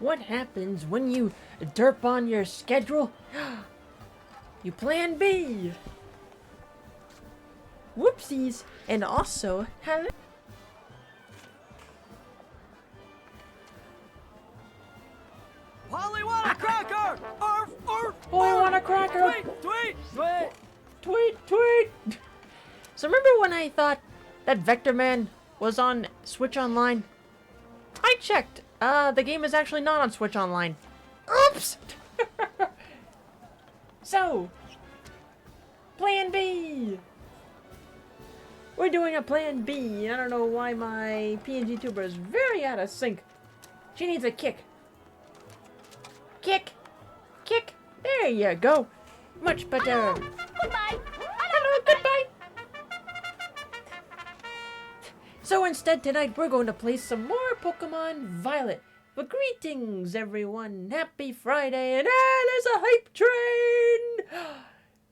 what happens when you derp on your schedule? You plan B. Whoopsies. And also, hello. Polly want a cracker! Arf, arf, Polly want a cracker! Tweet, tweet, tweet! Tweet, tweet! So remember when I thought that Vector Man was on Switch Online? I checked. The game is actually not on Switch Online. Oops! So, Plan B! We're doing a Plan B. I don't know why my PNG tuber is very out of sync. She needs a kick. Kick! Kick! There you go! Much better! Goodbye. Hello, goodbye! So instead tonight we're going to play some more Pokemon Violet. But greetings everyone! Happy Friday and there's a hype train!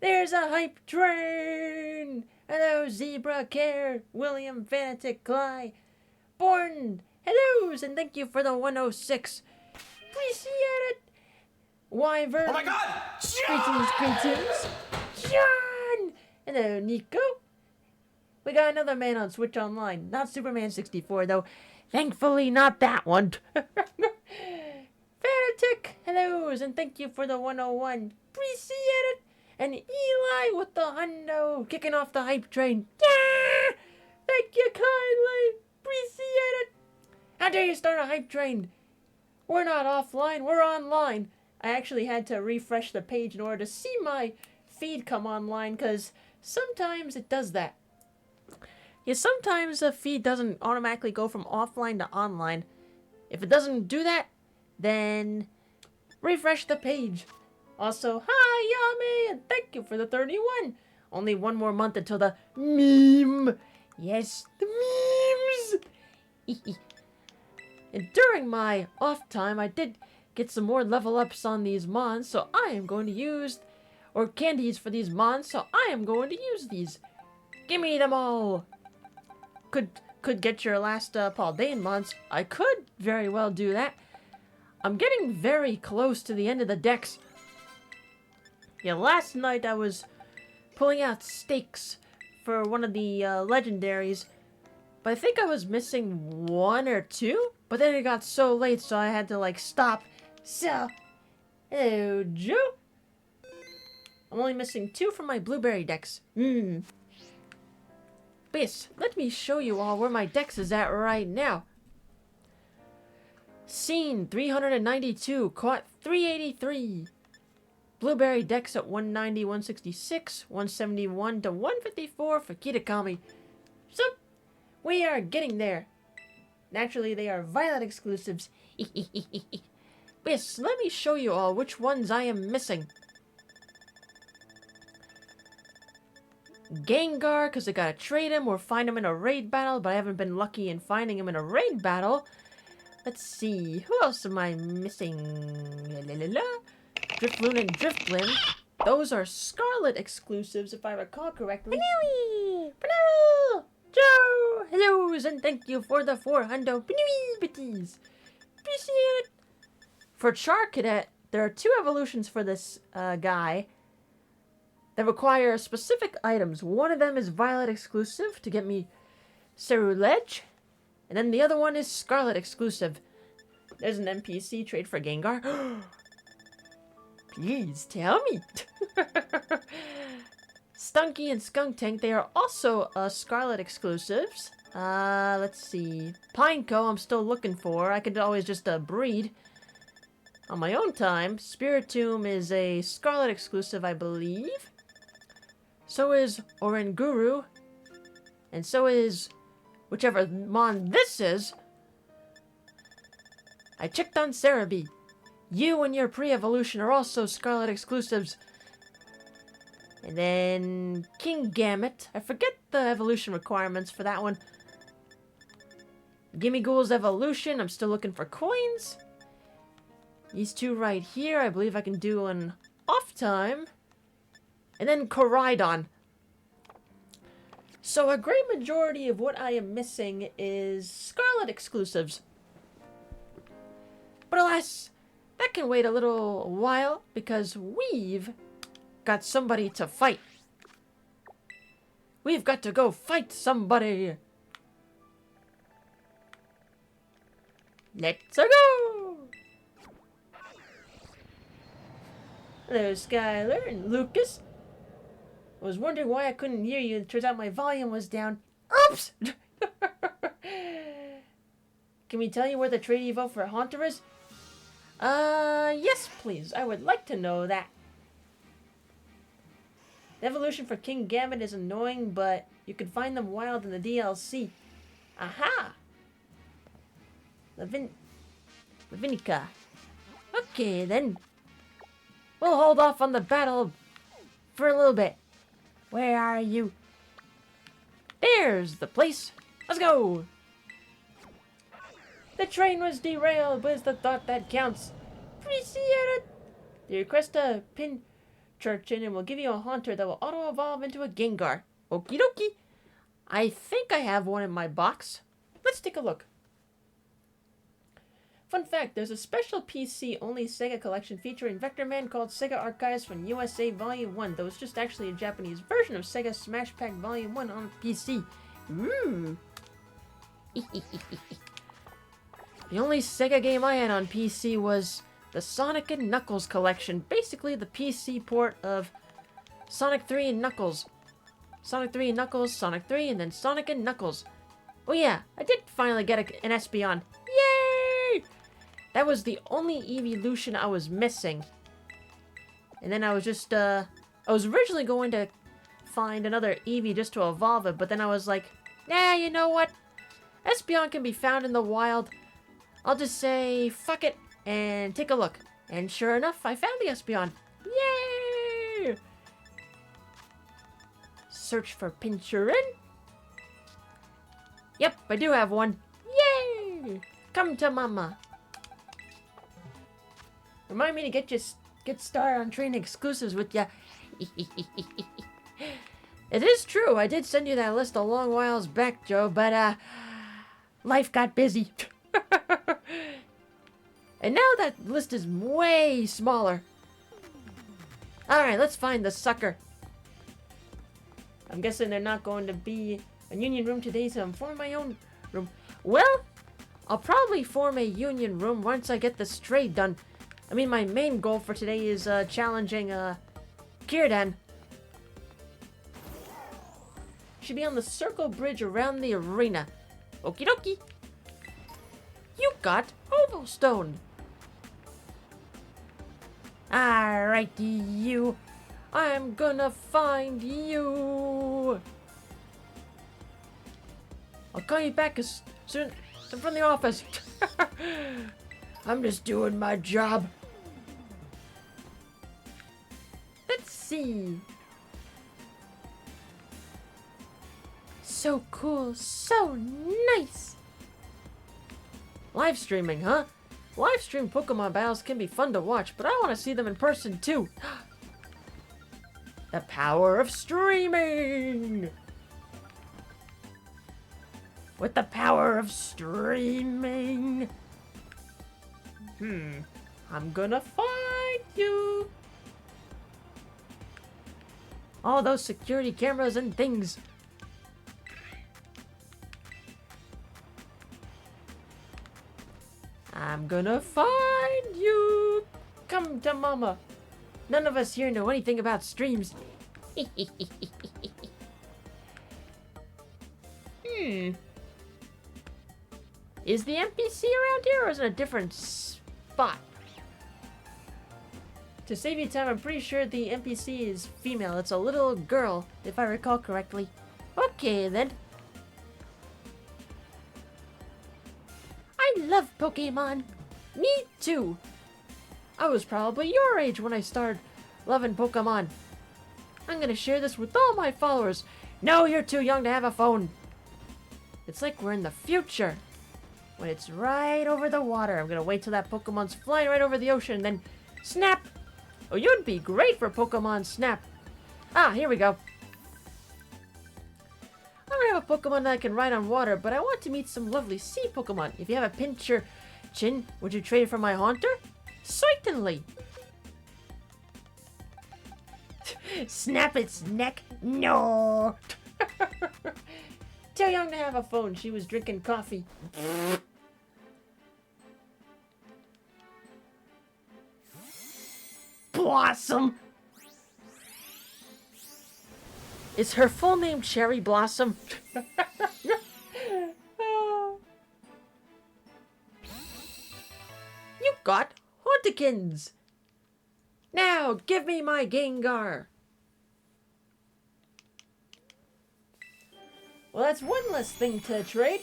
There's a hype train! Hello Zebra Care, William Fanatic Cly, Born, hellos and thank you for the 106. Appreciate it! Wyvern. Oh my god! Greetings. John! Hello, Nico. We got another man on Switch Online. Not Superman 64, though. Thankfully, not that one. Fanatic, hellos, and thank you for the 101. Appreciate it. And Eli with the hundo, kicking off the hype train. Yeah! Thank you kindly. Appreciate it. How dare you start a hype train? We're not offline, we're online. I actually had to refresh the page in order to see my feed come online, because sometimes it does that. Yeah, sometimes the feed doesn't automatically go from offline to online. If it doesn't do that, then refresh the page. Also, hi Yami, and thank you for the 31. Only one more month until the meme. Yes, the memes. And during my off time, I did get some more level ups on these mons, so I am going to use, or candies for these mons, so I am going to use these. Give me them all. Could get your last Paul Dane mons. I could very well do that. I'm getting very close to the end of the decks. Yeah, last night I was pulling out stakes for one of the legendaries, but I think I was missing one or two, but then it got so late, so I had to like stop. So, hello, Joe. I'm only missing two from my blueberry decks. But yes, let me show you all where my decks is at right now. Scene 392, caught 383. Blueberry decks at 190, 166, 171 to 154 for Kitakami. So, we are getting there. Naturally, they are Violet exclusives. Yes, let me show you all which ones I am missing. Gengar, because I gotta trade him or find him in a raid battle, but I haven't been lucky in finding him in a raid battle. Let's see, who else am I missing? Drifloon and Drifblim. Those are Scarlet exclusives, if I recall correctly. Hello! Joe! Hellos, and thank you for the 400 bitties. Appreciate it. For Char Cadet, there are two evolutions for this guy that require specific items. One of them is Violet exclusive to get me Cerulege, and then the other one is Scarlet exclusive. There's an NPC trade for Gengar. Please tell me. Stunky and Skunk Tank, they are also Scarlet exclusives. Let's see. Pineco, I'm still looking for. I could always just breed on my own time. Spiritomb is a Scarlet exclusive, I believe. So is Oranguru. And so is whichever mon this is. I checked on Cerebi. You and your pre-evolution are also Scarlet exclusives. And then King Gamut. I forget the evolution requirements for that one. Gimme Ghoul's evolution. I'm still looking for coins. These two right here. I believe I can do an off time. And then Koraidon. So a great majority of what I am missing is Scarlet exclusives. But alas, that can wait a little while because we've got somebody to fight. We've got to go fight somebody. Let's go! Hello, Skylar and Lucas. I was wondering why I couldn't hear you. It turns out my volume was down. Oops! Can we tell you where the trade evo for Haunter is? Yes, please. I would like to know that. The evolution for King Gambit is annoying, but you can find them wild in the DLC. Aha! Lavinica. Okay, then. We'll hold off on the battle for a little bit. Where are you? There's the place. Let's go! The train was derailed, but it's the thought that counts. Appreciate it! You request a pin church in and we'll give you a Haunter that will auto-evolve into a Gengar. Okie dokie. I think I have one in my box. Let's take a look. Fun fact, there's a special PC-only Sega collection featuring Vector Man called Sega Archives from USA Volume 1, though it's just actually a Japanese version of Sega Smash Pack Volume 1 on PC. Ooh. The only Sega game I had on PC was the Sonic and Knuckles collection, basically the PC port of Sonic 3 and Knuckles. Sonic 3 and Knuckles, Sonic 3, and then Sonic and Knuckles. Oh yeah, I did finally get an Espeon. Yay! That was the only evolution I was missing. And then I was just, I was originally going to find another Eevee just to evolve it, but then I was like, nah, you know what? Espeon can be found in the wild. I'll just say, fuck it, and take a look. And sure enough, I found the Espeon. Yay! Search for Pinchurin. Yep, I do have one. Yay! Come to mama. Remind me to get started on trading exclusives with ya. It is true, I did send you that list a long whiles back, Joe, but life got busy. And now that list is way smaller. Alright, let's find the sucker. I'm guessing they're not going to be a union room today, so I'm forming my own room. Well, I'll probably form a union room once I get this trade done. I mean, my main goal for today is challenging Kirdan. Should be on the circle bridge around the arena. Okie dokie. You got Oval Stone. Alright, you. I'm gonna find you. I'll call you back as soon as I'm from the office. I'm just doing my job. Let's see. So cool, so nice. Live streaming, huh? Live stream Pokemon battles can be fun to watch, but I want to see them in person too. The power of streaming! With the power of streaming! I'm gonna find you! All those security cameras and things. I'm gonna find you! Come to mama! None of us here know anything about streams. Is the NPC around here, or is it a different spot? To save you time, I'm pretty sure the NPC is female. It's a little girl, if I recall correctly. Okay, then. I love Pokemon. Me too. I was probably your age when I started loving Pokemon. I'm gonna share this with all my followers. No, you're too young to have a phone. It's like we're in the future. When it's right over the water. I'm gonna wait till that Pokemon's flying right over the ocean and then snap. Oh, you'd be great for Pokemon Snap. Ah, here we go. I don't have a Pokemon that I can ride on water, but I want to meet some lovely sea Pokemon. If you have a Pinscher Chin, would you trade for my Haunter? Certainly. Snap its neck? No. Too young to have a phone. She was drinking coffee. Blossom. Is her full name Cherry Blossom? You got Hauntikins. Now give me my Gengar. Well, that's one less thing to trade.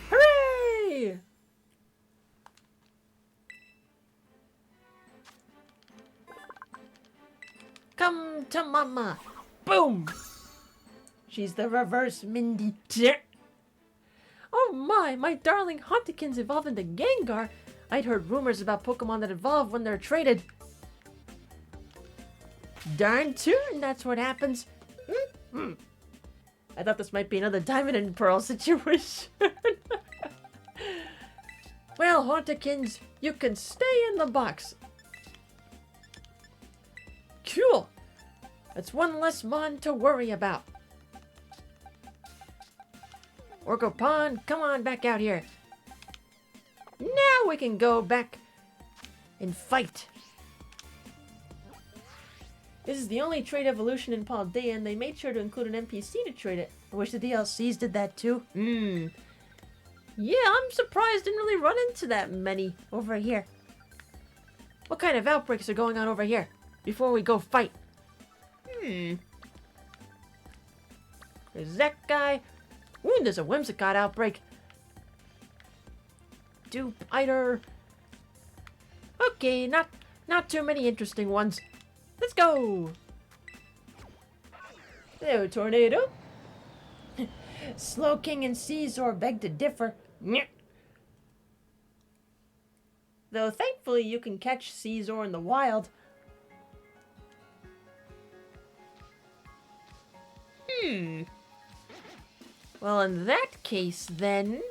Hooray! Come to mama. Boom! She's the reverse Mindy. Oh my darling Hauntikins evolved into Gengar. I'd heard rumors about Pokemon that evolve when they're traded. Darn tootin', that's what happens. I thought this might be another Diamond and Pearl situation. Well, Hauntikins, you can stay in the box. Cool. That's one less mon to worry about. Orcopon, come on back out here. Now we can go back and fight. This is the only trade evolution in Paldea, and they made sure to include an NPC to trade it. I wish the DLCs did that too. Yeah, I'm surprised didn't really run into that many over here. What kind of outbreaks are going on over here before we go fight? There's that guy. Ooh, there's a Whimsicott outbreak. Dupe-iter. Okay, not too many interesting ones. Let's go! Hello, Tornado. Slowking and Caesar beg to differ. Though thankfully you can catch Caesar in the wild. Well, in that case, then...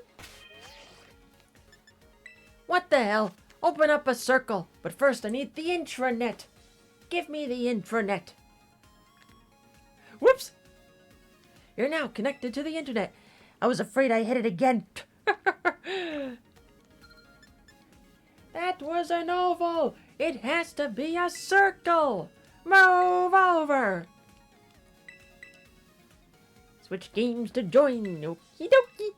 What the hell? Open up a circle. But first I need the intranet. Give me the intranet. Whoops! You're now connected to the internet. I was afraid I hit it again. That was an oval. It has to be a circle. Move over. Switch games to join. Okie dokie.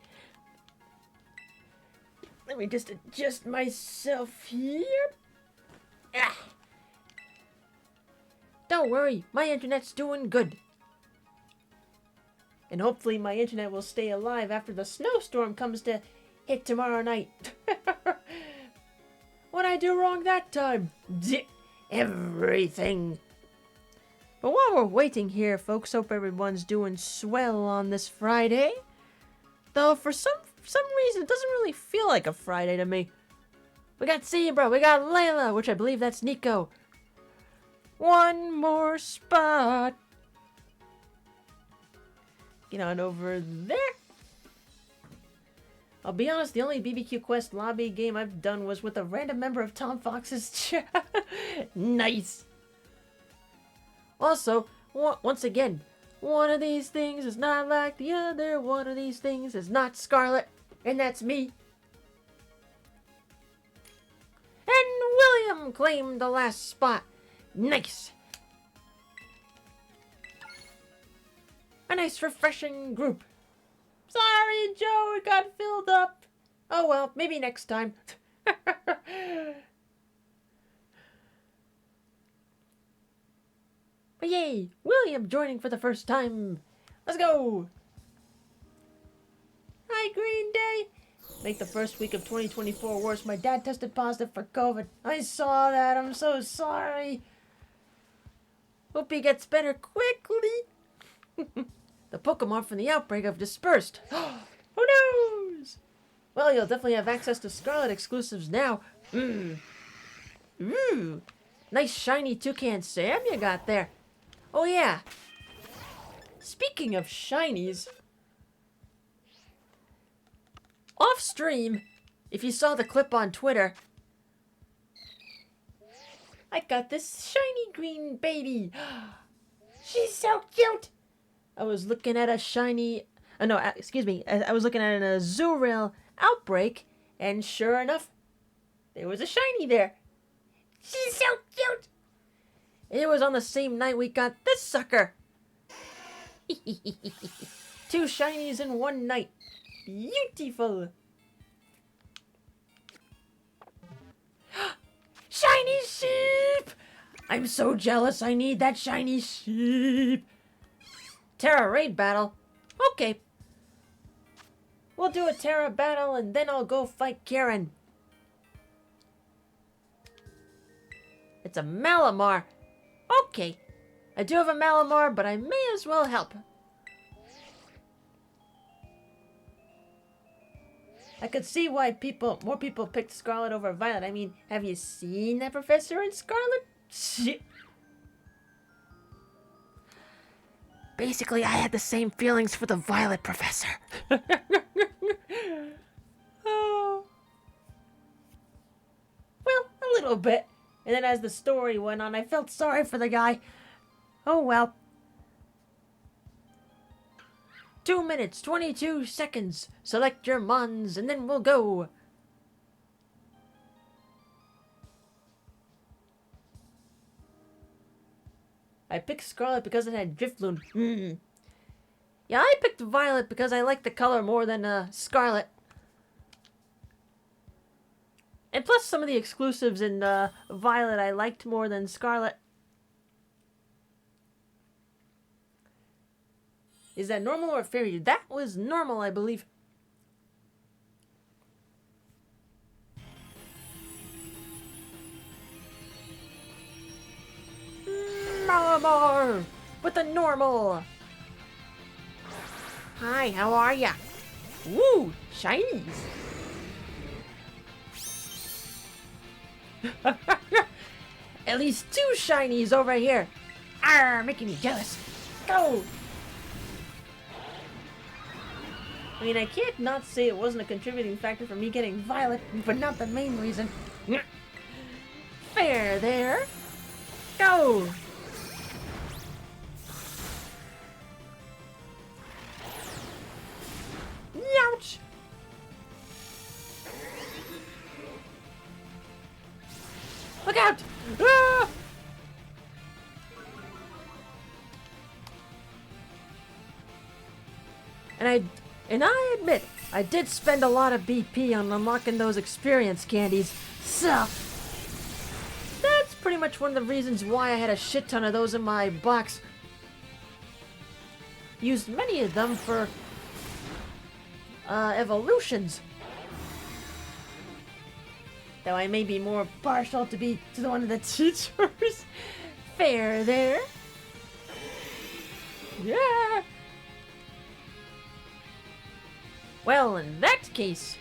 Let me just adjust myself here. Ah. Don't worry, my internet's doing good. And hopefully my internet will stay alive after the snowstorm comes to hit tomorrow night. What'd I do wrong that time? Everything. But while we're waiting here, folks, hope everyone's doing swell on this Friday. Though for some reason, it doesn't really feel like a Friday to me. We got Zebra, we got Layla, which I believe that's Nico. One more spot. Get on over there. I'll be honest, the only BBQ Quest lobby game I've done was with a random member of Tom Fox's chat. Nice. Also, once again, one of these things is not like the other. One of these things is not Scarlet. And that's me. And William claimed the last spot. Nice. A nice refreshing group. Sorry, Joe, it got filled up. Oh well, maybe next time. But yay, William joining for the first time. Let's go. Hi, Green Day. Make the first week of 2024 worse. My dad tested positive for COVID. I saw that. I'm so sorry. Hope he gets better quickly. The Pokemon from the outbreak have dispersed. Who knows? Well, you'll definitely have access to Scarlet exclusives now. Ooh. Nice shiny Toucan Sam you got there. Oh yeah. Speaking of shinies. off stream, if you saw the clip on Twitter, I got this shiny green baby. She's so cute. I was looking at a shiny... excuse me. I was looking at an Azurill Outbreak, and sure enough, there was a shiny there. She's so cute. It was on the same night we got this sucker. 2 shinies in one night. Beautiful. Shiny sheep! I'm so jealous. I need that shiny sheep. Terra raid battle. Okay. We'll do a Terra battle and then I'll go fight Karen. It's a Malamar. Okay. I do have a Malamar, but I may as well help. I could see why more people picked Scarlet over Violet. I mean, have you seen that professor in Scarlet? Shit. Basically, I had the same feelings for the Violet professor. Oh. Well, a little bit. And then as the story went on, I felt sorry for the guy. Oh well. 2 minutes, 22 seconds. Select your Mons, and then we'll go. I picked Scarlet because it had Drifloon. Yeah, I picked Violet because I like the color more than Scarlet. And plus some of the exclusives in Violet I liked more than Scarlet. Is that normal or fairy? That was normal, I believe. Malamar with the normal. Hi, how are ya? Woo, shinies. At least 2 shinies over here. Arr, making me jealous. Go. I mean, I can't not say it wasn't a contributing factor for me getting Violet, but not the main reason. Fair there. Go! Ouch! Look out! Ah! And I admit, I did spend a lot of BP on unlocking those experience candies, so that's pretty much one of the reasons why I had a shit ton of those in my box. Used many of them for evolutions. Though I may be more partial to the one of the teachers. Fair there. Yeah. Well, in that case,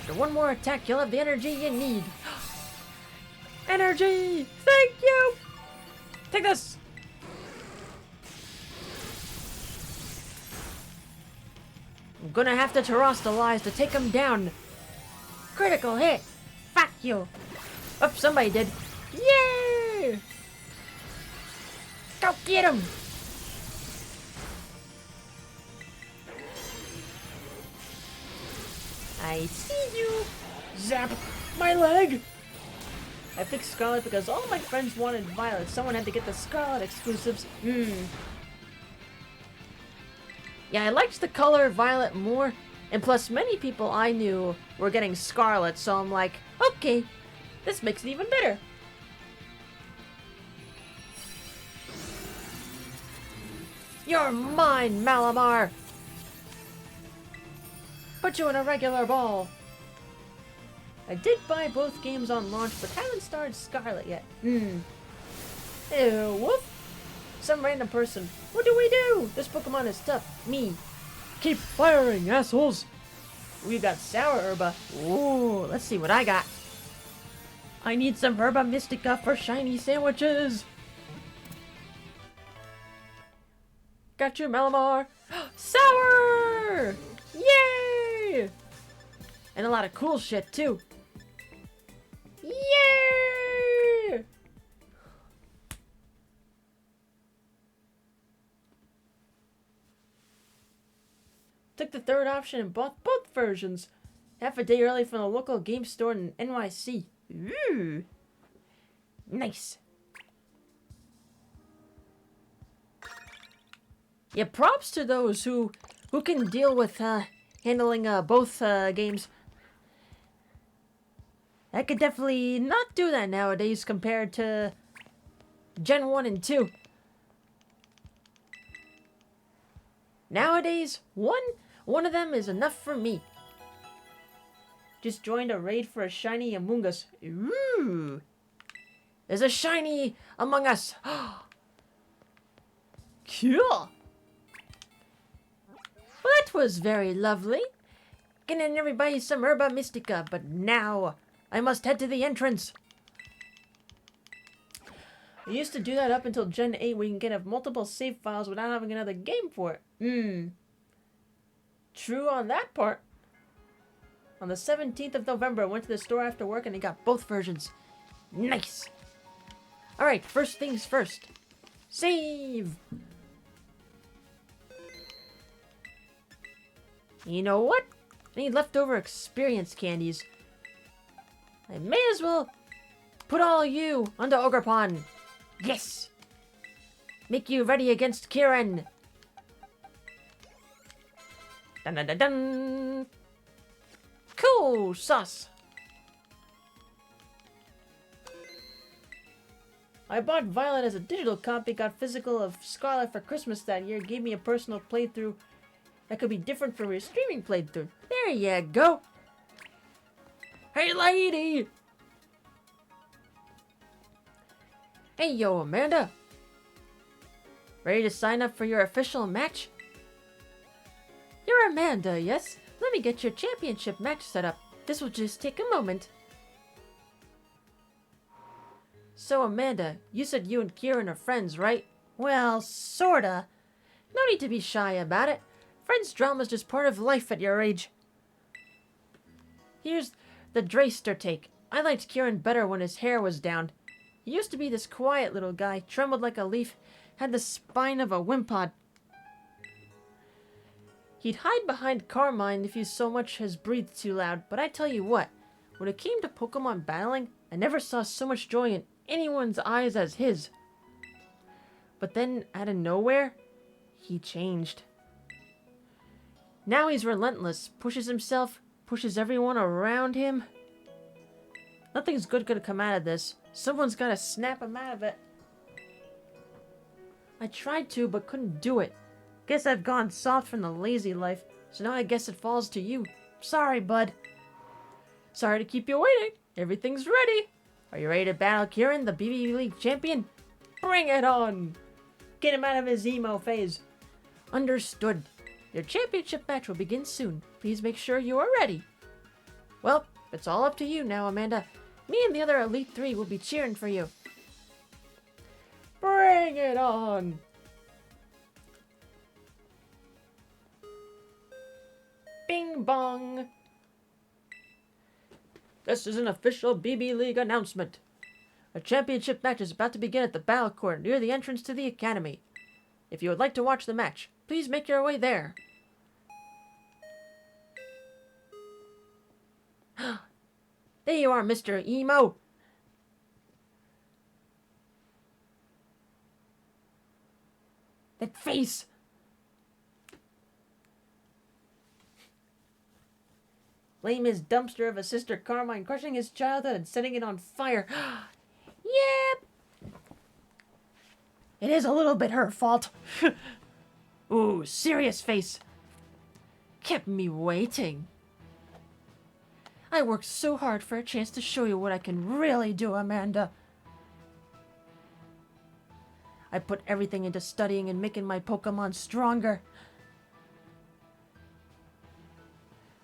after one more attack, you'll have the energy you need. Energy! Thank you! Take this! I'm gonna have to terrestrialize to take him down. Critical hit! Fuck you! Oh, somebody did. Yay! Go get him! I see you! Zap! My leg! I picked Scarlet because all my friends wanted Violet. Someone had to get the Scarlet exclusives. Yeah, I liked the color Violet more. And plus, many people I knew were getting Scarlet, so I'm like, okay, this makes it even better. You're mine, Malamar! Put you in a regular ball. I did buy both games on launch, but haven't started Scarlet yet. Ew, whoop! Some random person. What do we do? This Pokemon is tough. Me. Keep firing, assholes! We got Sour Herba. Ooh, let's see what I got. I need some Herba Mystica for shiny sandwiches. Got you, Malamar. Sour! Yay! And a lot of cool shit, too. Yay! Took the third option and bought both versions. Half a day early from the local game store in NYC. Ooh. Nice. Yeah, props to those who can deal with handling both games. I could definitely not do that nowadays compared to Gen 1 and 2. Nowadays, one of them is enough for me. Just joined a raid for a shiny Among Us. Ooh. There's a shiny Among Us. Cool. Well, that was very lovely. Getting everybody some Herba Mystica, but now I must head to the entrance. I used to do that up until Gen 8 where you can get multiple save files without having another game for it. True on that part. On the 17th of November, I went to the store after work and I got both versions. Nice! Alright, first things first. Save! You know what? I need leftover experience candies. I may as well put all you onto Ogrepon. Yes! Make you ready against Kieran. Dun dun dun dun! Cool sauce! I bought Violet as a digital copy, got physical of Scarlet for Christmas that year, gave me a personal playthrough that could be different from your streaming playthrough. There you go! Hey lady! Hey yo, Amanda! Ready to sign up for your official match? You're Amanda, yes? Let me get your championship match set up. This will just take a moment. So Amanda, you said you and Kieran are friends, right? Well, sorta. No need to be shy about it. Friends drama's just part of life at your age. Here's the Drayster take. I liked Kieran better when his hair was down. He used to be this quiet little guy, trembled like a leaf, had the spine of a wimpod. He'd hide behind Carmine if he so much as breathed too loud, but I tell you what, when it came to Pokemon battling, I never saw so much joy in anyone's eyes as his. But then, out of nowhere, he changed. Now he's relentless, pushes himself, pushes everyone around him. Nothing's good gonna come out of this. Someone's gotta snap him out of it. I tried to, but couldn't do it. Guess I've gone soft from the lazy life, so now I guess it falls to you. Sorry, bud. Sorry to keep you waiting. Everything's ready. Are you ready to battle Kieran, the BB League champion? Bring it on! Get him out of his emo phase. Understood. Your championship match will begin soon. Please make sure you are ready. Well, it's all up to you now, Amanda. Me and the other Elite Three will be cheering for you. Bring it on! Bing bong! This is an official BB League announcement. A championship match is about to begin at the Battle Court near the entrance to the Academy. If you would like to watch the match, please make your way there. There you are, Mr. Emo! That face! Blame his dumpster of a sister Carmine crushing his childhood and setting it on fire. Yep! It is a little bit her fault. Ooh, serious face. Kept me waiting. I worked so hard for a chance to show you what I can really do, Amanda. I put everything into studying and making my Pokemon stronger.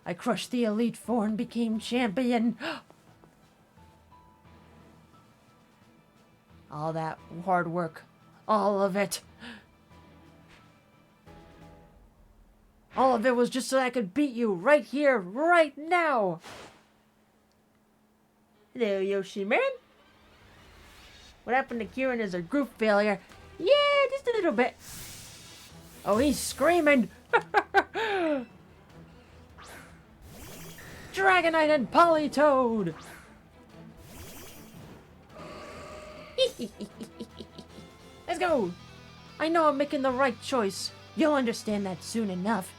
I crushed the Elite Four and became champion. All that hard work. All of it. All of it was just so I could beat you right here, right now. Hello, Yoshi man. What happened to Kieran is a group failure. Yeah, just a little bit. Oh, he's screaming. Dragonite and Politoed. Let's go. I know I'm making the right choice. You'll understand that soon enough.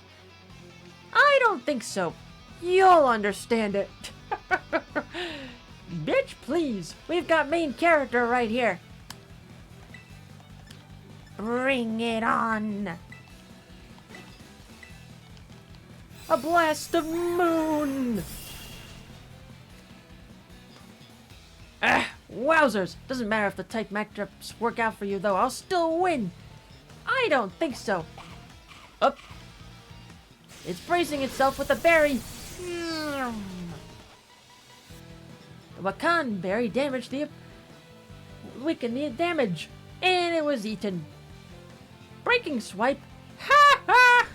I don't think so. You'll understand it. Bitch, please. We've got main character right here. Bring it on. A blast of moon. Ah, wowzers. Doesn't matter if the type matchups work out for you, though. I'll still win. I don't think so. Up. It's bracing itself with a berry. The Wakan berry damaged weakened the damage, and it was eaten. Breaking swipe. Ha ha!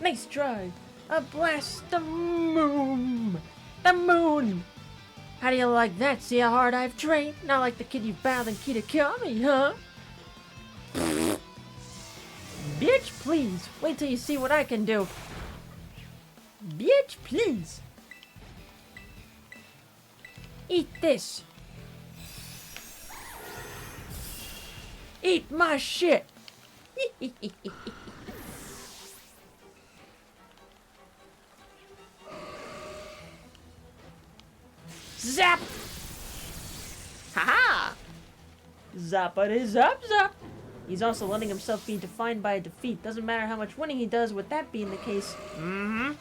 Nice try. A blast of moon. The moon. How do you like that? See how hard I've trained? Not like the kid you battled in Kitakami, huh? Bitch, please. Wait till you see what I can do. Bitch, please. Eat this. Eat my shit. Zap! Haha! Zappity zap zap! He's also letting himself be defined by a defeat. Doesn't matter how much winning he does with that being the case. Mm-hmm.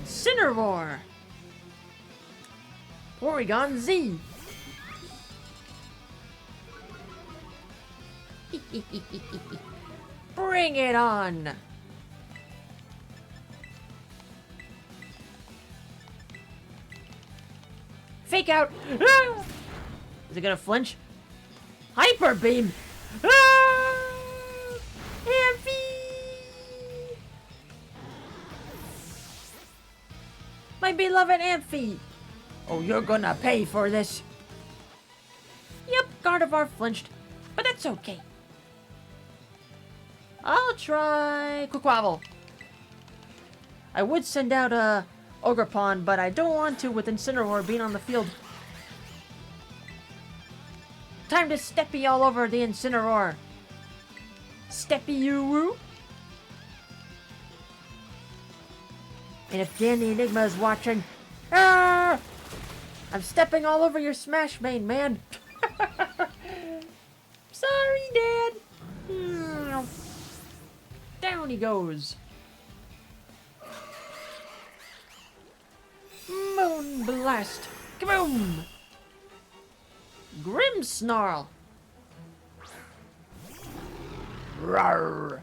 Incineroar! Porygon Z! Bring it on! Fake out! Ah! Is it gonna flinch? Hyper beam! Ah! Amphi! My beloved Amphi! Oh, you're gonna pay for this. Yep, Gardevoir flinched, but that's okay. I'll try Quaquaval. I would send out a Ogerpon, but I don't want to with Incineroar being on the field. Time to Steppy all over the Incineroar. Steppy you woo. And if Dan the Enigma is watching, ah! I'm stepping all over your Smash main, man. Sorry, Dad. Down he goes. Moon Blast. Kaboom! Grimmsnarl. Rawr.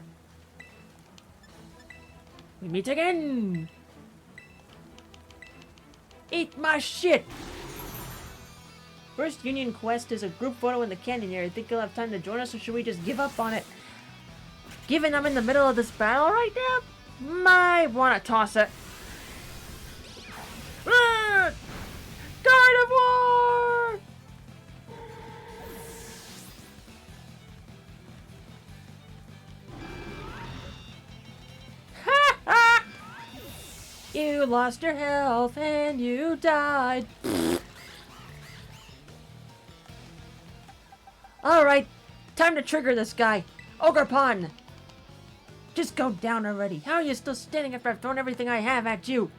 We meet again. Eat my shit. First Union Quest is a group photo in the canyon area. Think you'll have time to join us, or should we just give up on it? Given I'm in the middle of this battle right now, might want to toss it. Gardevoir! Ha ha! You lost your health and you died. Alright, time to trigger this guy. Ogerpon! Just go down already. How are you still standing after I've thrown everything I have at you?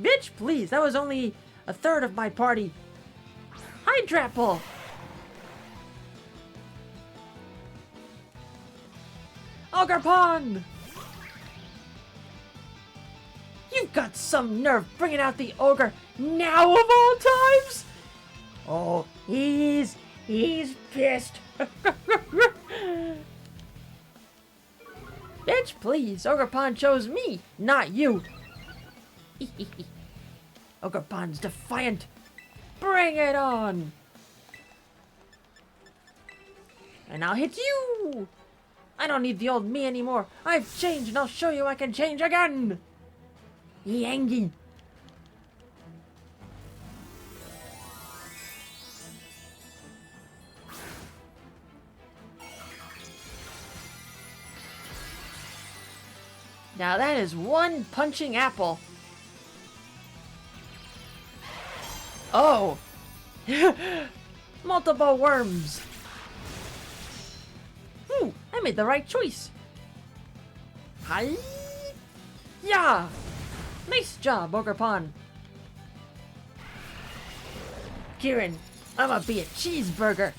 Bitch, please. That was only a third of my party. Hydrapple! Ogerpon! You've got some nerve bringing out the ogre now of all times! Oh, he's pissed. Bitch, please. Ogerpon chose me, not you. Ogerpon's defiant. Bring it on. And I'll hit you! I don't need the old me anymore. I've changed and I'll show you I can change again! Yangy! Now that is one punching apple. Oh! Multiple worms! I made the right choice. Hi! Yeah! Nice job, Ogre Kieran, I'ma be a cheeseburger.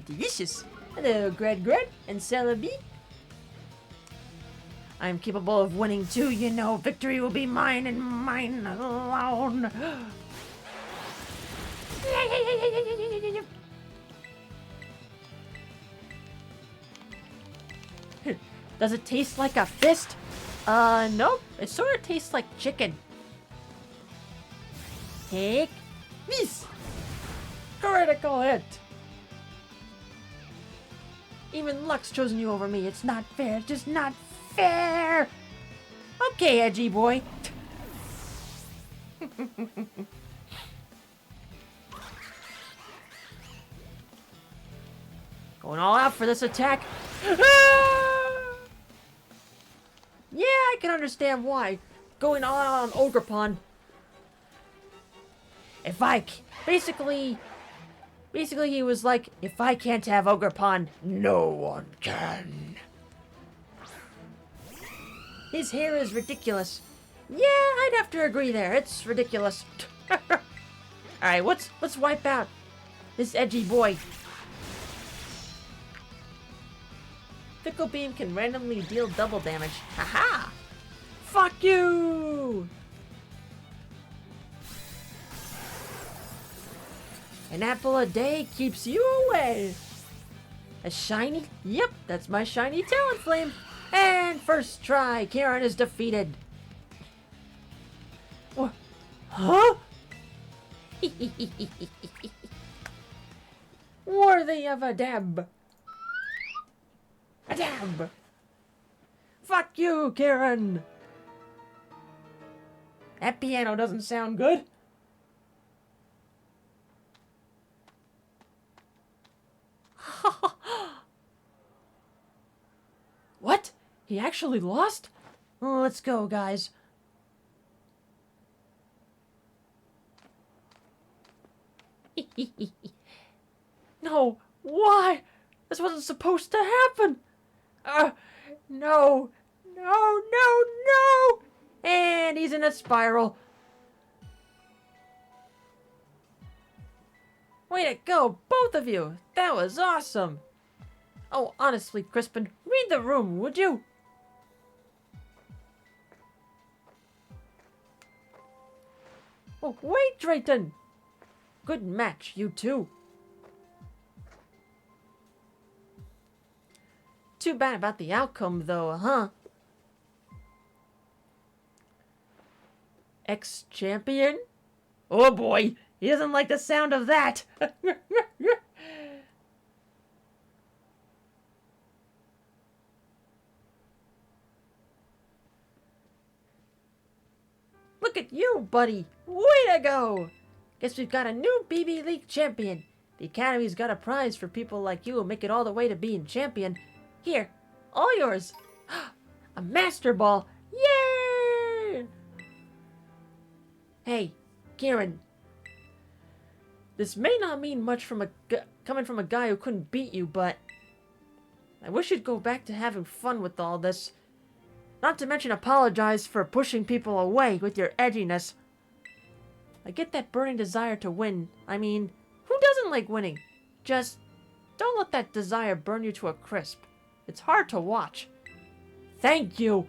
Delicious. Hello, Gred and Celebi. I'm capable of winning too, you know. Victory will be mine and mine alone. Does it taste like a fist? Nope. It sort of tastes like chicken. Take this. Critical hit. Even luck's chosen you over me. It's not fair. It's just not fair. Okay, edgy boy. Going all out for this attack. Yeah, I can understand why. Going all out on Ogrepon. Basically he was like, if I can't have Ogrepon, no one can. His hair is ridiculous. Yeah, I'd have to agree there. It's ridiculous. Alright, let's wipe out this edgy boy. Fickle Beam can randomly deal double damage. Haha! Fuck you! An apple a day keeps you away. A shiny? Yep, that's my shiny Talonflame. And first try, Karen is defeated. What? Huh? Worthy of a dab. A dab! Fuck you, Karen! That piano doesn't sound good. What? He actually lost? Oh, let's go, guys. No, why? This wasn't supposed to happen. No. And he's in a spiral. Way to go, both of you. That was awesome. Oh, honestly, Crispin, read the room, would you? Oh, wait, Drayton. Good match, you two. Too bad about the outcome, though, huh? Ex-champion? Oh boy, he doesn't like the sound of that. Look at you, buddy. Way to go. Guess we've got a new BB League champion. The Academy's got a prize for people like you who make it all the way to being champion. Here, all yours. A Master Ball. Yay! Hey, Kieran. This may not mean much from coming from a guy who couldn't beat you, but I wish you'd go back to having fun with all this. Not to mention apologize for pushing people away with your edginess. I get that burning desire to win. I mean, who doesn't like winning? Just don't let that desire burn you to a crisp. It's hard to watch. Thank you.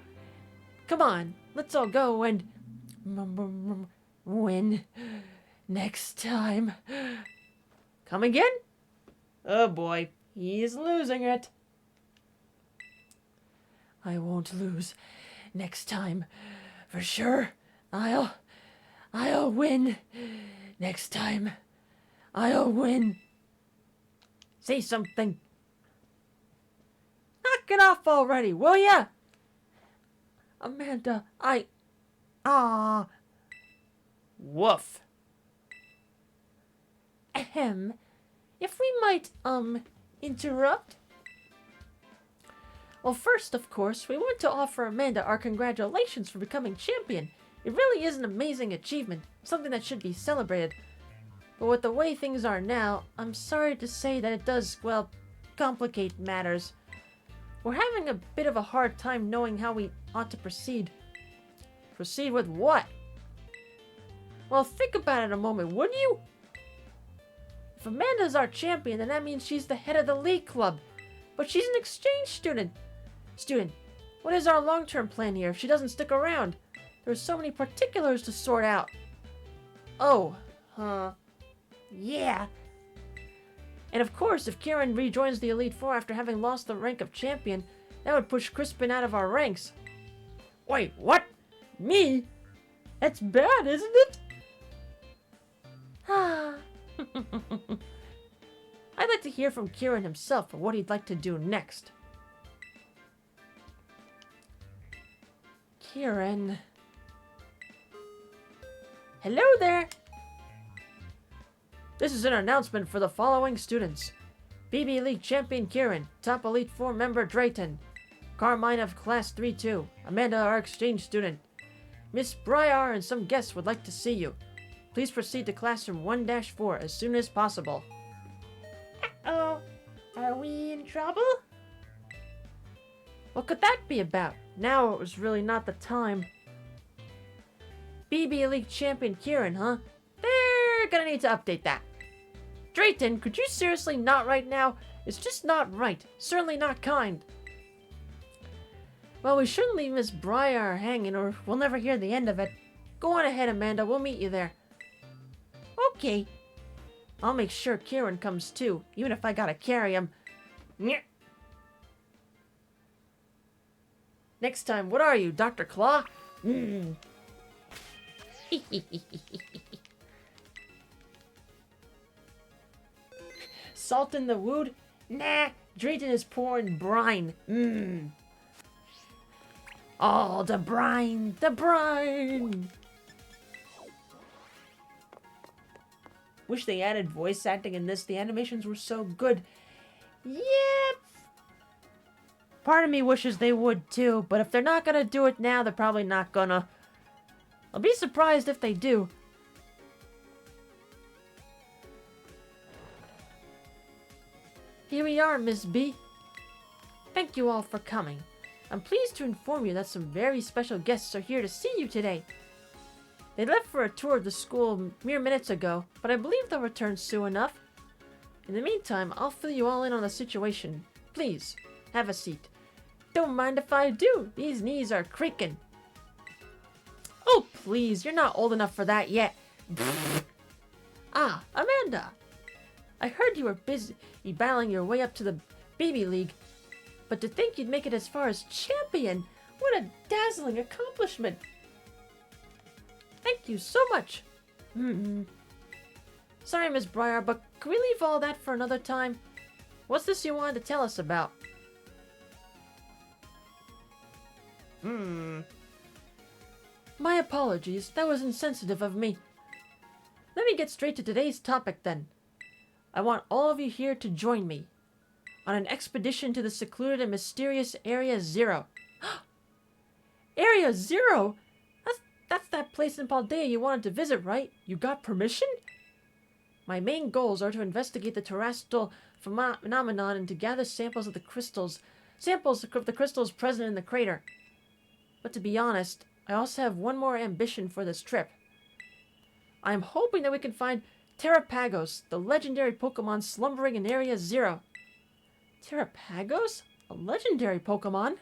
Come on, let's all go and win next time. Come again? Oh boy, he's losing it. I won't lose next time. For sure, I'll win next time. I'll win. Say something. knock it off already, will ya? Amanda, Woof. Ahem. If we might, interrupt? Well, first, of course, we want to offer Amanda our congratulations for becoming champion. It really is an amazing achievement, something that should be celebrated. But with the way things are now, I'm sorry to say that it does, well, complicate matters. We're having a bit of a hard time knowing how we ought to proceed. Proceed with what? Well, think about it a moment, wouldn't you? If Amanda's our champion, then that means she's the head of the league club. But she's an exchange student. What is our long-term plan here if she doesn't stick around? There's so many particulars to sort out. Oh, yeah. And of course, if Kieran rejoins the Elite Four after having lost the rank of champion, that would push Crispin out of our ranks. Wait, what? Me? That's bad, isn't it? Ah. I'd like to hear from Kieran himself for what he'd like to do next. Kieran. Hello there. This is an announcement for the following students. BB League Champion Kieran, Top Elite 4 member Drayton, Carmine of Class 3-2, Amanda our exchange student. Miss Bryar and some guests would like to see you. Please proceed to classroom 1-4 as soon as possible. Uh-oh. Are we in trouble? What could that be about? Now it was really not the time. BB League Champion Kieran, huh? They're gonna need to update that. Drayton, could you seriously not right now? It's just not right. Certainly not kind. Well, we shouldn't leave Miss Bryar hanging or we'll never hear the end of it. Go on ahead, Amanda. We'll meet you there. Okay. I'll make sure Kieran comes too, even if I gotta carry him. Next time, what are you, Dr. Claw? Salt in the wood? Nah, Drayton is pouring brine. Oh, the brine, the brine! Wish they added voice acting in this. The animations were so good. Yep. Part of me wishes they would too, but if they're not gonna do it now, they're probably not gonna. I'll be surprised if they do. Here we are, Miss B. Thank you all for coming. I'm pleased to inform you that some very special guests are here to see you today. They left for a tour of the school mere minutes ago, but I believe they'll return soon enough. In the meantime, I'll fill you all in on the situation. Please, have a seat. Don't mind if I do. These knees are creaking. Oh, please, you're not old enough for that yet. Ah, Amanda. I heard you were busy battling your way up to the BB League. But to think you'd make it as far as champion, what a dazzling accomplishment. Thank you so much. Sorry, Miss Bryar, but can we leave all that for another time? What's this you wanted to tell us about? My apologies. That was insensitive of me. Let me get straight to today's topic then. I want all of you here to join me on an expedition to the secluded and mysterious Area Zero. Area Zero? That's that place in Paldea you wanted to visit, right? You got permission? My main goals are to investigate the terrestrial phenomenon and to gather samples of the crystals present in the crater. But to be honest, I also have one more ambition for this trip. I am hoping that we can find Terrapagos, the legendary Pokemon slumbering in Area Zero. Terrapagos? A legendary Pokemon?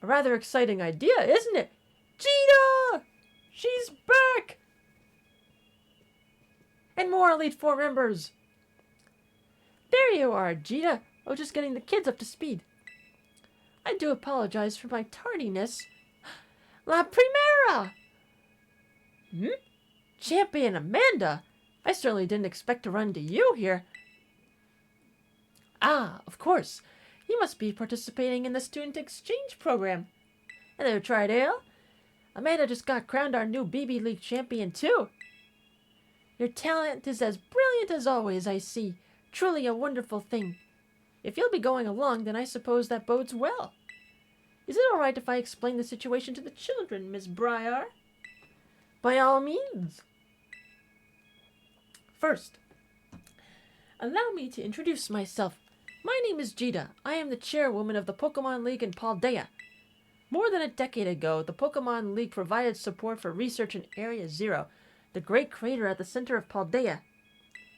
A rather exciting idea, isn't it? Cheetah! She's back! And more Elite Four members! There you are, Cheetah. I was just getting the kids up to speed. I do apologize for my tardiness. La Primera! Champion Amanda? I certainly didn't expect to run into you here. Ah, of course. You must be participating in the student exchange program. Hello, Tridale. Amanda just got crowned our new BB League champion, too. Your talent is as brilliant as always, I see. Truly a wonderful thing. If you'll be going along, then I suppose that bodes well. Is it all right if I explain the situation to the children, Miss Briar? By all means. First, allow me to introduce myself. My name is Jita. I am the chairwoman of the Pokemon League in Paldea. More than a decade ago, the Pokemon League provided support for research in Area Zero, the great crater at the center of Paldea.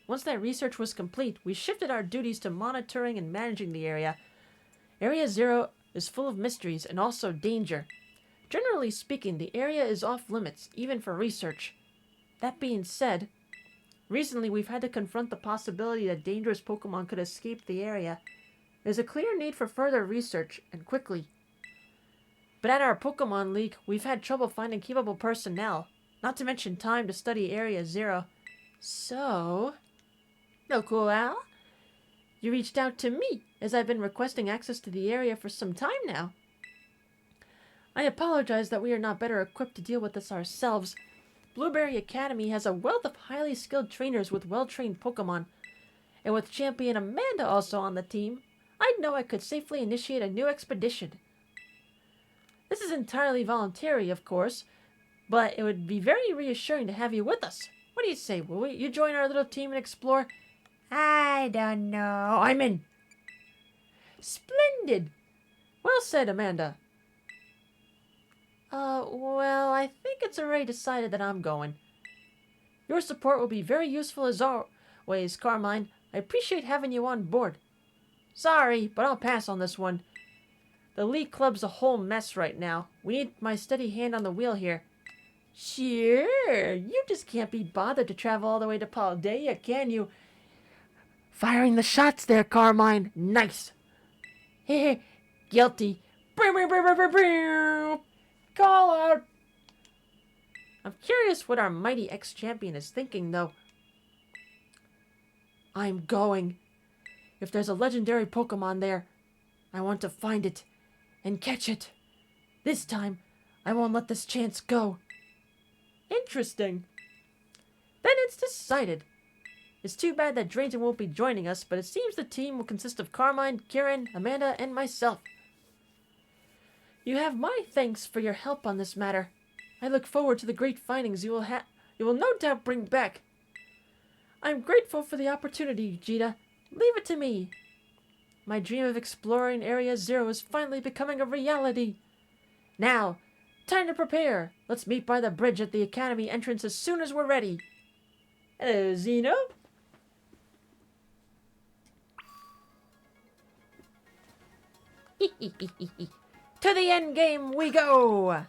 Once that research was complete, we shifted our duties to monitoring and managing the area. Area Zero is full of mysteries and also danger. Generally speaking, the area is off limits, even for research. That being said, recently we've had to confront the possibility that dangerous Pokemon could escape the area. There's a clear need for further research, and quickly. But at our Pokemon League, we've had trouble finding capable personnel, not to mention time to study Area Zero. So... No cool, Al? You reached out to me, as I've been requesting access to the area for some time now. I apologize that we are not better equipped to deal with this ourselves. Blueberry Academy has a wealth of highly skilled trainers with well-trained Pokemon. And with Champion Amanda also on the team, I know I could safely initiate a new expedition. This is entirely voluntary, of course, but it would be very reassuring to have you with us. What do you say? Will you join our little team and explore? I don't know. I'm in. Splendid. Well said, Amanda. Well, I think it's already decided that I'm going. Your support will be very useful as always, Carmine. I appreciate having you on board. Sorry, but I'll pass on this one. The League Club's a whole mess right now. We need my steady hand on the wheel here. Sure, you just can't be bothered to travel all the way to Paldea, can you? Firing the shots there, Carmine. Nice. Heh, guilty. Call out. I'm curious what our mighty ex-champion is thinking, though. I'm going. If there's a legendary Pokemon there, I want to find it and catch it. This time, I won't let this chance go. Interesting. Then it's decided. It's too bad that Drayton won't be joining us, but it seems the team will consist of Carmine, Kieran, Amanda, and myself. You have my thanks for your help on this matter. I look forward to the great findings you will no doubt bring back. I'm grateful for the opportunity, Jita. Leave it to me. My dream of exploring Area Zero is finally becoming a reality. Now, time to prepare. Let's meet by the bridge at the Academy entrance as soon as we're ready. Hello, Zeno. To the end game we go!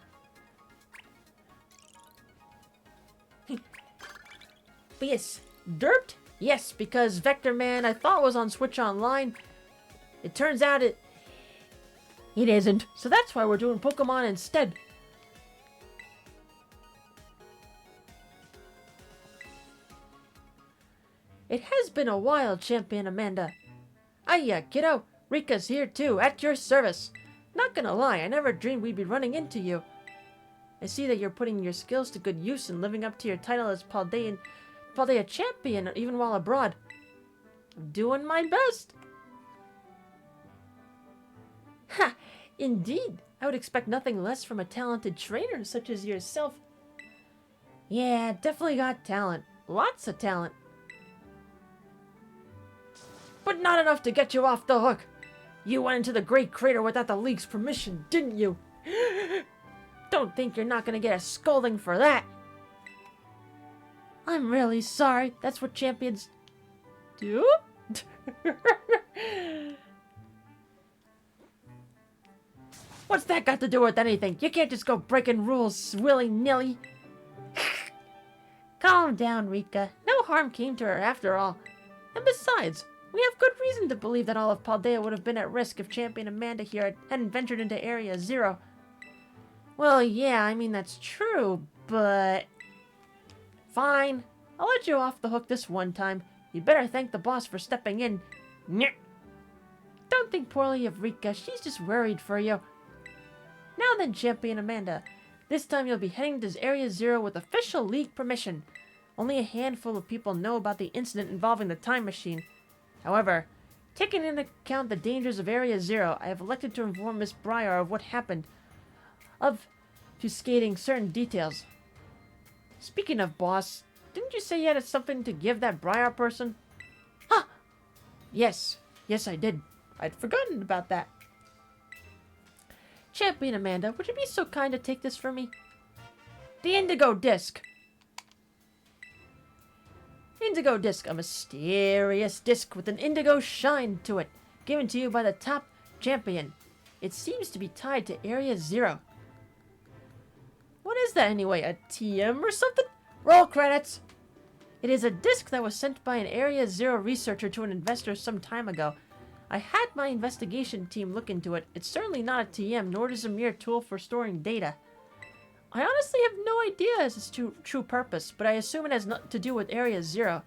But yes, derp'd? Yes, because Vector Man I thought was on Switch Online. It turns out it isn't. So that's why we're doing Pokemon instead. It has been a while, Champion Amanda. Hiya, kiddo. Rika's here too, at your service. Not gonna lie, I never dreamed we'd be running into you. I see that you're putting your skills to good use and living up to your title as Paldea champion even while abroad. I'm doing my best. Ha! Indeed. I would expect nothing less from a talented trainer such as yourself. Yeah, definitely got talent. Lots of talent. But not enough to get you off the hook. You went into the Great Crater without the League's permission, didn't you? Don't think you're not gonna get a scolding for that. I'm really sorry. That's what champions do? What's that got to do with anything? You can't just go breaking rules willy-nilly. Calm down, Rika. No harm came to her after all. And besides, we have good reason to believe that all of Paldea would have been at risk if Champion Amanda here hadn't ventured into Area Zero. Well, yeah, I mean, that's true, but... Fine. I'll let you off the hook this one time. You better thank the boss for stepping in. Don't think poorly of Rika. She's just worried for you. Now then, Champion Amanda. This time you'll be heading to Area Zero with official league permission. Only a handful of people know about the incident involving the time machine. However, taking into account the dangers of Area Zero, I have elected to inform Miss Briar of what happened, obfuscating certain details. Speaking of boss, didn't you say you had something to give that Briar person? Huh! Yes, I did. I'd forgotten about that. Champion Amanda, would you be so kind to take this from me? The Indigo Disc. Indigo Disc, a mysterious disc with an indigo shine to it, given to you by the top champion. It seems to be tied to Area Zero. What is that anyway? A TM or something? Roll credits! It is a disc that was sent by an Area Zero researcher to an investor some time ago. I had my investigation team look into it. It's certainly not a TM, nor is it a mere tool for storing data. I honestly have no idea as its true purpose, but I assume it has nothing to do with Area Zero.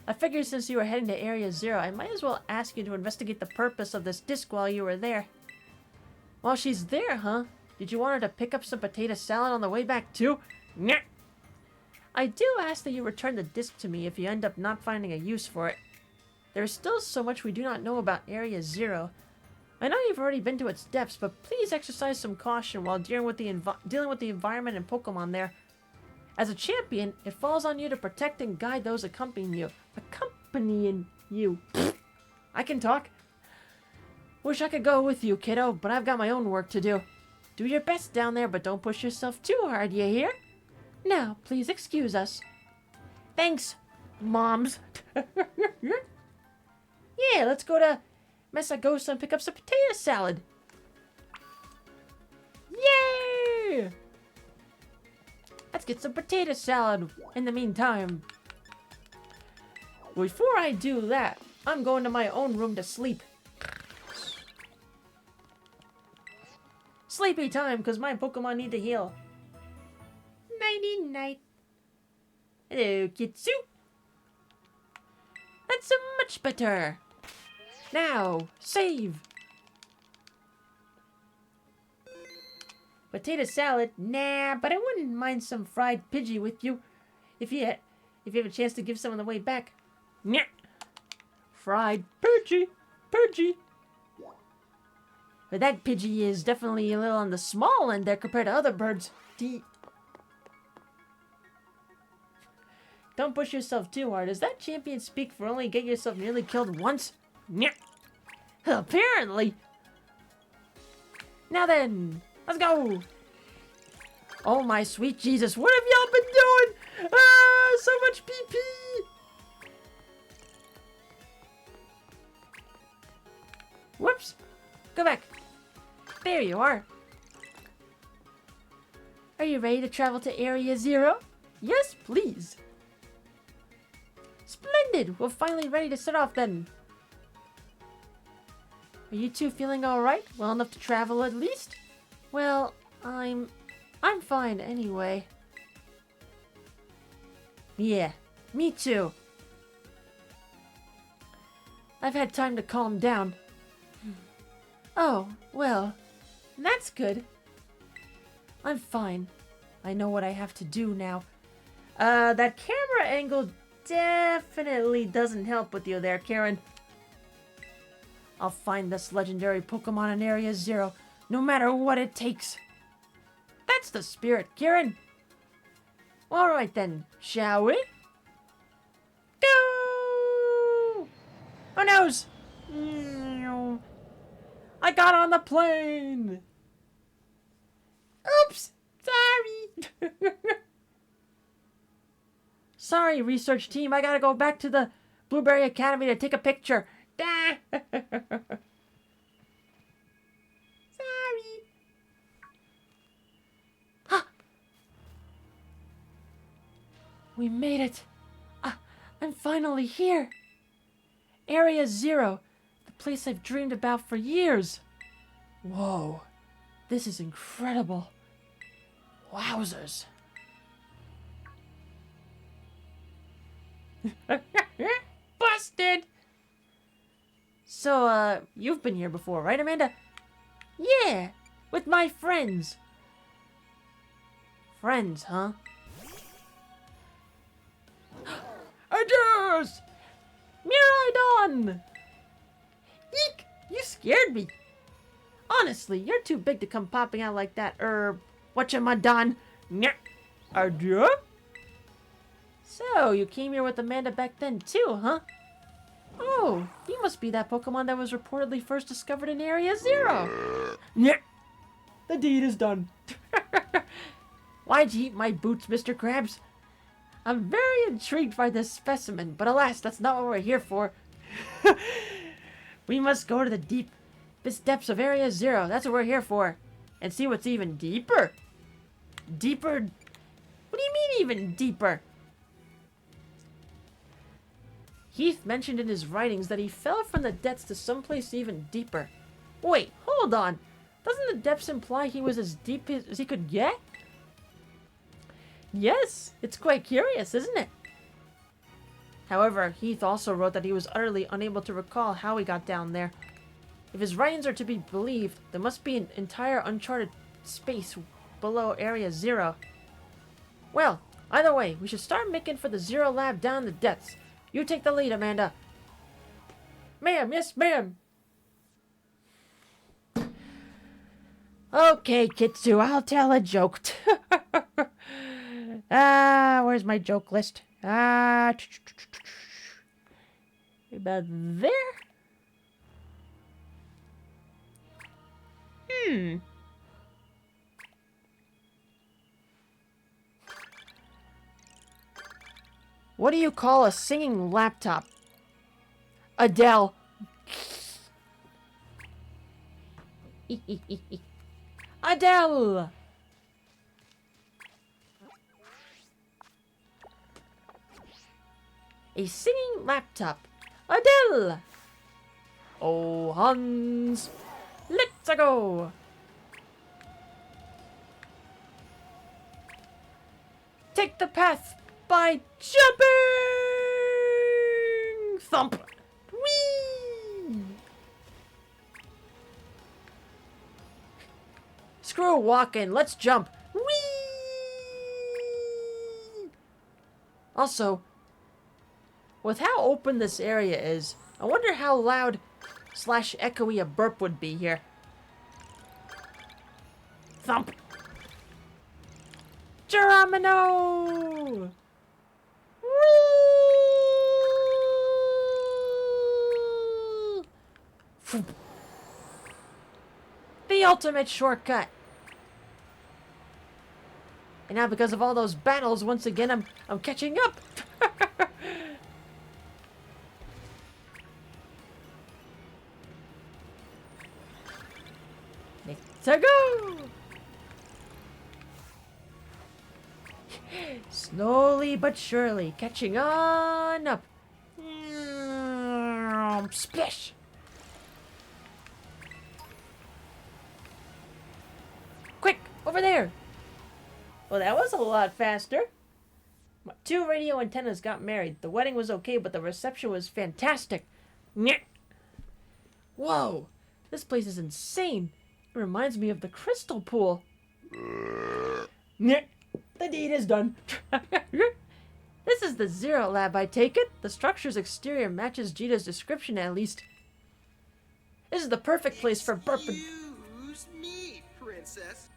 I figured since you were heading to Area Zero, I might as well ask you to investigate the purpose of this disc while you were there. While she's there, huh? Did you want her to pick up some potato salad on the way back too? Nyeh. I do ask that you return the disc to me if you end up not finding a use for it. There is still so much we do not know about Area Zero. I know you've already been to its depths, but please exercise some caution while dealing with the environment and Pokemon there. As a champion, it falls on you to protect and guide those accompanying you. I can talk. Wish I could go with you, kiddo, but I've got my own work to do. Do your best down there, but don't push yourself too hard, you hear? Now, please excuse us. Thanks, moms. Yeah, let's go to Mesagosa and pick up some potato salad. Yay! Let's get some potato salad in the meantime. Before I do that, I'm going to my own room to sleep. Sleepy time, because my Pokemon need to heal. Nighty-night. Hello, Kitsu. That's much better. Now, save. Potato salad? Nah, but I wouldn't mind some fried Pidgey with you. If you have a chance to give some on the way back. Nyeh. Fried Pidgey. But that Pidgey is definitely a little on the small end there compared to other birds. Don't push yourself too hard. Does that champion speak for only get yourself nearly killed once? Nyeh. Apparently. Now then, let's go. Oh my sweet Jesus, what have y'all been doing? Ah, so much PP. Whoops. Go back. There you are. Are you ready to travel to Area Zero? Yes, please. Splendid! We're finally ready to set off then. Are you two feeling alright? Well enough to travel at least? Well, I'm fine anyway. Yeah, me too. I've had time to calm down. Oh, well, that's good. I'm fine. I know what I have to do now. That camera angle definitely doesn't help with you there, Karen. I'll find this legendary Pokemon in Area Zero, no matter what it takes. That's the spirit, Karen. Alright then, shall we? Go! Oh noes! I got on the plane! Oops! Sorry! Sorry, research team. I gotta go back to the Blueberry Academy to take a picture. Sorry. Huh. We made it. I'm finally here. Area Zero. The place I've dreamed about for years. Whoa. This is incredible. Wowzers. Busted! So, you've been here before, right, Amanda? Yeah, with my friends. Friends, huh? Adios! Miraidon! Eek! You scared me. Honestly, you're too big to come popping out like that, whatchamadon? Adieu? So, you came here with Amanda back then too, huh? Oh, you must be that Pokemon that was reportedly first discovered in Area Zero. The deed is done. Why'd you eat my boots, Mr. Krabs? I'm very intrigued by this specimen, but alas, that's not what we're here for. We must go to the deepest depths of Area Zero. That's what we're here for. And see what's even deeper. Deeper? What do you mean even deeper? Heath mentioned in his writings that he fell from the depths to someplace even deeper. Wait, hold on. Doesn't the depths imply he was as deep as he could get? Yes, it's quite curious, isn't it? However, Heath also wrote that he was utterly unable to recall how he got down there. If his writings are to be believed, there must be an entire uncharted space below Area Zero. Well, either way, we should start making for the Zero Lab down the depths. You take the lead, Amanda. Ma'am, yes, ma'am. Okay, Kitsu, I'll tell a joke. Where's my joke list? About there? What do you call a singing laptop? Adele. Adele! A singing laptop. Adele! Oh, Hans. Let's go! Take the path by jumping! Thump! Whee! Screw walking, let's jump! Whee! Also, with how open this area is, I wonder how loud / echoey a burp would be here. Thump! Geronimo! Woo! The ultimate shortcut. And now because of all those battles, once again, I'm catching up. Let's go! Slowly but surely, catching on up. Splish! Quick, over there! Well, that was a lot faster. My 2 radio antennas got married. The wedding was okay, but the reception was fantastic. Whoa, this place is insane. It reminds me of the crystal pool. The deed is done. This is the Zero Lab, I take it? The structure's exterior matches Jita's description, at least. This is the perfect place for burp. Excuse me, princess.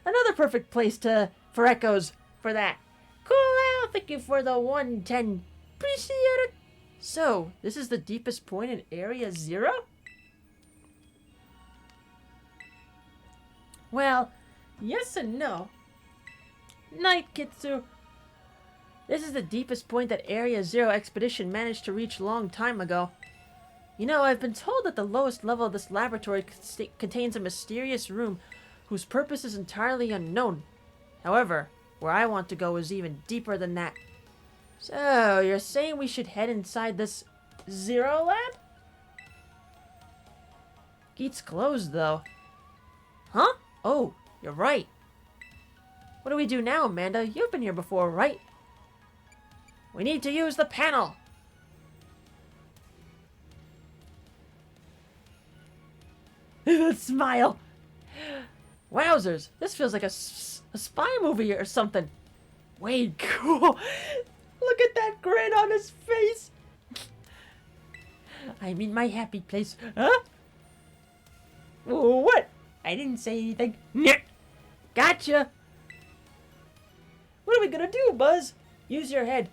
Another perfect place for echoes for that. Cool out. Thank you for the 110. Appreciate it. So, this is the deepest point in Area Zero? Well, yes and no. Night, Kitsu. This is the deepest point that Area Zero expedition managed to reach long time ago. You know, I've been told that the lowest level of this laboratory contains a mysterious room whose purpose is entirely unknown. However, where I want to go is even deeper than that. So, you're saying we should head inside this Zero Lab? Gate's closed, though. Huh? Oh, you're right. What do we do now, Amanda? You've been here before, right? We need to use the panel. Smile. Wowzers, this feels like a spy movie or something. Way cool. Look at that grin on his face. I'm in my happy place. Huh? What? I didn't say anything. Gotcha. What are we gonna do, Buzz? Use your head.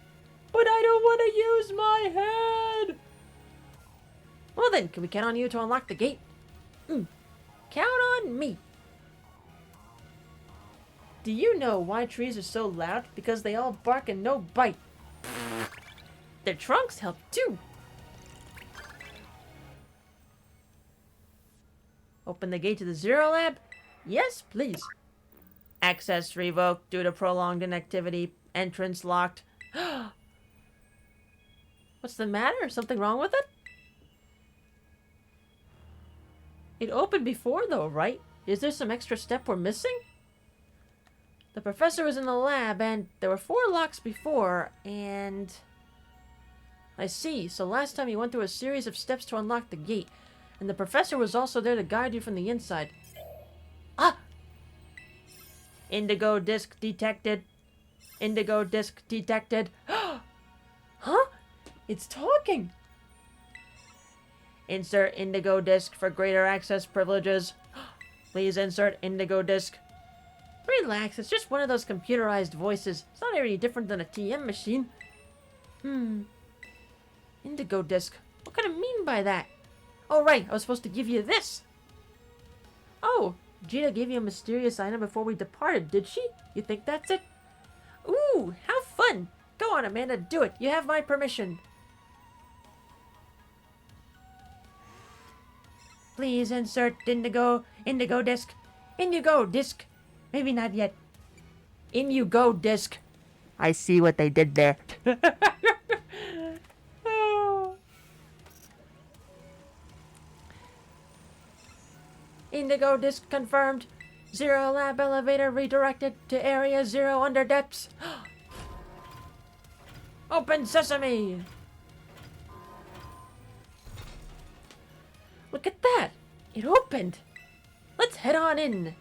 But I don't want to use my head. Well then, can we count on you to unlock the gate? Count on me. Do you know why trees are so loud? Because they all bark and no bite. Their trunks help too. Open the gate to the Zero Lab? Yes, please. Access revoked due to prolonged inactivity. Entrance locked. What's the matter? Something wrong with it? It opened before though, right? Is there some extra step we're missing? The professor was in the lab and there were 4 locks before and... I see. So last time you went through a series of steps to unlock the gate. And the professor was also there to guide you from the inside. Ah! Indigo disc detected. Indigo disc detected. Huh? It's talking. Insert Indigo disc for greater access privileges. Please insert Indigo disc. Relax, it's just one of those computerized voices. It's not any different than a TM machine. Indigo disc. What can I mean by that? Oh right, I was supposed to give you this. Oh, Gina gave you a mysterious item before we departed, did she? You think that's it? Ooh, how fun! Go on, Amanda, do it. You have my permission. Please insert Indigo disc. Indigo disc. Maybe not yet. In you go, disc. I see what they did there. Oh. Indigo disc confirmed. Zero Lab elevator redirected to area 0 under depths. Open sesame! Look at that! It opened! Let's head on in!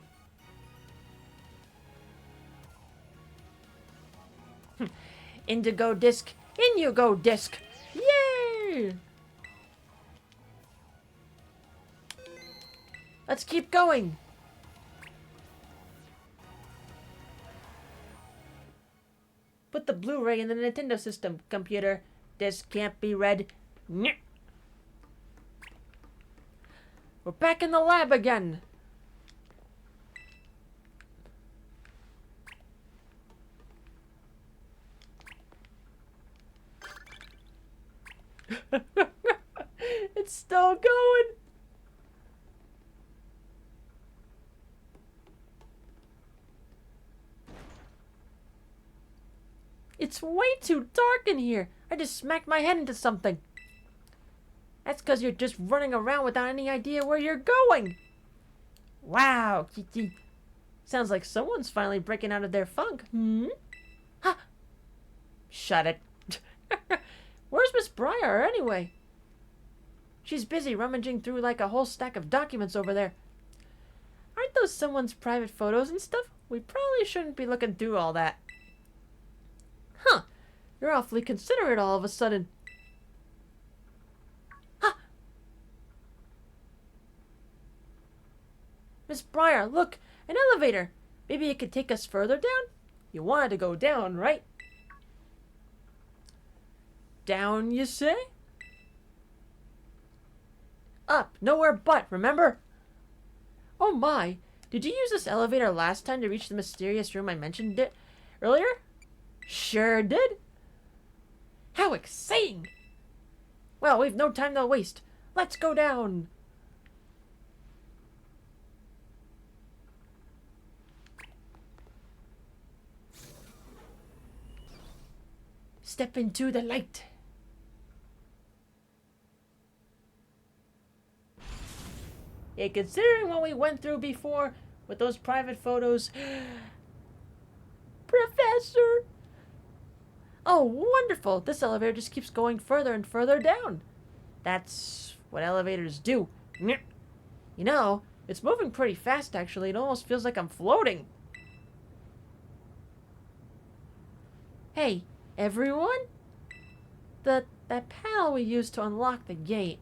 Indigo disc! In you go, disc! Yay! Let's keep going! Put the Blu-ray in the Nintendo system, computer. Disc can't be read. We're back in the lab again. It's still going. It's way too dark in here. I just smacked my head into something. That's because you're just running around without any idea where you're going. Wow, Kiki. Sounds like someone's finally breaking out of their funk. Huh? Shut it. Where's Miss Briar anyway? She's busy rummaging through like a whole stack of documents over there. Aren't those someone's private photos and stuff? We probably shouldn't be looking through all that. Huh. You're awfully considerate all of a sudden. Huh. Miss Briar, look! An elevator! Maybe it could take us further down? You wanted to go down, right? Down, you say? Up, nowhere but, remember? Oh my, did you use this elevator last time to reach the mysterious room I mentioned it earlier? Sure did. How exciting! Well, we've no time to waste. Let's go down. Step into the light. Yeah, considering what we went through before with those private photos... Professor! Oh, wonderful! This elevator just keeps going further and further down. That's what elevators do. You know, it's moving pretty fast actually. It almost feels like I'm floating. Hey, everyone? That panel we used to unlock the gate.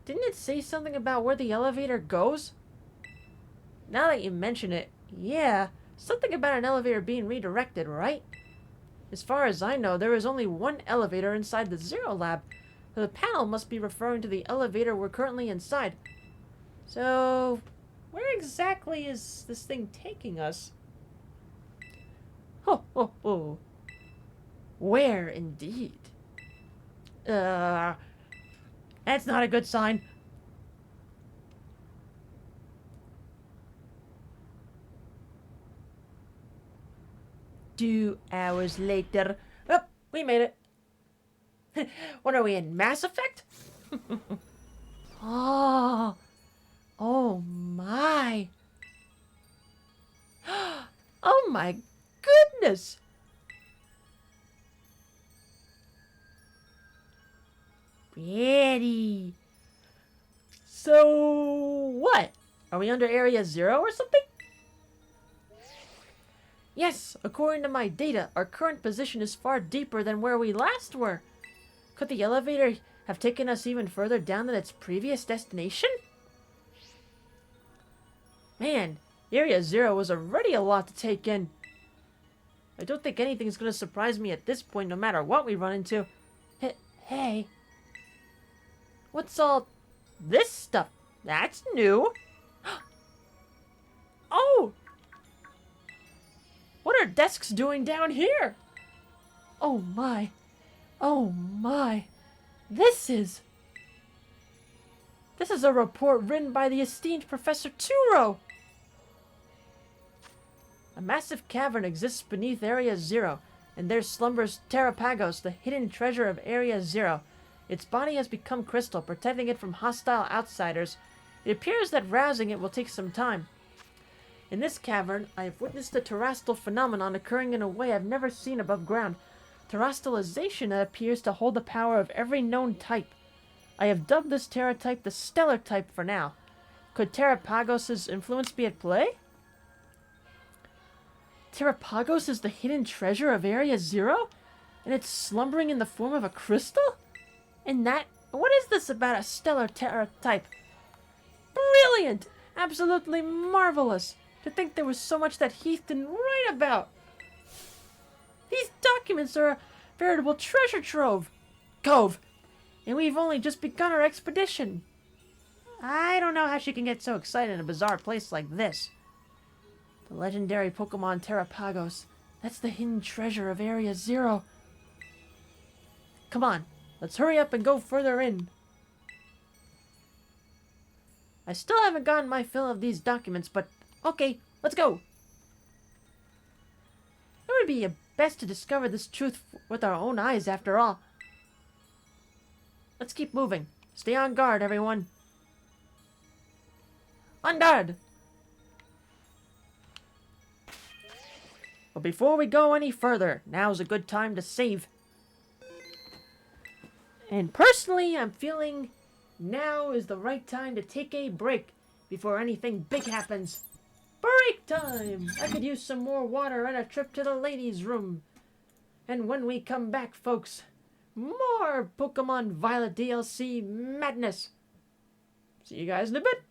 Didn't it say something about where the elevator goes? Now that you mention it, yeah, something about an elevator being redirected, right? As far as I know, there is only one elevator inside the Zero Lab. So the panel must be referring to the elevator we're currently inside. So, where exactly is this thing taking us? Ho, ho, ho. Where, indeed? That's not a good sign. Two hours later. Oh, we made it. What are we in, Mass Effect? Oh, oh my. Oh my goodness. Pretty. So, what? Are we under Area Zero or something? Yes, according to my data, our current position is far deeper than where we last were. Could the elevator have taken us even further down than its previous destination? Man, Area Zero was already a lot to take in. I don't think anything's gonna surprise me at this point, no matter what we run into. Hey. What's all this stuff? That's new. Oh! What are desks doing down here? Oh my. Oh my. This is a report written by the esteemed Professor Turo. A massive cavern exists beneath Area Zero, and there slumbers Terrapagos, the hidden treasure of Area Zero. Its body has become crystal, protecting it from hostile outsiders. It appears that rousing it will take some time. In this cavern, I have witnessed a terrestrial phenomenon occurring in a way I've never seen above ground. Terrestrialization that appears to hold the power of every known type. I have dubbed this Terra type the Stellar type for now. Could Terrapagos' influence be at play? Terrapagos is the hidden treasure of Area Zero? And it's slumbering in the form of a crystal? And what is this about a Stellar Terra type? Brilliant! Absolutely marvelous! To think there was so much that Heath didn't write about! These documents are a veritable treasure trove! And we've only just begun our expedition! I don't know how she can get so excited in a bizarre place like this. The legendary Pokemon Terrapagos. That's the hidden treasure of Area Zero. Come on, let's hurry up and go further in. I still haven't gotten my fill of these documents, but okay, let's go. It would be best to discover this truth with our own eyes after all. Let's keep moving. Stay on guard, everyone. On guard! But before we go any further, now's a good time to save. And personally, I'm feeling now is the right time to take a break before anything big happens. Break time! I could use some more water and a trip to the ladies' room. And when we come back, folks, more Pokemon Violet DLC madness. See you guys in a bit.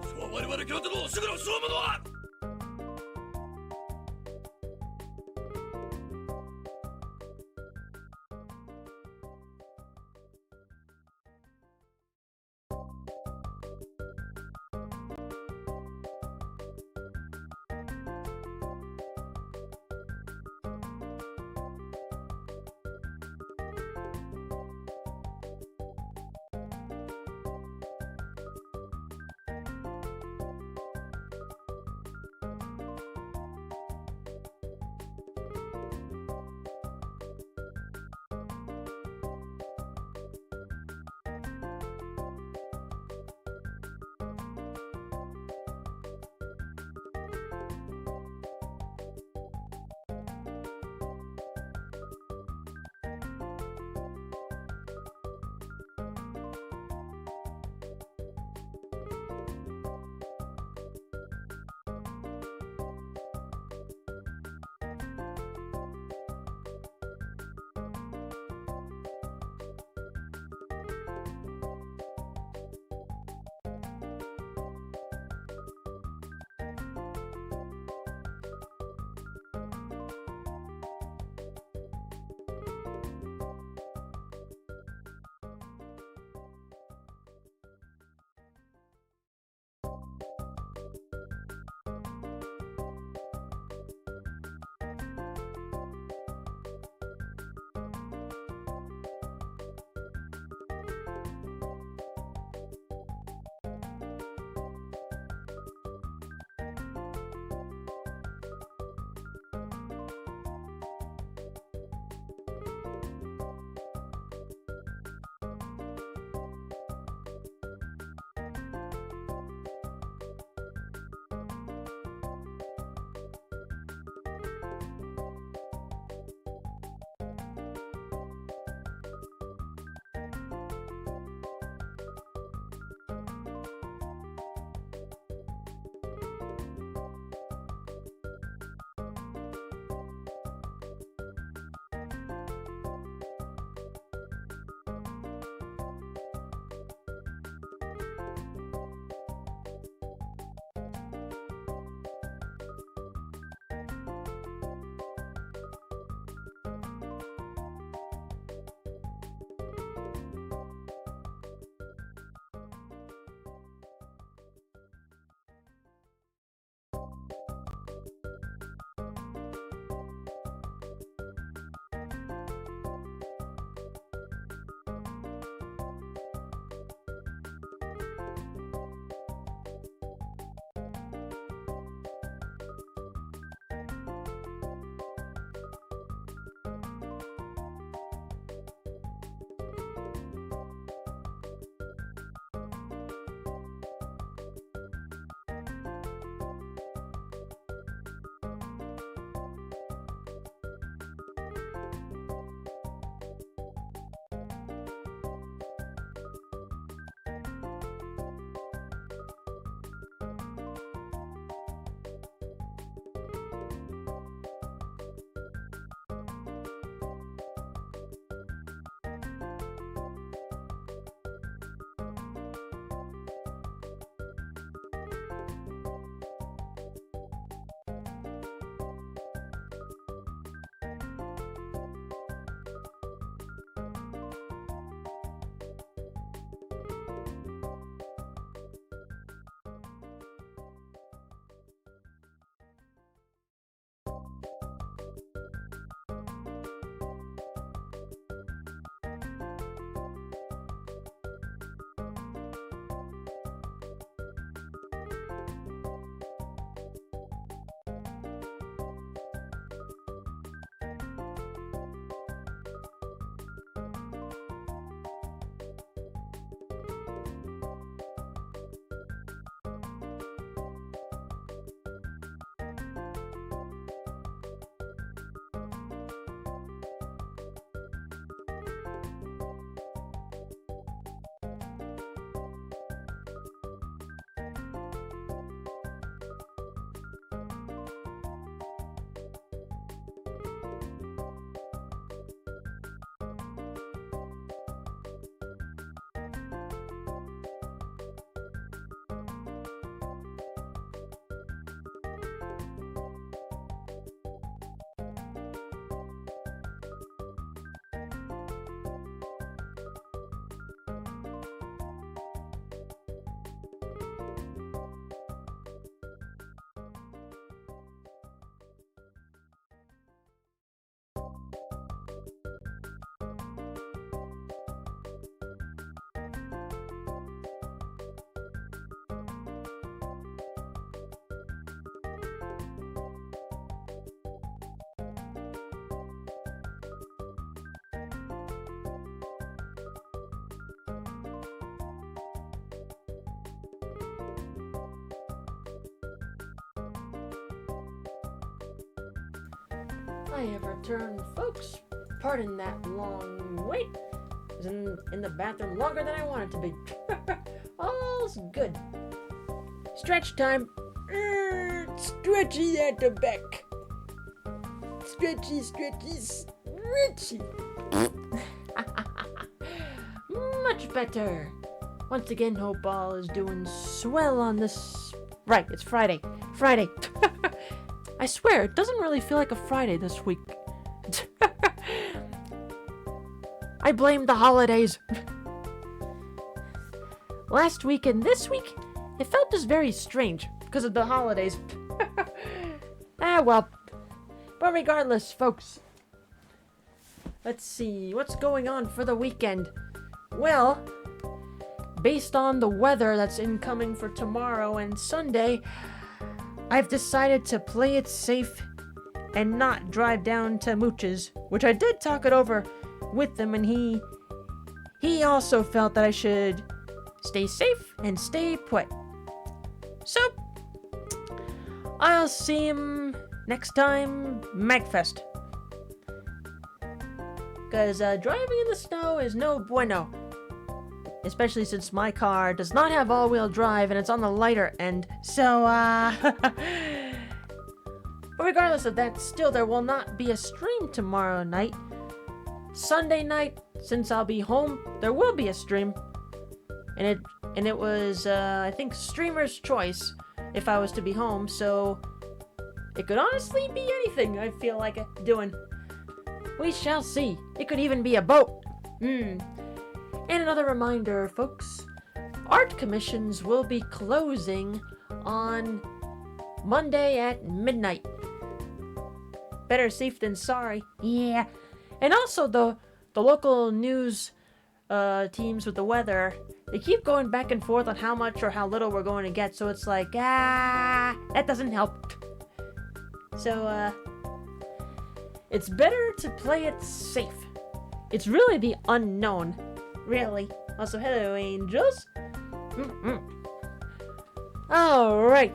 そう我々京都のすぐの総務は I have returned, folks. Pardon that long wait. I was in the bathroom longer than I wanted to be. All's good. Stretch time. Stretchy at the back. Stretchy, stretchy, stretchy. Much better. Once again, hope all is doing swell on this. Right, it's Friday. Friday. I swear, it doesn't really feel like a Friday this week. I blame the holidays. Last week and this week, it felt just very strange because of the holidays. Ah, well. But regardless, folks. Let's see, what's going on for the weekend? Well, based on the weather that's incoming for tomorrow and Sunday, I've decided to play it safe and not drive down to Mooch's, which I did talk it over with him, and he also felt that I should stay safe and stay put. So, I'll see him next time, MagFest. Because driving in the snow is no bueno. Especially since my car does not have all-wheel drive and it's on the lighter end. So, But regardless of that, still there will not be a stream tomorrow night. Sunday night, since I'll be home, there will be a stream. And it was, I think, streamer's choice if I was to be home, so it could honestly be anything I feel like doing. We shall see. It could even be a boat. And another reminder, folks, art commissions will be closing on Monday at midnight. Better safe than sorry. Yeah. And also the local news teams with the weather, they keep going back and forth on how much or how little we're going to get, so it's like, that doesn't help. So, it's better to play it safe. It's really the unknown. Really. Also, hello, angels. Alright.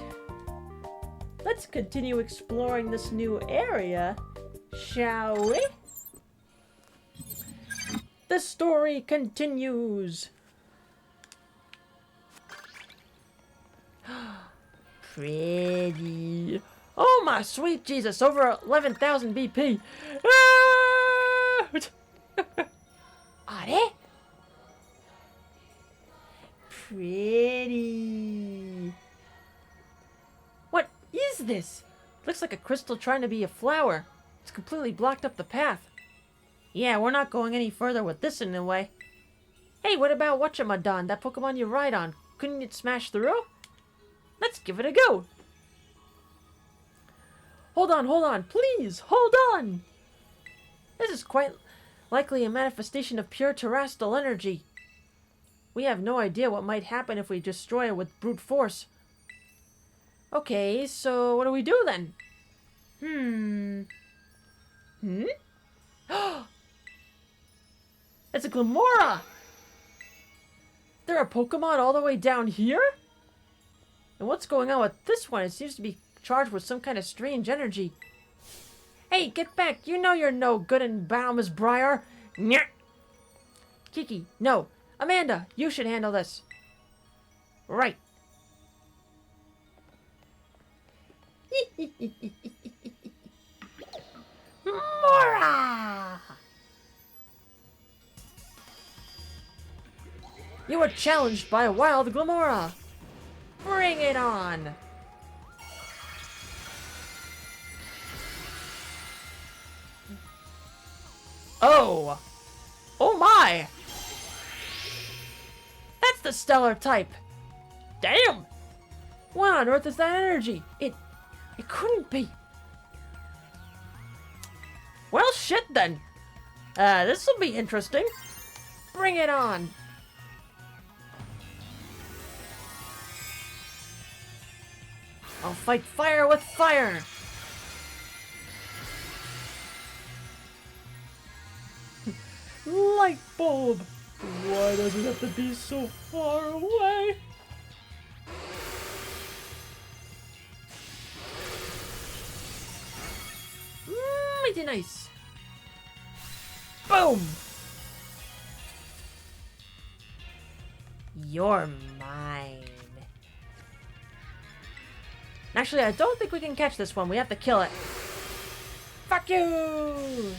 Let's continue exploring this new area, shall we? The story continues. Pretty. Oh my sweet Jesus, over 11,000 BP. Are? Pretty. What is this? Looks like a crystal trying to be a flower. It's completely blocked up the path. Yeah, we're not going any further with this in the way. Hey, what about Whatchamadon, that Pokemon you ride on? Couldn't it smash through? Let's give it a go. Hold on, please, hold on! This is quite likely a manifestation of pure terrestrial energy. We have no idea what might happen if we destroy it with brute force. Okay, so what do we do then? It's a Glamora! There are Pokemon all the way down here? And what's going on with this one? It seems to be charged with some kind of strange energy. Hey, get back! You know you're no good in battle, Miss Briar! Nyeh! Kiki, no. Amanda, you should handle this. Right. Mora! You were challenged by a wild Glamora. Bring it on! Oh! Oh my! That's the stellar type! Damn! What on earth is that energy? It couldn't be. Well, shit then. This'll be interesting. Bring it on! I'll fight fire with fire! Light bulb! Why does it have to be so far away? Mighty nice. Boom. You're mine. Actually, I don't think we can catch this one. We have to kill it. Fuck you!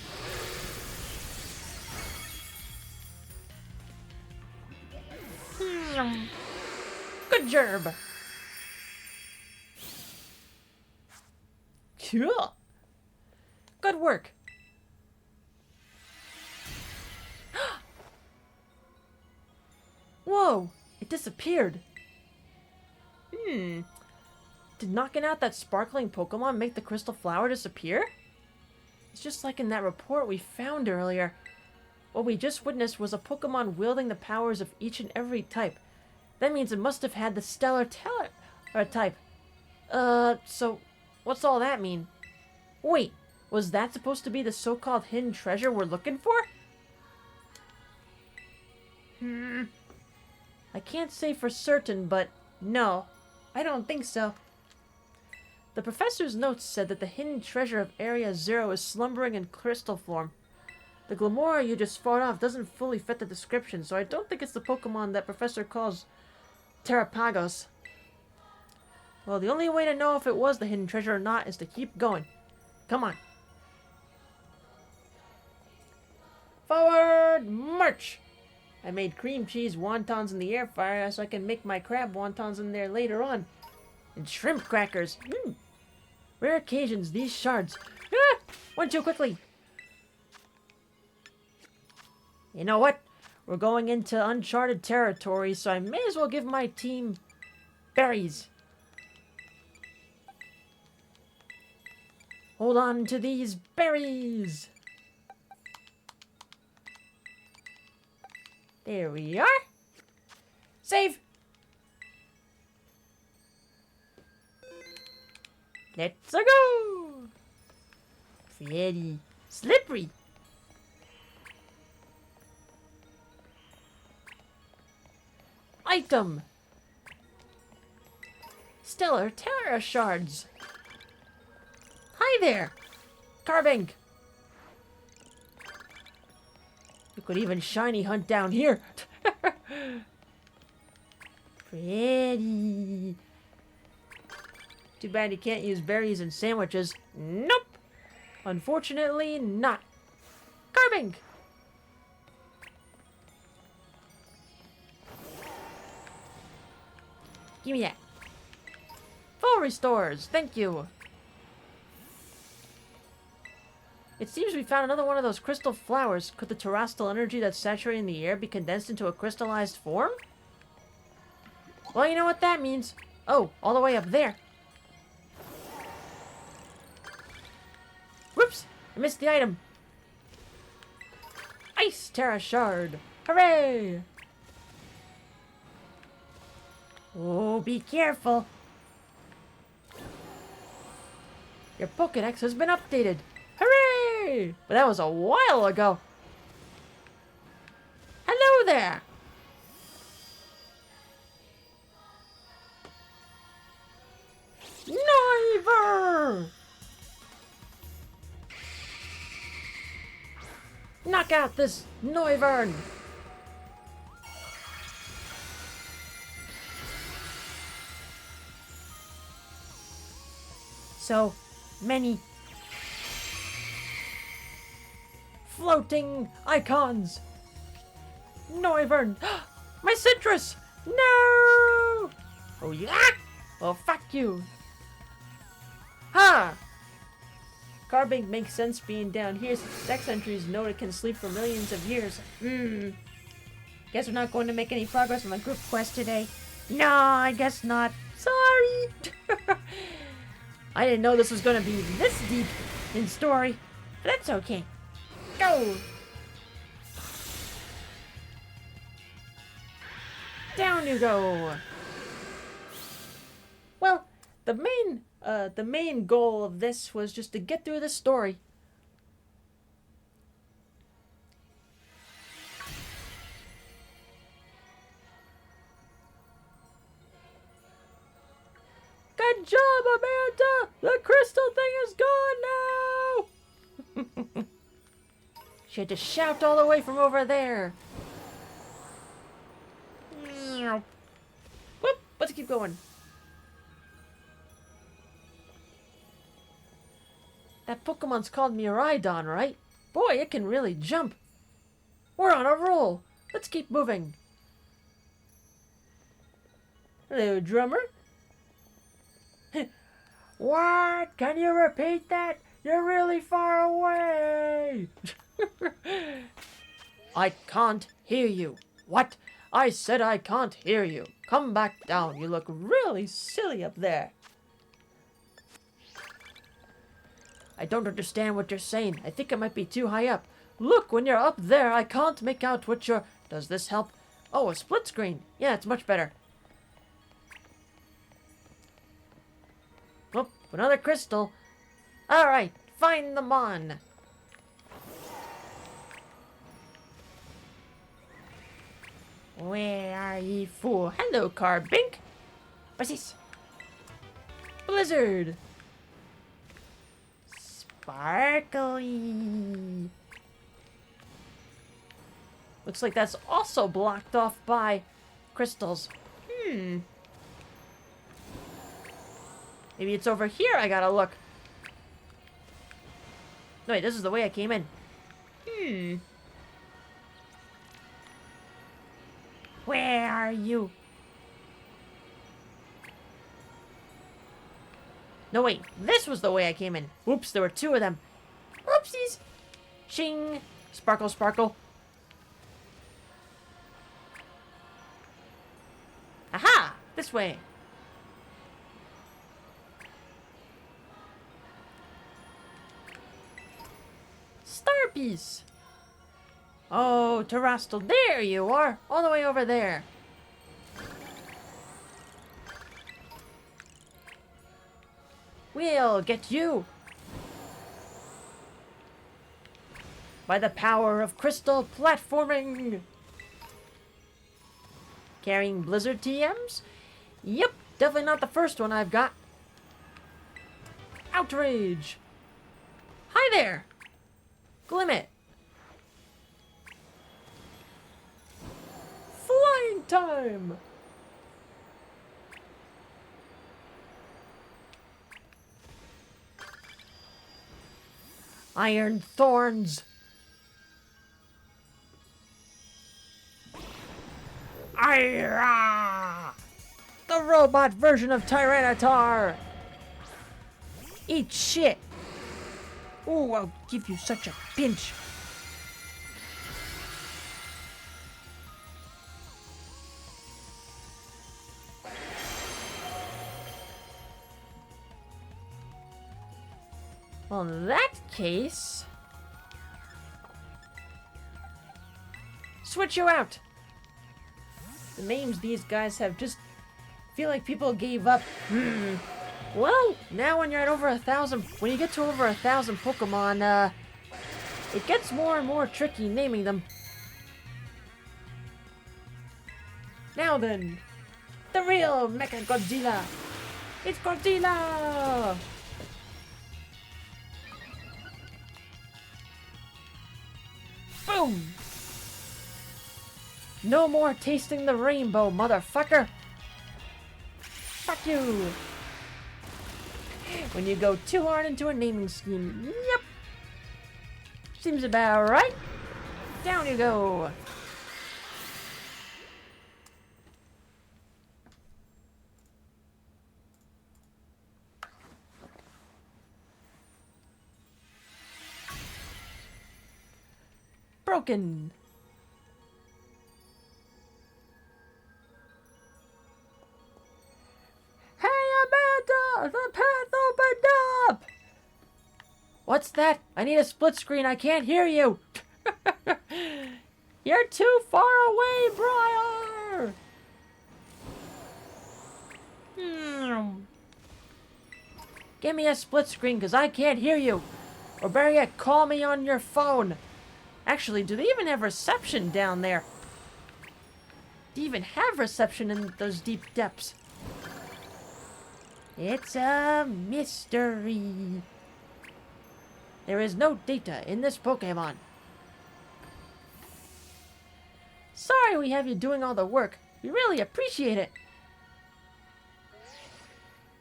Good job. Cool. Good work. Whoa! It disappeared. Did knocking out that sparkling Pokemon make the crystal flower disappear? It's just like in that report we found earlier. What we just witnessed was a Pokemon wielding the powers of each and every type. That means it must have had the stellar type. So what's all that mean? Wait, was that supposed to be the so-called hidden treasure we're looking for? I can't say for certain, but no, I don't think so. The professor's notes said that the hidden treasure of Area Zero is slumbering in crystal form. The Glamora you just fought off doesn't fully fit the description, so I don't think it's the Pokemon that Professor calls Terrapagos. Well, the only way to know if it was the hidden treasure or not is to keep going. Come on. Forward march! I made cream cheese wontons in the air fryer so I can make my crab wontons in there later on. And shrimp crackers. Rare occasions, these shards. Ah! Went too quickly. You know what? We're going into uncharted territory, so I may as well give my team berries. Hold on to these berries. There we are. Save. Let's go. Pretty slippery. Item. Stellar Terra Shards. Hi there. Carving. You could even shiny hunt down here. Pretty. Too bad you can't use berries in sandwiches. Nope. Unfortunately not. Carving. Give me that. Full restores. Thank you. It seems we found another one of those crystal flowers. Could the terrestrial energy that's saturating the air be condensed into a crystallized form? Well, you know what that means. Oh, all the way up there. Whoops! I missed the item. Ice Terra Shard. Hooray! Oh, be careful. Your Pokedex has been updated. Hooray! But that was a while ago. Hello there. Never! Knock out this Noivern! So many floating icons! Noivern! My citrus! No! Oh yeah? Well, fuck you! Ha! Carbink makes sense being down here since Dex entries note it can sleep for millions of years. Guess we're not going to make any progress on the group quest today. No, I guess not. Sorry! I didn't know this was going to be this deep in story. But that's okay. Go! Down you go! Well, the main goal of this was just to get through the story. Good job, Amanda! The crystal thing is gone now! She had to shout all the way from over there. Whoop, let's keep going. That Pokemon's called Miraidon, right? Boy, it can really jump. We're on a roll. Let's keep moving. Hello, drummer. What? Can you repeat that? You're really far away. I can't hear you. What? I said I can't hear you. Come back down. You look really silly up there. I don't understand what you're saying. I think I might be too high up. Look, when you're up there, I can't make out what you're... Does this help? Oh, a split screen. Yeah, it's much better. Oh, another crystal. Alright, find the Mon. Where are ye, fool? Hello, Carbink. What's this? Blizzard. Sparkly. Looks like that's also blocked off by crystals. Maybe it's over here I gotta look. No, wait, this is the way I came in. Where are you? No, wait, this was the way I came in. Oops, there were two of them. Oopsies. Ching. Sparkle, sparkle. Aha! This way. Star piece. Oh, Terastal, there you are. All the way over there. We'll get you. By the power of crystal platforming. Carrying Blizzard TMs? Yep, definitely not the first one I've got. Outrage. Hi there. Glimmet. Flying time. Iron Thorns. Ira! The robot version of Tyranitar. Eat shit. Ooh, I'll give you such a pinch. Well, in that case... switch you out! The names these guys have just... feel like people gave up. Well, now when you're at over 1,000... when you get to over 1,000 Pokemon, it gets more and more tricky naming them. Now then, the real Mecha Godzilla! It's Godzilla! Boom! No more tasting the rainbow, motherfucker! Fuck you! When you go too hard into a naming scheme. Yep! Seems about right. Down you go! Broken! Hey, Amanda! The path opened up! What's that? I need a split screen. I can't hear you. You're too far away, Briar! Give me a split screen, because I can't hear you. Or better yet, call me on your phone. Actually, do they even have reception down there? Do you even have reception in those deep depths? It's a mystery. There is no data in this Pokemon. Sorry we have you doing all the work. We really appreciate it.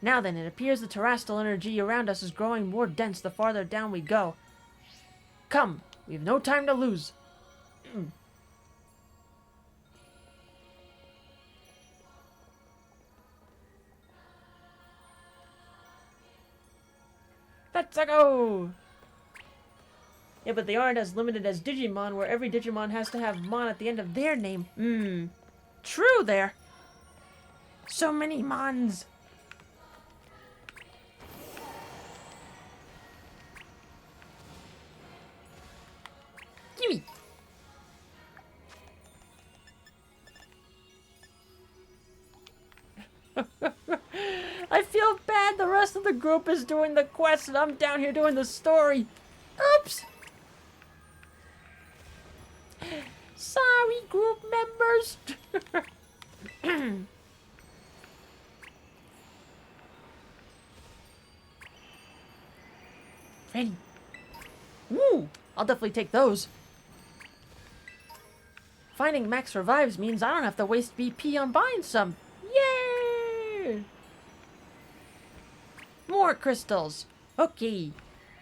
Now then, it appears the terrestrial energy around us is growing more dense the farther down we go. Come, we have no time to lose. Let's go! Yeah, but they aren't as limited as Digimon, where every Digimon has to have Mon at the end of their name. True there. So many Mons. Gimme. I feel bad the rest of the group is doing the quest and I'm down here doing the story. Oops. Sorry, group members. Ready. Woo! I'll definitely take those. Finding max revives means I don't have to waste BP on buying some. Yay! More crystals. Okay.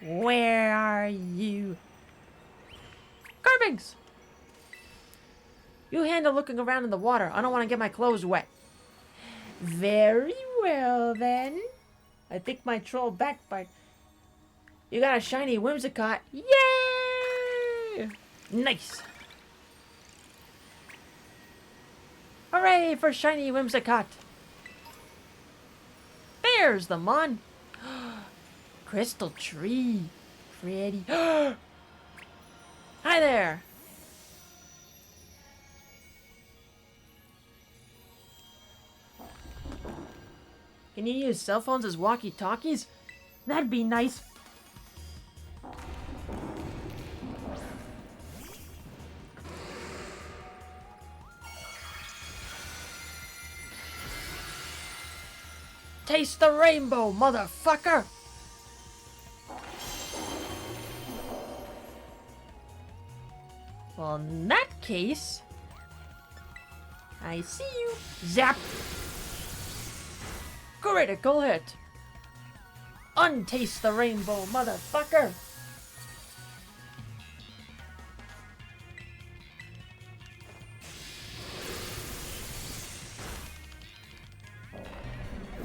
Where are you? Carvings! You handle looking around in the water. I don't want to get my clothes wet. Very well, then. I think my troll backfired. You got a shiny Whimsicott. Yay! Nice. Hooray for shiny Whimsicott. There's the Mon. Crystal tree. Pretty. Hi there. Can you use cell phones as walkie-talkies? That'd be nice. Taste the rainbow, motherfucker! Well, in that case... I see you. Zap! Critical hit! Untaste the rainbow, motherfucker!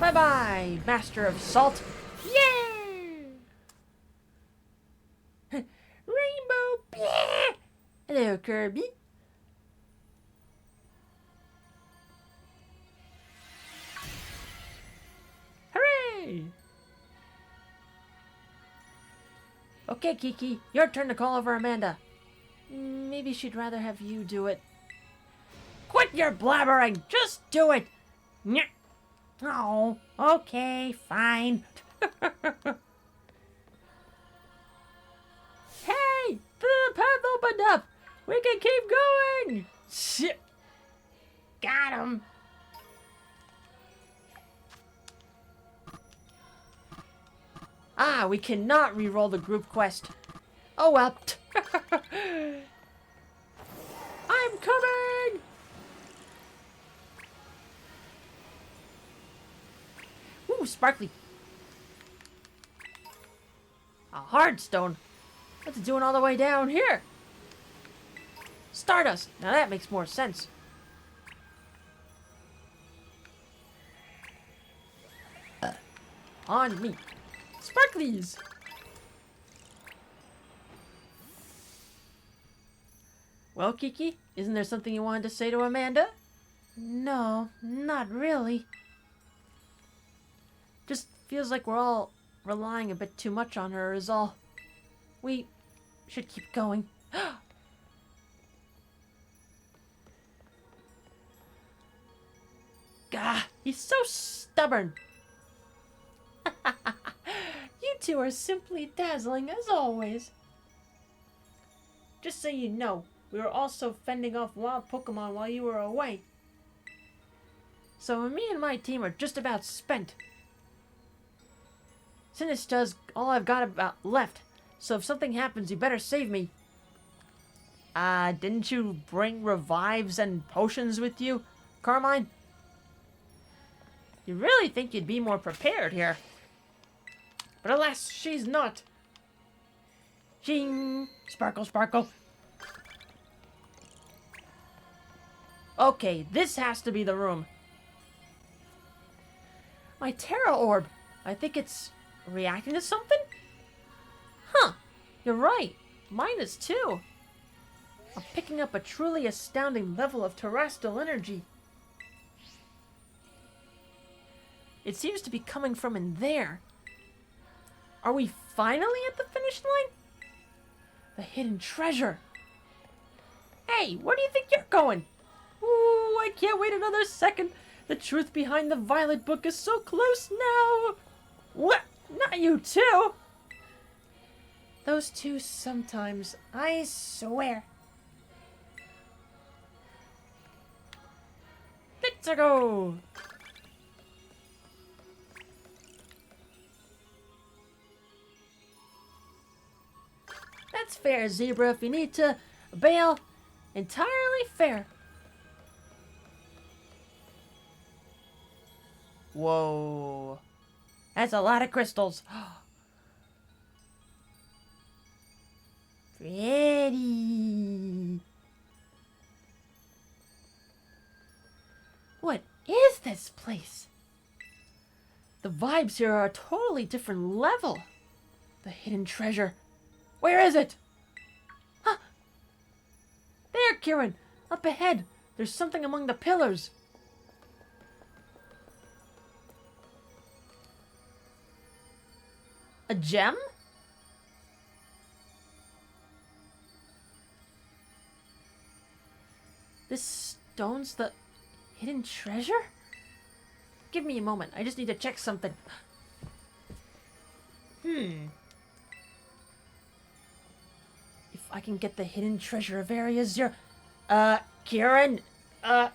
Bye-bye, Master of Salt! Yay! Rainbow! Bleh! Hello, Kirby. Hooray! Okay, Kiki, your turn to call over Amanda. Maybe she'd rather have you do it. Quit your blabbering! Just do it! Nyeh. Oh, okay, fine. Hey! The path opened up! We can keep going! Shit! Got him! Ah, we cannot re-roll the group quest. Oh well. I'm coming! Ooh, sparkly. A hard stone. What's it doing all the way down here? Stardust. Now that makes more sense. On me. Sparklies. Well, Kiki, isn't there something you wanted to say to Amanda? No, not really. Just feels like we're all relying a bit too much on her is all. We should keep going. Gah, he's so stubborn. You two are simply dazzling as always. Just so you know, we were also fending off wild Pokemon while you were away. So me and my team are just about spent. Sinista's all I've got about left, so if something happens, you better save me. Didn't you bring revives and potions with you, Carmine? You really think you'd be more prepared here. But alas, she's not. Ching! Sparkle, sparkle. Okay, this has to be the room. My Terra Orb. I think it's reacting to something? Huh. You're right. Mine is too. I'm picking up a truly astounding level of terrestrial energy. It seems to be coming from in there. Are we finally at the finish line? The hidden treasure. Hey, where do you think you're going? Ooh, I can't wait another second. The truth behind the Violet Book is so close now. What? Not you too? Those two sometimes, I swear. Let's go. That's fair, Zebra. If you need to bail, entirely fair. Whoa. That's a lot of crystals. Pretty. What is this place? The vibes here are a totally different level. The hidden treasure. Where is it? Huh. There, Kieran. Up ahead. There's something among the pillars. A gem? This stone's the hidden treasure? Give me a moment. I just need to check something. If I can get the hidden treasure of Area 0... Kieran? Well,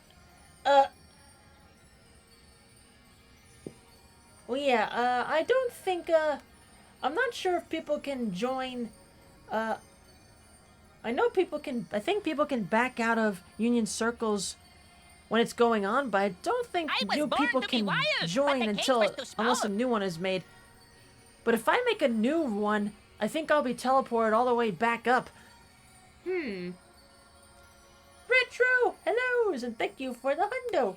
yeah, I don't think, I'm not sure if people can join, I think people can back out of Union Circles when it's going on, but I don't think new people can join unless a new one is made. But if I make a new one, I think I'll be teleported all the way back up. Retro! Hellos, and thank you for the hundo.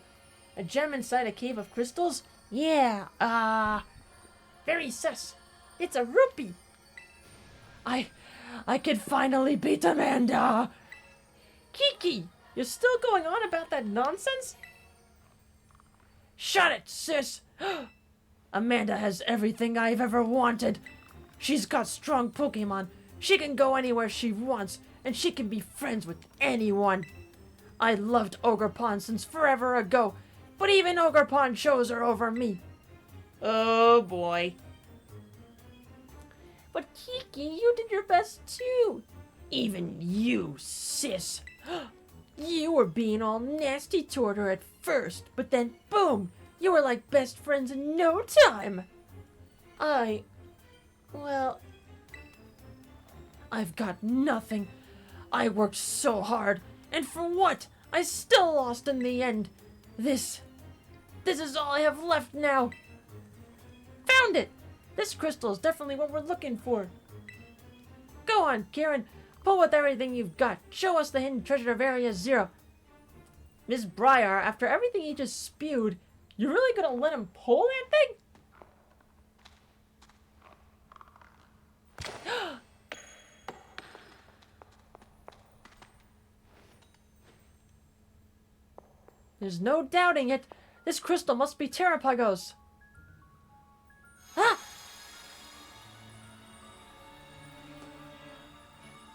A gem inside a cave of crystals? Yeah, very sus. It's a rupee. I could finally beat Amanda. Kiki, you're still going on about that nonsense? Shut it, sis. Amanda has everything I've ever wanted. She's got strong Pokemon. She can go anywhere she wants, and she can be friends with anyone. I loved Ogerpon since forever ago, but even Ogerpon chose her over me. Oh boy. But Kiki, you did your best too. Even you, sis. You were being all nasty toward her at first, but then boom, you were like best friends in no time. Well, I've got nothing. I worked so hard, and for what? I still lost in the end. This is all I have left now. Found it! This crystal is definitely what we're looking for. Go on, Kieran. Pull with everything you've got. Show us the hidden treasure of Area 0. Miss Briar, after everything he just spewed, you really gonna let him pull that thing? There's no doubting it. This crystal must be Terrapagos. Ah!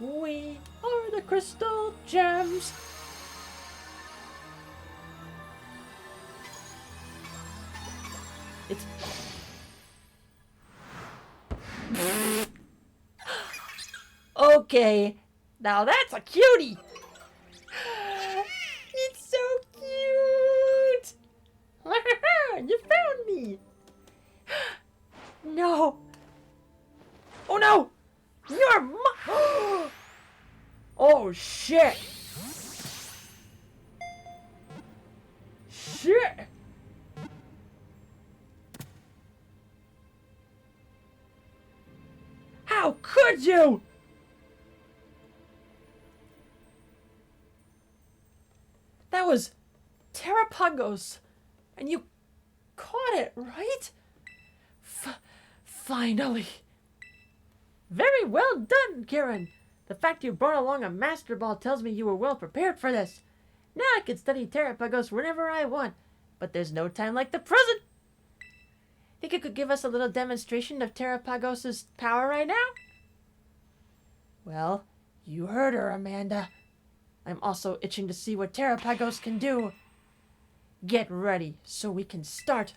We are the crystal gems. It's... Okay, now that's a cutie. It's so cute. You found me. No. Oh no. You're Oh shit. would you? That was Terrapagos. And you caught it, right? Finally. Very well done, Kieran. The fact you brought along a Master Ball tells me you were well prepared for this. Now I can study Terrapagos whenever I want. But there's no time like the present. Think you could give us a little demonstration of Terrapagos' power right now? Well, you heard her, Amanda. I'm also itching to see what Terrapagos can do. Get ready so we can start.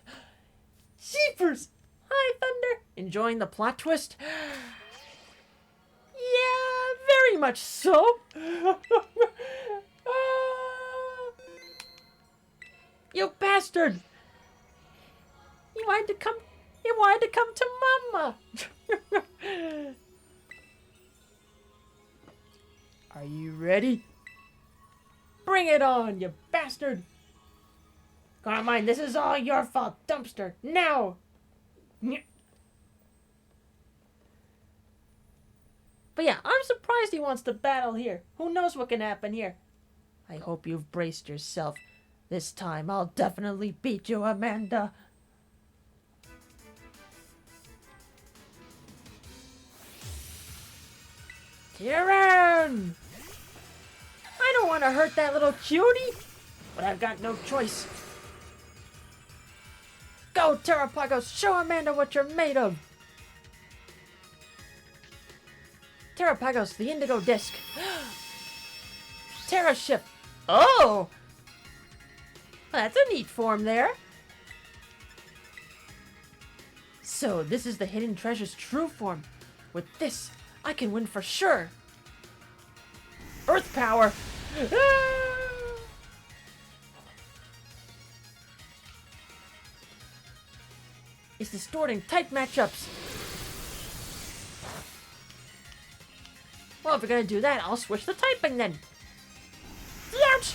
Sheepers! Hi, Thunder! Enjoying the plot twist? Yeah, very much so. You bastard! You wanted to come to Mama! Are you ready? Bring it on, you bastard! Carmine, this is all your fault, dumpster, now! But yeah, I'm surprised he wants to battle here. Who knows what can happen here? I hope you've braced yourself. This time I'll definitely beat you, Amanda. Kieran! I don't want to hurt that little cutie, but I've got no choice. Go, Terrapagos! Show Amanda what you're made of! Terrapagos, the Indigo Disc. Terra Ship. Oh! That's a neat form there. So, this is the Hidden Treasure's true form. With this, I can win for sure. Earth power! It's distorting type matchups. Well, if we're gonna do that, I'll switch the typing then. Ouch!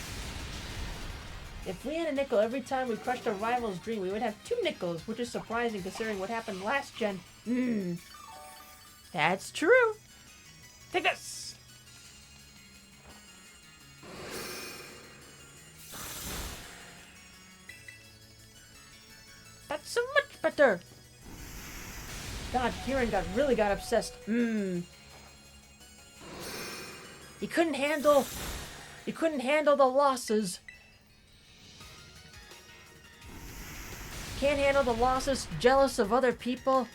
If we had a nickel every time we crushed a rival's dream, we would have 2 nickels, which is surprising considering what happened last gen. That's true. Take this! That's so much better! God, Kieran really got obsessed. He couldn't handle the losses. Can't handle the losses, jealous of other people.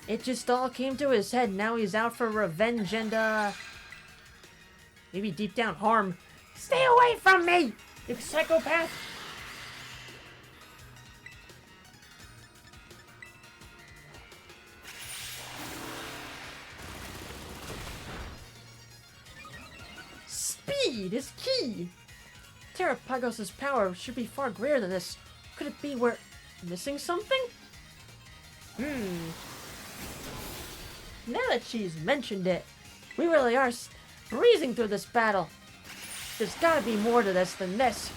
It just all came to his head. Now he's out for revenge and, maybe deep down harm. Stay away from me, you psychopath! Speed is key! Terrapagos' power should be far greater than this. Could it be we're missing something? Now that she's mentioned it, we really are breezing through this battle. There's gotta be more to this than this.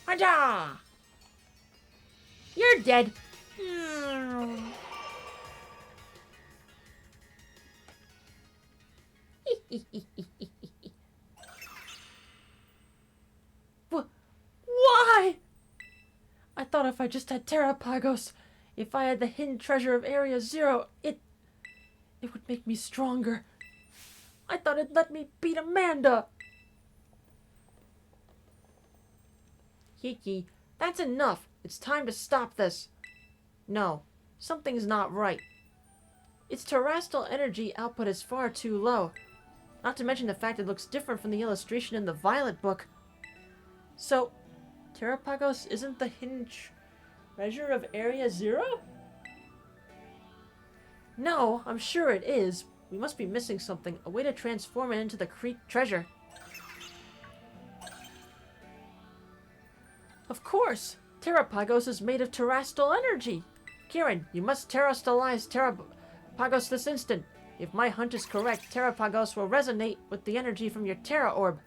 Haja! You're dead. Why? I thought if I just had Terrapagos, if I had the hidden treasure of Area Zero, it would make me stronger. I thought it'd let me beat Amanda. Kiki, that's enough. It's time to stop this. No, something's not right. Its terrestrial energy output is far too low. Not to mention the fact it looks different from the illustration in the Violet book. So, Terrapagos isn't the hidden treasure of Area Zero? No, I'm sure it is. We must be missing something, a way to transform it into the Creek treasure. Of course! Terrapagos is made of terrestrial energy! Kieran, you must terrestrialize Terrapagos this instant. If my hunt is correct, Terrapagos will resonate with the energy from your Terra Orb,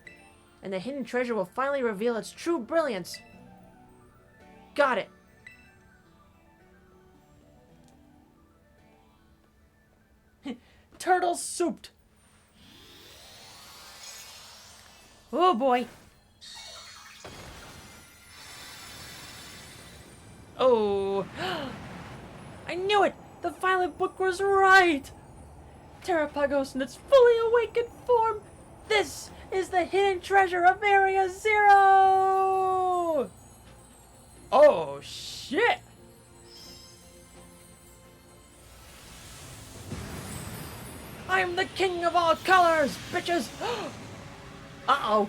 and the hidden treasure will finally reveal its true brilliance. Got it! Turtle souped! Oh boy! Oh! I knew it! The Violet Book was right! Terrapagos in its fully awakened form! This is the hidden treasure of Area Zero! Oh, shit! I'm the king of all colors, bitches! Uh-oh.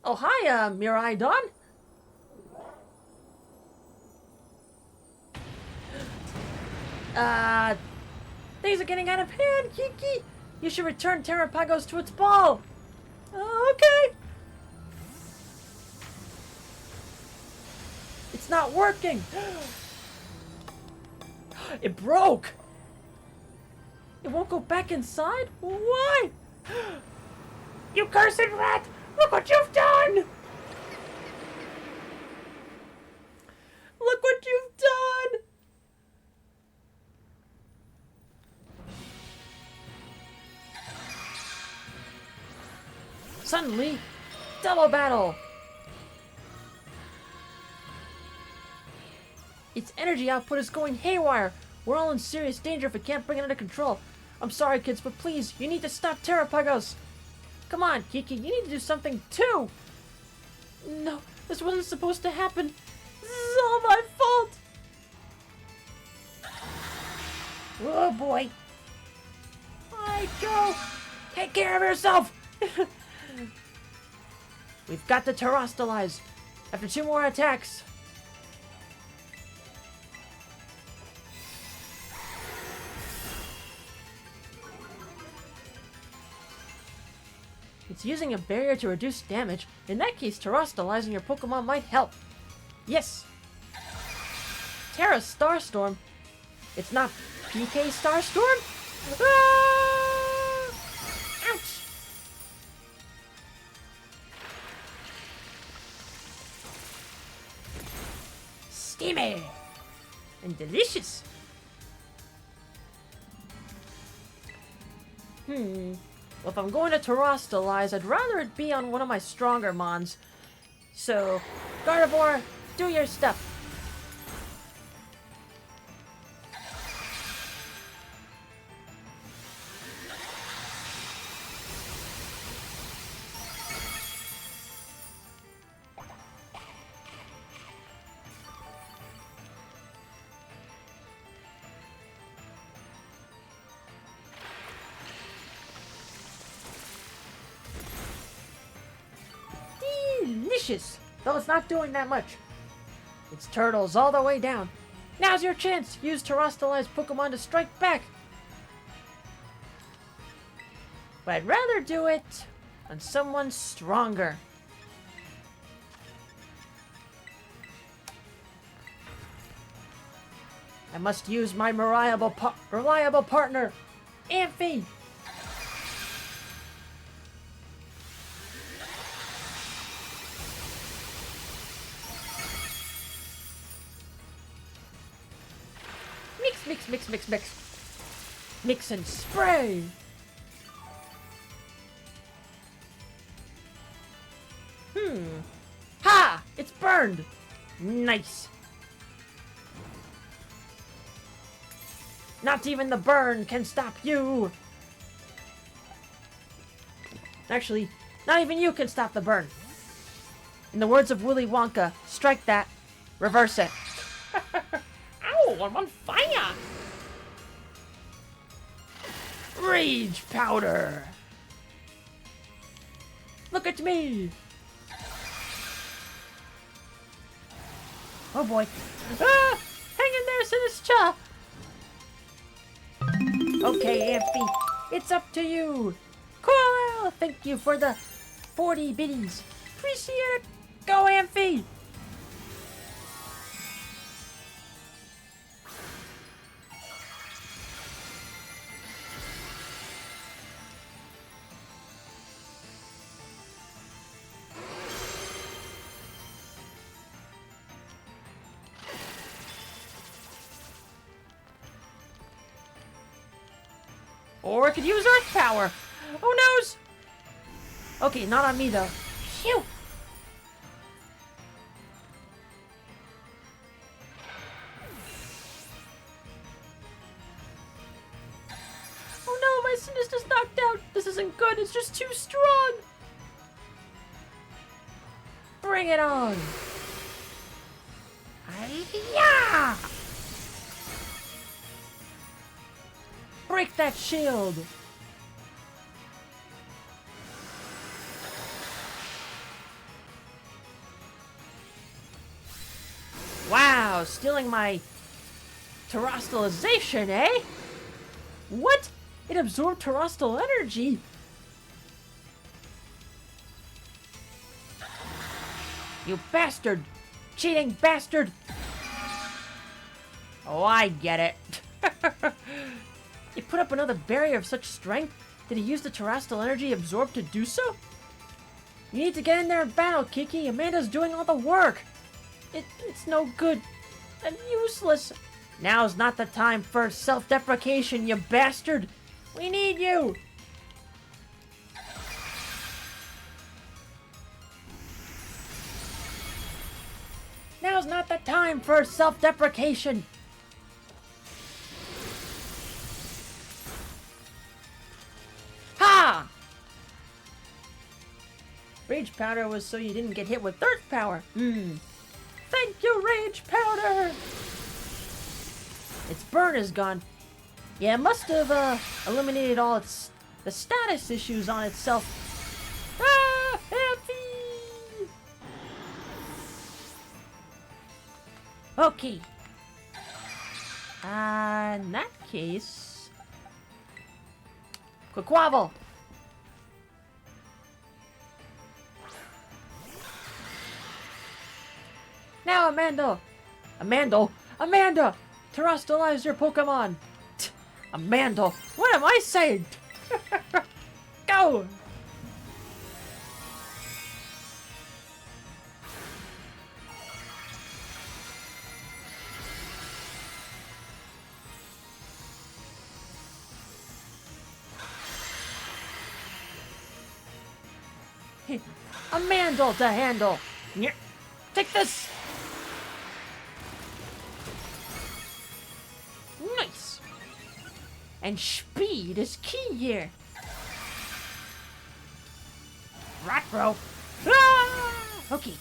Oh, hi, Mirai Dawn. Things are getting out of hand, Kiki. You should return Terrapagos to its ball. Okay. It's not working. It broke. It won't go back inside? Why? You cursed rat! Look what you've done! Look what you've done! Suddenly, double battle! Its energy output is going haywire! We're all in serious danger if we can't bring it under control. I'm sorry, kids, but please, you need to stop Terrapagos! Come on, Kiki, you need to do something too! No, this wasn't supposed to happen! This is all my fault! Oh boy! Alright, go! Take care of yourself! We've got to terrestrialize! After 2 more attacks! It's using a barrier to reduce damage. In that case, terrestrializing your Pokemon might help. Yes! Terra Starstorm? It's not PK Starstorm? Ah! Ouch! Steamy! And delicious! Well, if I'm going to terrestrialize, I'd rather it be on one of my stronger mons. So, Gardevoir, do your stuff. Delicious! Though it's not doing that much. It's turtles all the way down. Now's your chance! Use terrestrialized Pokemon to strike back! But I'd rather do it on someone stronger. I must use my reliable partner, Amphi! Mix. Mix and spray! Ha! It's burned! Nice! Not even the burn can stop you! Actually, not even you can stop the burn. In the words of Willy Wonka, strike that, reverse it. Ow, I'm on fire! Rage powder! Look at me! Oh boy. Ah! Hang in there, Sinistra! Okay, Amphi, it's up to you. Coral, thank you for the 40 biddies. Appreciate it. Go, Amphi. Or I could use Earth Power. Oh, noes! Okay, not on me, though. Phew! Oh no, my Sinister's knocked out! This isn't good, it's just too strong! Bring it on! Yeah! Break that shield! Wow, stealing my terrestrialization, eh? What? It absorbed terrestrial energy? You bastard! Cheating bastard! Oh, I get it. You put up another barrier of such strength? Did he use the terrestrial energy absorbed to do so? You need to get in there and battle, Kiki. Amanda's doing all the work. It's no good. I'm useless. Now's not the time for self-deprecation, you bastard. We need you. Now's not the time for self-deprecation. Ha! Rage powder was so you didn't get hit with Earth power. Thank you, Rage Powder! Its burn is gone. Yeah, it must have eliminated all the status issues on itself. Ah, happy! Okay. In that case, Quaquavel. Now, Amanda! Terrestrialize your Pokemon! Amanda, what am I saying? Go! Amanda to handle! Take this! Nice! And speed is key here. Right, bro. Ah! Okay.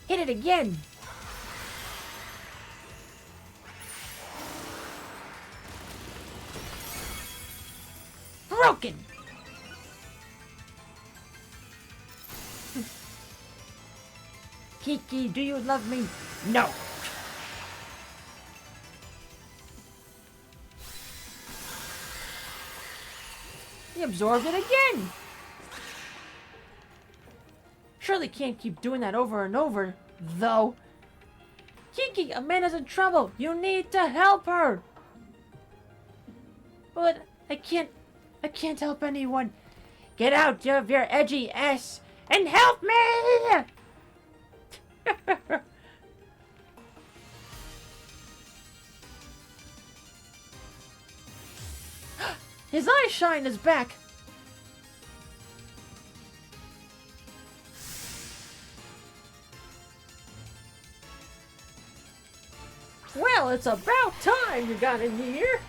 Hit it again. Broken. Kiki, do you love me? No. He absorbed it again! Surely can't keep doing that over and over, though. Kiki, Amanda's in trouble! You need to help her! But I can't help anyone. Get out of your edgy ass and help me! His eye shine is back. Well, it's about time you got in here.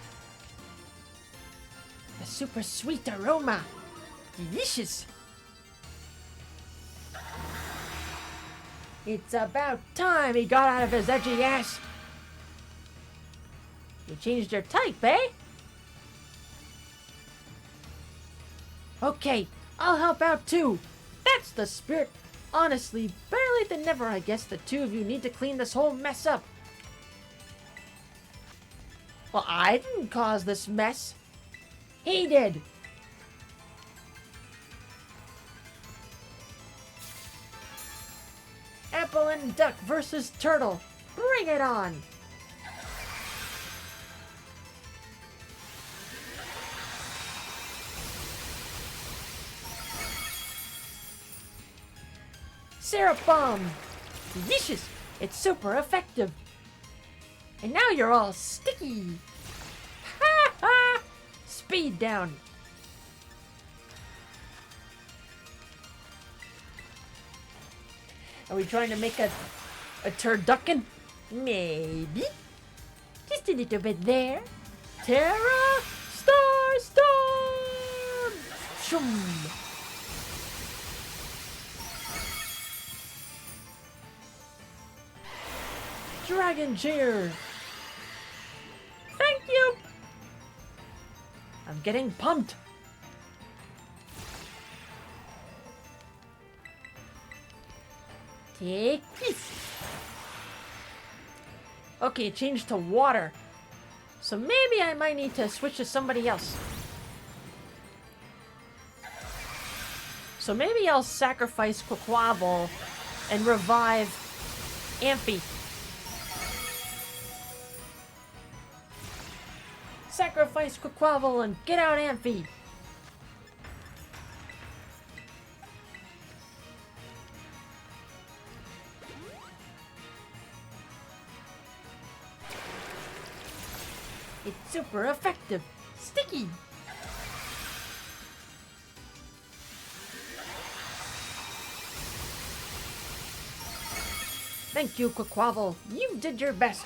A super sweet aroma. Delicious. It's about time he got out of his edgy ass. You changed your type, eh? Okay, I'll help out too. That's the spirit. Honestly, better late than never, I guess the two of you need to clean this whole mess up. Well, I didn't cause this mess. He did. Porcelain Duck versus Turtle. Bring it on! Syrup Bomb! Delicious! It's super effective! And now you're all sticky! Ha ha! Speed down! Are we trying to make a turducken? Maybe. Just a little bit there. Terra Star Storm! Shoom! Dragon Cheer! Thank you! I'm getting pumped! Take this! Okay, change to water. So maybe I might need to switch to somebody else. So maybe I'll sacrifice Quaquaval and revive Amphi. Sacrifice Quaquaval and get out Amphi. It's super effective. Sticky. Thank you, Quaquaval. You did your best.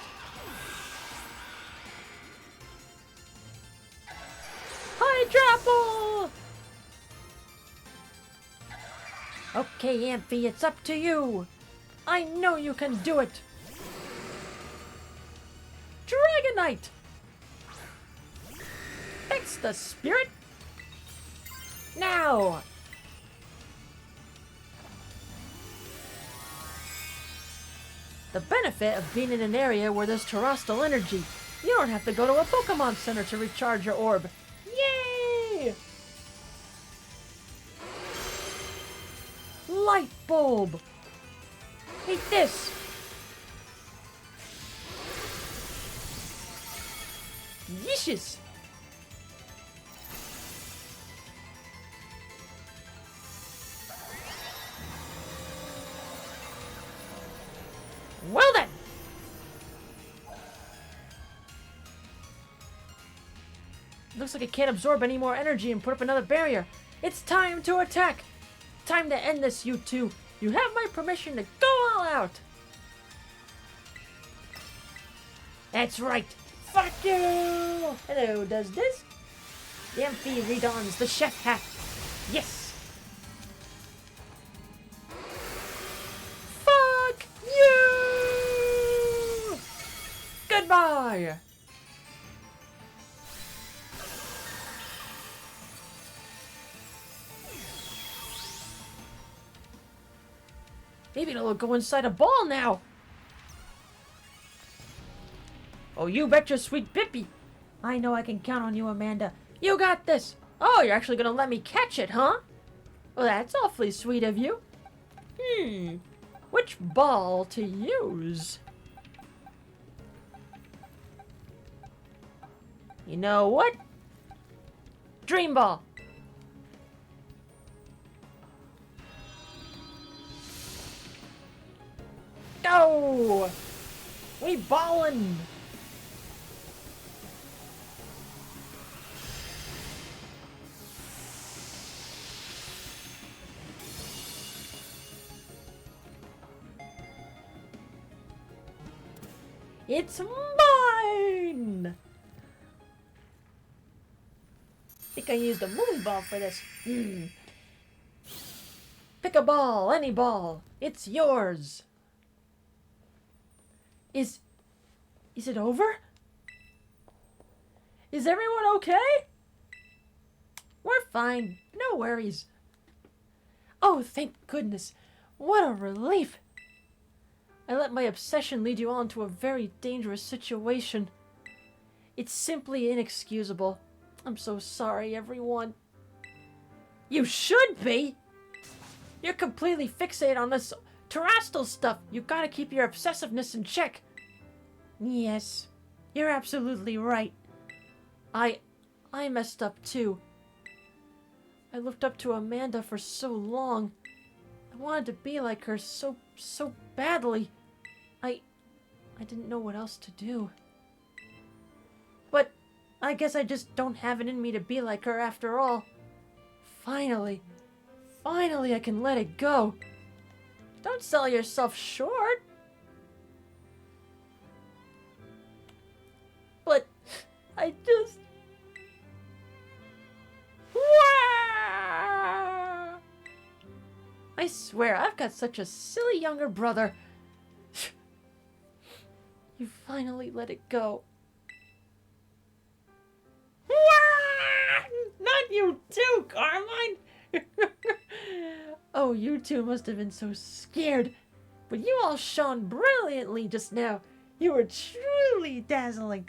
Hydrapple! Okay, Amphi, it's up to you. I know you can do it. Dragonite! That's the spirit. Now! The benefit of being in an area where there's terrestrial energy. You don't have to go to a Pokemonz Center to recharge your orb. Yay! Light bulb! Eat this! Delicious! Well then! Looks like it can't absorb any more energy and put up another barrier. It's time to attack! Time to end this, you two. You have my permission to go all out! That's right! Fuck you! Hello, does this? The Amphi redons the chef hat. Yes! Fuck you! Goodbye! Maybe it'll go inside a ball now. Oh, you betcha, sweet Bippy. I know I can count on you, Amanda. You got this. Oh, you're actually gonna let me catch it, huh? Well, that's awfully sweet of you. Which ball to use? You know what? Dream Ball. Go! We ballin'! It's mine! I think I used a moon ball for this. Pick a ball, any ball. It's yours. Is it over? Is everyone okay? We're fine. No worries. Oh, thank goodness. What a relief. I let my obsession lead you on to a very dangerous situation. It's simply inexcusable. I'm so sorry, everyone. You should be! You're completely fixated on this terrestrial stuff. You gotta keep your obsessiveness in check. Yes, you're absolutely right. I messed up too. I looked up to Amanda for so long. I wanted to be like her so badly. I didn't know what else to do. But I guess I just don't have it in me to be like her after all. Finally I can let it go. Don't sell yourself short. But I just... I swear, I've got such a silly younger brother. You finally let it go. Not you too, Carmine! Oh, you two must have been so scared. But you all shone brilliantly just now. You were truly dazzling.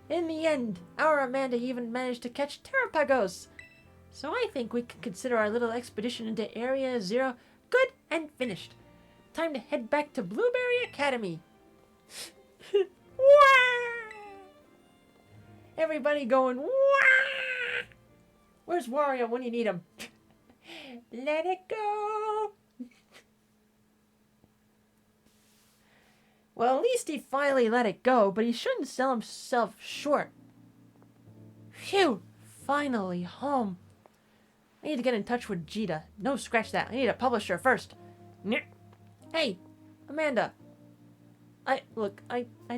In the end, our Amanda even managed to catch Terrapagos. So I think we can consider our little expedition into Area Zero good and finished. Time to head back to Blueberry Academy. Everybody going, wah! Where's Wario when you need him? Let it go. Well, at least he finally let it go, but he shouldn't sell himself short. Phew, finally home. I need to get in touch with Jita. No, scratch that. I need a publisher first. Hey, Amanda. I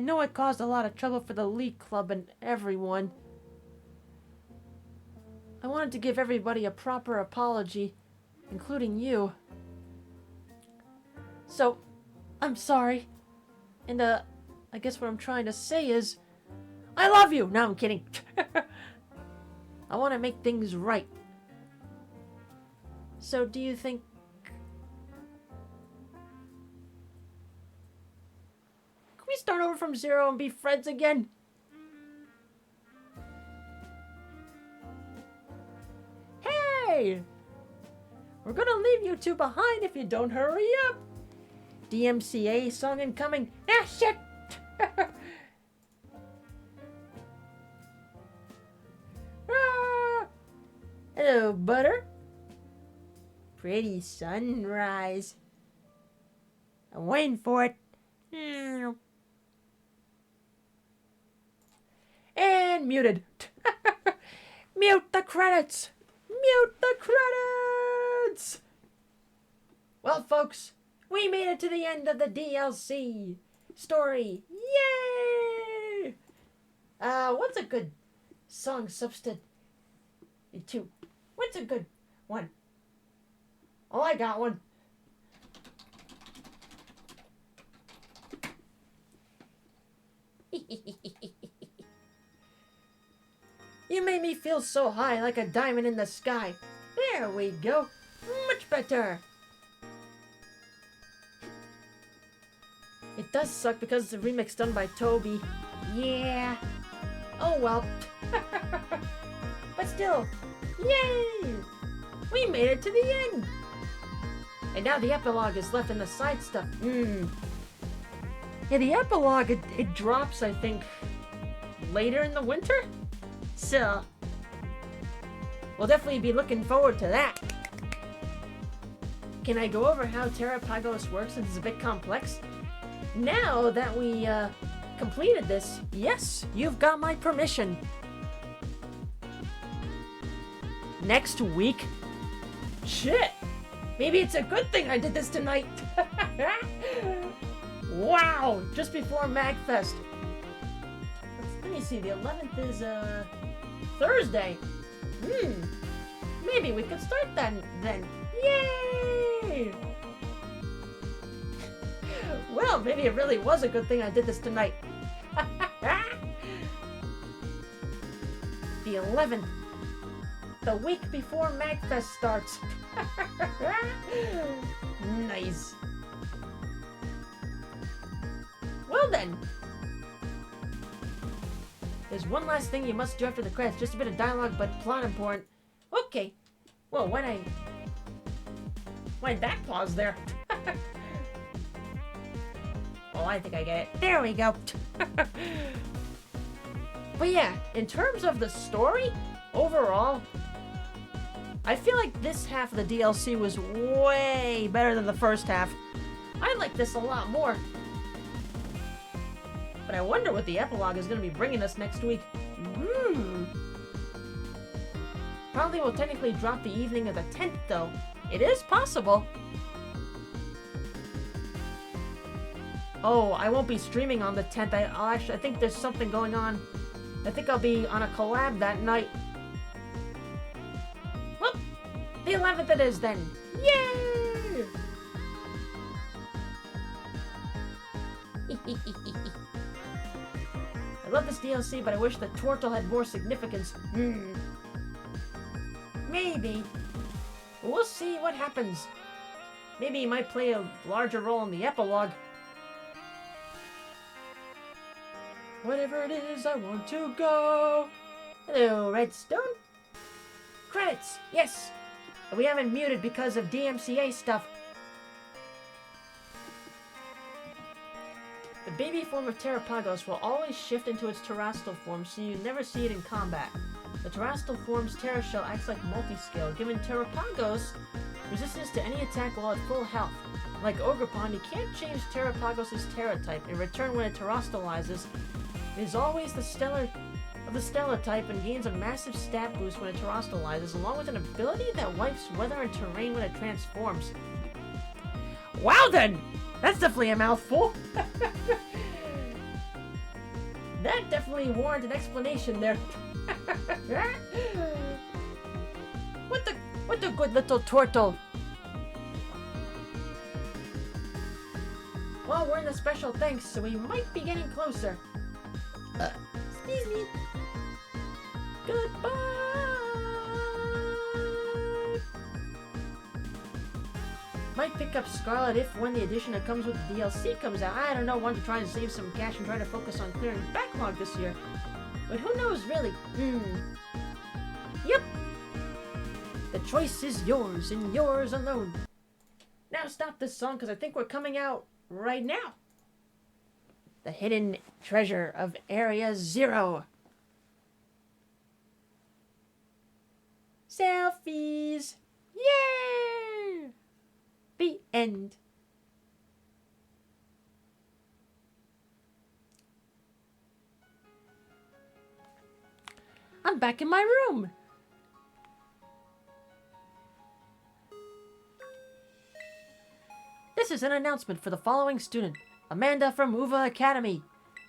know I caused a lot of trouble for the League Club and everyone. I wanted to give everybody a proper apology, including you. So, I'm sorry. And, I guess what I'm trying to say is, I love you! No, I'm kidding. I want to make things right. So, do you think... Can we start over from zero and be friends again? Hey! We're gonna leave you two behind if you don't hurry up. DMCA song incoming. Ah, shit! Ah! Hello, Butter. Pretty sunrise. I'm waiting for it. And muted. Mute the credits. Mute the credits. Well, folks, we made it to the end of the DLC story. Yay! What's a good song substitute? What's a good one? Oh, I got one. You made me feel so high, like a diamond in the sky. There we go. Much better. It does suck because it's a remix done by Toby. Yeah. Oh well. But still, yay! We made it to the end. And now the epilogue is left in the side stuff. Yeah, the epilogue, it drops, I think, later in the winter? So, we'll definitely be looking forward to that. Can I go over how Terrapagos works since it's a bit complex? Now that we completed this, yes, you've got my permission. Next week? Shit! Maybe it's a good thing I did this tonight. Wow! Just before MagFest. Let me see, the 11th is Thursday. Maybe we could start then. Yay! Well, maybe it really was a good thing I did this tonight. The 11th. The week before MagFest starts. Nice. Well then. There's one last thing you must do after the credits. Just a bit of dialogue, but plot important. Okay. Well, why'd that pause there? Oh, I think I get it. There we go. But yeah, in terms of the story, overall, I feel like this half of the DLC was way better than the first half. I like this a lot more. But I wonder what the epilogue is going to be bringing us next week. Probably will technically drop the evening of the 10th, though. It is possible. Oh, I won't be streaming on the 10th. I think there's something going on. I think I'll be on a collab that night. Well, the 11th it is then. Yay! I love this DLC, but I wish the Tortle had more significance. Maybe. We'll see what happens. Maybe he might play a larger role in the epilogue. Whatever it is, I want to go. Hello, Redstone. Credits, yes. We haven't muted because of DMCA stuff. The baby form of Terrapagos will always shift into its terrestrial form, so you never see it in combat. The terrestrial form's Terra Shell acts like multi-scale, giving Terrapagos resistance to any attack while at full health. Like Ogrepon, you can't change Terrapagos' Terra type. In return, when it terrestrializes, it is always the stellar type and gains a massive stat boost when it terrestrializes, along with an ability that wipes weather and terrain when it transforms. Wow then! That's definitely a mouthful! That definitely warrants an explanation there. What the good little turtle! Well, we're in the special thanks, so we might be getting closer. Excuse me. Goodbye. Might pick up Scarlet if when the edition that comes with the DLC comes out. I don't know, want to try and save some cash and try to focus on clearing the backlog this year. But who knows, really? Yep. The choice is yours and yours alone. Now stop this song because I think we're coming out right now. The hidden treasure of Area 0. Selfies! Yay! The end. I'm back in my room. This is an announcement for the following student. Amanda from Uva Academy.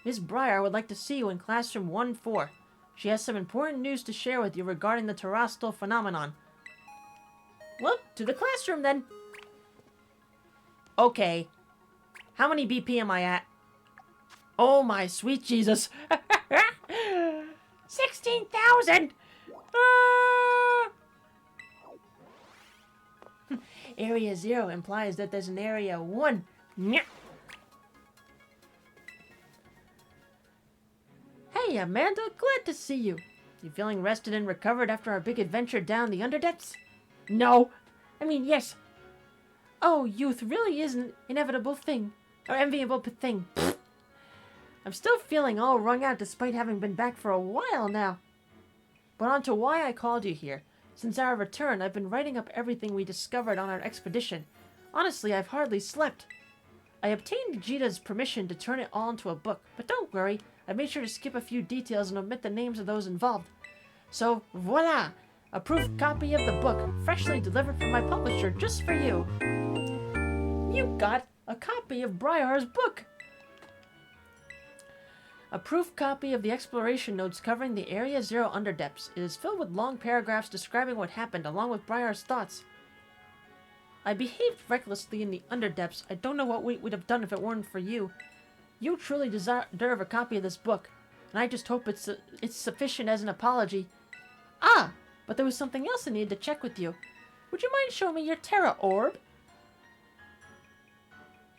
Ms. Breyer would like to see you in classroom 1-4. She has some important news to share with you regarding the terrestrial phenomenon. Well, to the classroom then. Okay. How many BP am I at? Oh my sweet Jesus. 16,000! Area 0 implies that there's an Area 1. Hey, Amanda, glad to see you. You feeling rested and recovered after our big adventure down the Underdepths? No. I mean, yes. Oh, youth really is an inevitable thing. Or enviable thing. I'm still feeling all wrung out despite having been back for a while now. But on to why I called you here. Since our return, I've been writing up everything we discovered on our expedition. Honestly, I've hardly slept. I obtained Vegeta's permission to turn it all into a book, but don't worry, I made sure to skip a few details and omit the names of those involved. So, voila! A proof copy of the book, freshly delivered from my publisher just for you. You got a copy of Briar's book! A proof copy of the exploration notes covering the Area 0 Underdepths. It is filled with long paragraphs describing what happened, along with Briar's thoughts. I behaved recklessly in the Underdepths. I don't know what we would have done if it weren't for you. You truly deserve a copy of this book, and I just hope it's sufficient as an apology. Ah, but there was something else I needed to check with you. Would you mind showing me your Terra Orb?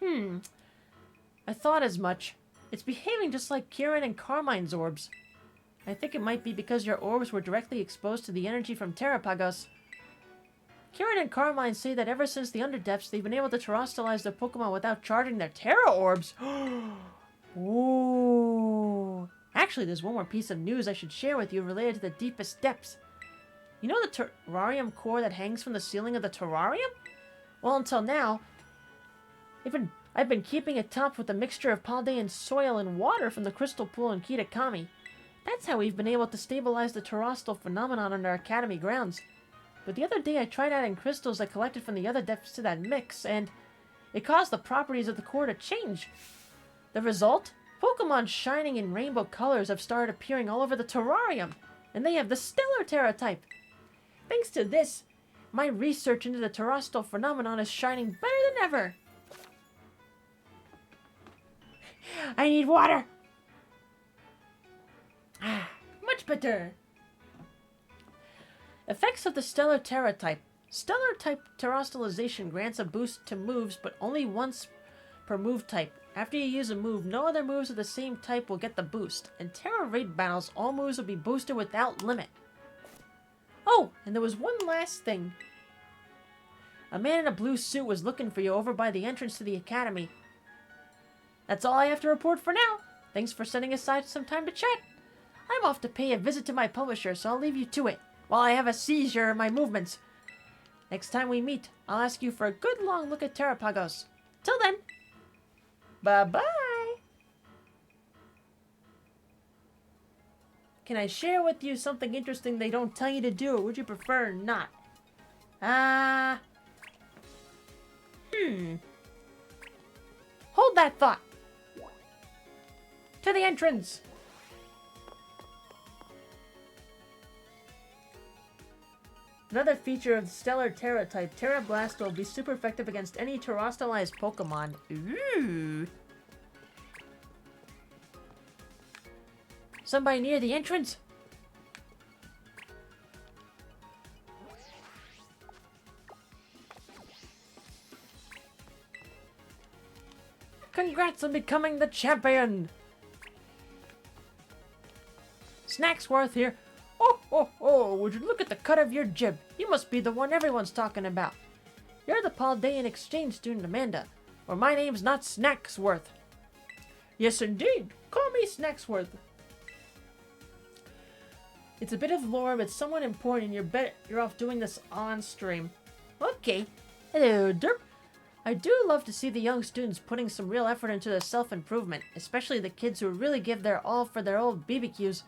I thought as much. It's behaving just like Kieran and Carmine's orbs. I think it might be because your orbs were directly exposed to the energy from Terrapagos. Kieran and Carmine say that ever since the Underdepths, they've been able to terrestrialize their Pokemon without charging their Terra Orbs. Ooh. Actually, there's one more piece of news I should share with you related to the deepest depths. You know the terrarium core that hangs from the ceiling of the terrarium? Well, until now, I've been keeping it topped with a mixture of Paldean soil and water from the crystal pool in Kitakami. That's how we've been able to stabilize the terrestrial phenomenon on our academy grounds. But the other day I tried adding crystals I collected from the other depths to that mix, and it caused the properties of the core to change. The result? Pokemon shining in rainbow colors have started appearing all over the terrarium, and they have the Stellar Terra type. Thanks to this, my research into the terrestrial phenomenon is shining better than ever. I need water! Ah, much better. Effects of the Stellar Terra type. Stellar type terrestrialization grants a boost to moves, but only once per move type. After you use a move, no other moves of the same type will get the boost. In Terra Raid battles, all moves will be boosted without limit. Oh, and there was one last thing. A man in a blue suit was looking for you over by the entrance to the academy. That's all I have to report for now. Thanks for setting aside some time to chat. I'm off to pay a visit to my publisher, so I'll leave you to it, while I have a seizure in my movements. Next time we meet, I'll ask you for a good long look at Terrapagos. Till then, bye-bye! Can I share with you something interesting they don't tell you to do, or would you prefer not? Hold that thought! To the entrance! Another feature of the Stellar Terra type, Terra Blasto will be super effective against any terrestrialized Pokemon. Ooh! Somebody near the entrance? Congrats on becoming the champion! Snacksworth here. Oh, would you look at the cut of your jib? You must be the one everyone's talking about. You're the Paldean exchange student, Amanda. Or my name's not Snacksworth. Yes, indeed. Call me Snacksworth. It's a bit of lore, but somewhat important, and you're off doing this on stream. Okay. Hello, derp. I do love to see the young students putting some real effort into their self-improvement, especially the kids who really give their all for their old BBQs.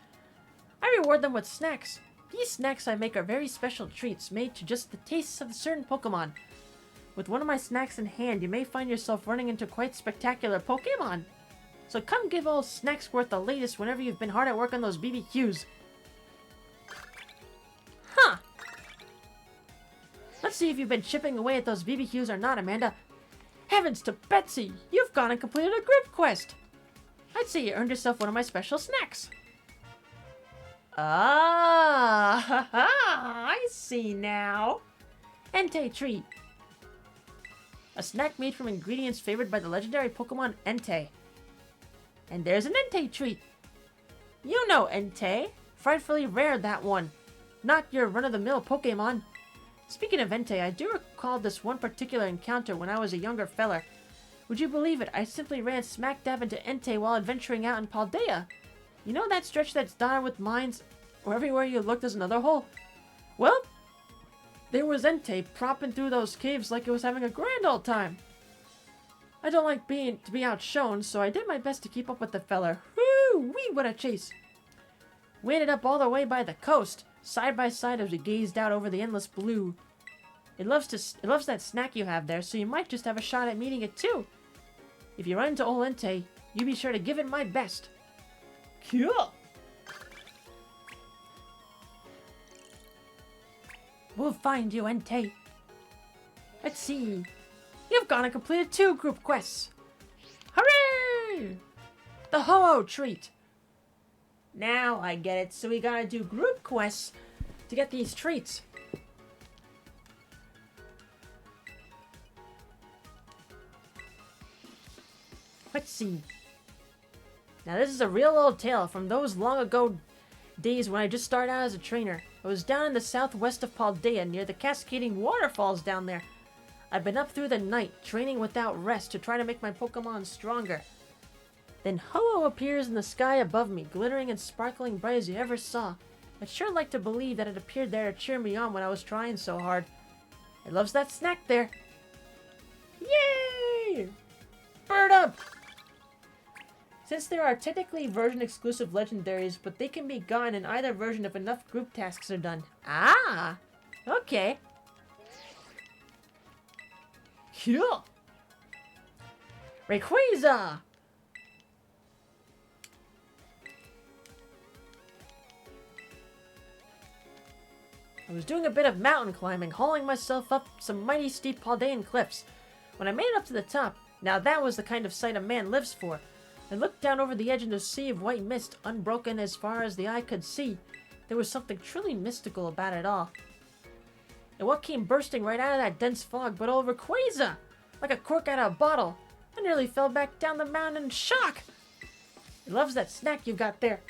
I reward them with snacks. These snacks I make are very special treats made to just the tastes of a certain Pokemon. With one of my snacks in hand, you may find yourself running into quite spectacular Pokemon. So come give old Snacksworth the latest whenever you've been hard at work on those BBQs. Huh. Let's see if you've been chipping away at those BBQs or not, Amanda. Heavens to Betsy, you've gone and completed a group quest. I'd say you earned yourself one of my special snacks. Ah, I see now. Entei treat. A snack made from ingredients favored by the legendary Pokemon Entei. And there's an Entei treat. You know Entei. Frightfully rare, that one. Not your run-of-the-mill Pokemon. Speaking of Entei, I do recall this one particular encounter when I was a younger feller. Would you believe it? I simply ran smack dab into Entei while adventuring out in Paldea. You know that stretch that's dotted with mines, where everywhere you look there's another hole? Well, there was Entei propping through those caves like it was having a grand old time. I don't like to be outshone, so I did my best to keep up with the feller. Woo-wee, what a chase! We ended up all the way by the coast, side by side as we gazed out over the endless blue. It loves that snack you have there, so you might just have a shot at meeting it too. If you run into old Entei, you be sure to give it my best. Cool! We'll find you, Entei. Let's see. You've gone and completed 2 group quests. Hooray! The Ho-Oh treat. Now I get it. So we gotta do group quests to get these treats. Let's see. Now this is a real old tale from those long ago days when I just started out as a trainer. I was down in the southwest of Paldea near the cascading waterfalls down there. I've been up through the night, training without rest to try to make my Pokemon stronger. Then Ho-Oh appears in the sky above me, glittering and sparkling bright as you ever saw. I'd sure like to believe that it appeared there to cheer me on when I was trying so hard. It loves that snack there. Yay! Bird up! Since there are technically version-exclusive legendaries, but they can be gotten in either version if enough group tasks are done. Ah! Okay. Cool. Rayquaza! I was doing a bit of mountain climbing, hauling myself up some mighty steep Paldean cliffs. When I made it up to the top, now that was the kind of sight a man lives for. I looked down over the edge into a sea of white mist, unbroken as far as the eye could see. There was something truly mystical about it all. And what came bursting right out of that dense fog but old Rayquaza! Like a cork out of a bottle. I nearly fell back down the mountain in shock! It loves that snack you got there.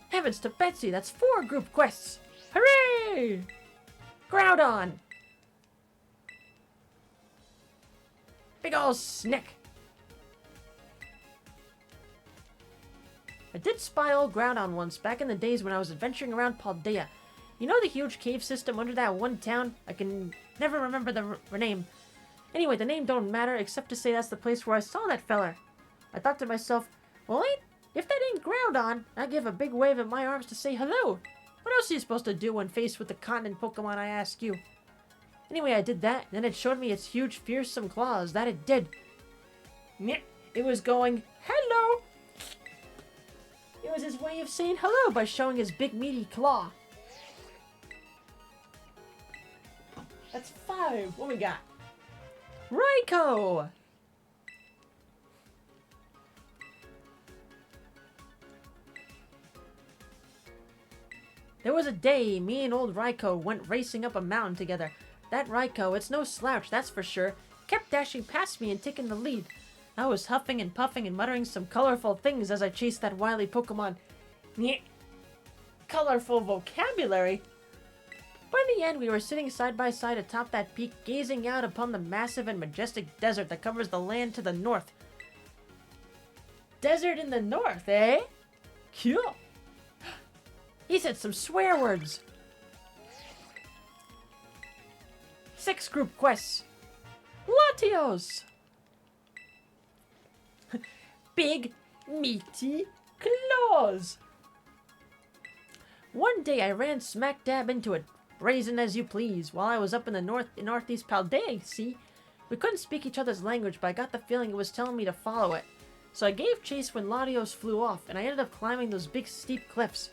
Heavens to Betsy, that's 4 group quests! Hooray! Groudon! Big ol' snick! I did spy old Groudon once, back in the days when I was adventuring around Paldea. You know the huge cave system under that one town? I can never remember the name. Anyway, the name don't matter, except to say that's the place where I saw that feller. I thought to myself, well, if that ain't Groudon, I give a big wave of my arms to say hello. What else are you supposed to do when faced with the continent Pokemon, I ask you? Anyway, I did that, and then it showed me its huge, fearsome claws. That it did. It was going, hello! It was his way of saying hello by showing his big, meaty claw. That's 5. What we got? Raikou! There was a day me and old Raikou went racing up a mountain together. That Raikou, it's no slouch, that's for sure, kept dashing past me and taking the lead. I was huffing and puffing and muttering some colorful things as I chased that wily Pokemon. Colorful vocabulary? But in the end, we were sitting side by side atop that peak, gazing out upon the massive and majestic desert that covers the land to the north. Desert in the north, eh? Cool. He said some swear words. 6 group quests. Latios! Big, meaty claws! One day I ran smack dab into it, brazen as you please, while I was up in the northeast Paldea, see? We couldn't speak each other's language, but I got the feeling it was telling me to follow it. So I gave chase when Latios flew off, and I ended up climbing those big steep cliffs.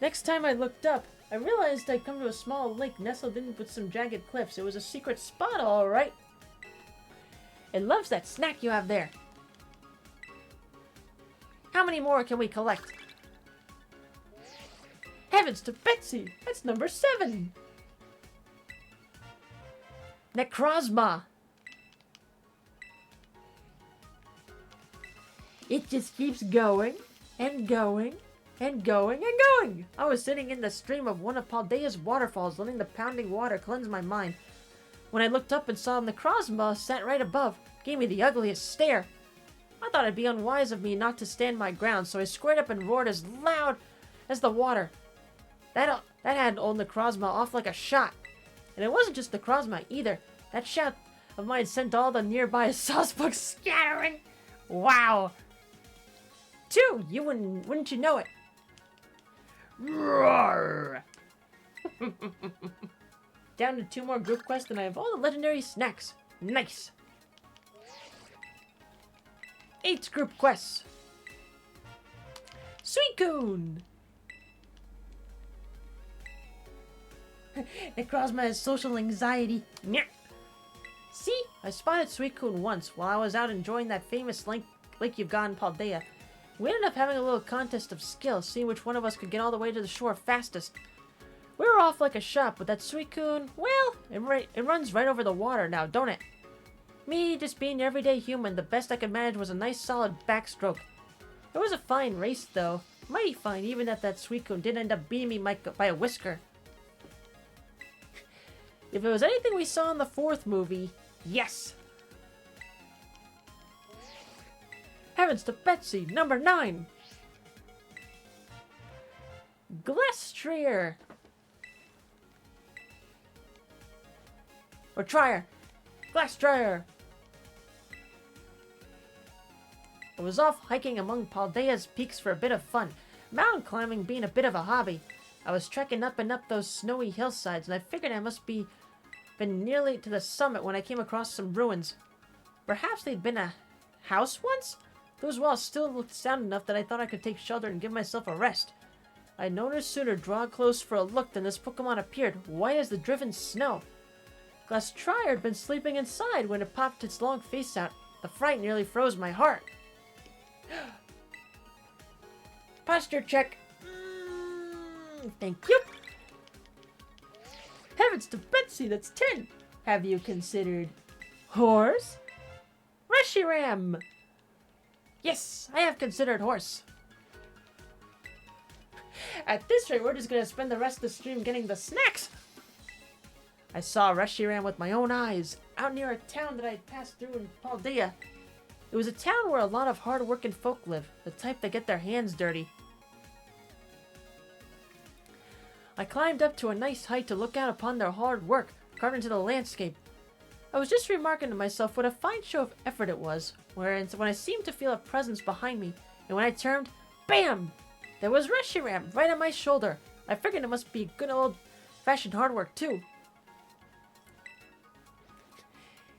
Next time I looked up, I realized I'd come to a small lake nestled in with some jagged cliffs. It was a secret spot, all right. It loves that snack you have there. How many more can we collect? Heavens to Betsy! That's number 7! Necrozma! It just keeps going, and going, and going, and going! I was sitting in the stream of one of Paldea's waterfalls, letting the pounding water cleanse my mind. When I looked up and saw Necrozma sat right above, gave me the ugliest stare. I thought it'd be unwise of me not to stand my ground, so I squared up and roared as loud as the water. That had old Necrozma off like a shot. And it wasn't just Necrozma either. That shout of mine sent all the nearby saucebugs scattering. Wow. 2, you wouldn't you know it? Roar! Down to 2 more group quests and I have all the legendary snacks. Nice. 8 group quests. Suicune! Necrozma has social anxiety. Nyeh. See? I spotted Suicune once while I was out enjoying that famous lake you've got in Paldea. We ended up having a little contest of skill, seeing which one of us could get all the way to the shore fastest. We were off like a shot, but that Suicune, well, it runs right over the water now, don't it? Me just being an everyday human, the best I could manage was a nice solid backstroke. It was a fine race though. Mighty fine, even if that Suicune did end up beating me by a whisker. If it was anything we saw in the 4th movie, yes! Heavens to Betsy, number 9! Glastrier! Or Trier! Glastrier! I was off hiking among Paldea's peaks for a bit of fun, mountain climbing being a bit of a hobby. I was trekking up and up those snowy hillsides, and I figured I must be been nearly to the summit when I came across some ruins. Perhaps they'd been a house once? Those walls still looked sound enough that I thought I could take shelter and give myself a rest. I had no sooner drawn close for a look than this Pokemon appeared, white as the driven snow. Glastrier had been sleeping inside when it popped its long face out. The fright nearly froze my heart. Posture check. Thank you. Heavens to Betsy, that's 10. Have you considered horse? Reshiram. Yes, I have considered horse. At this rate, we're just gonna spend the rest of the stream getting the snacks. I saw Reshiram with my own eyes, out near a town that I had passed through in Paldea. It was a town where a lot of hard-working folk live, the type that get their hands dirty. I climbed up to a nice height to look out upon their hard work, carved into the landscape. I was just remarking to myself what a fine show of effort it was, when I seemed to feel a presence behind me, and when I turned, BAM! There was Reshiram right on my shoulder. I figured it must be good old-fashioned hard work, too.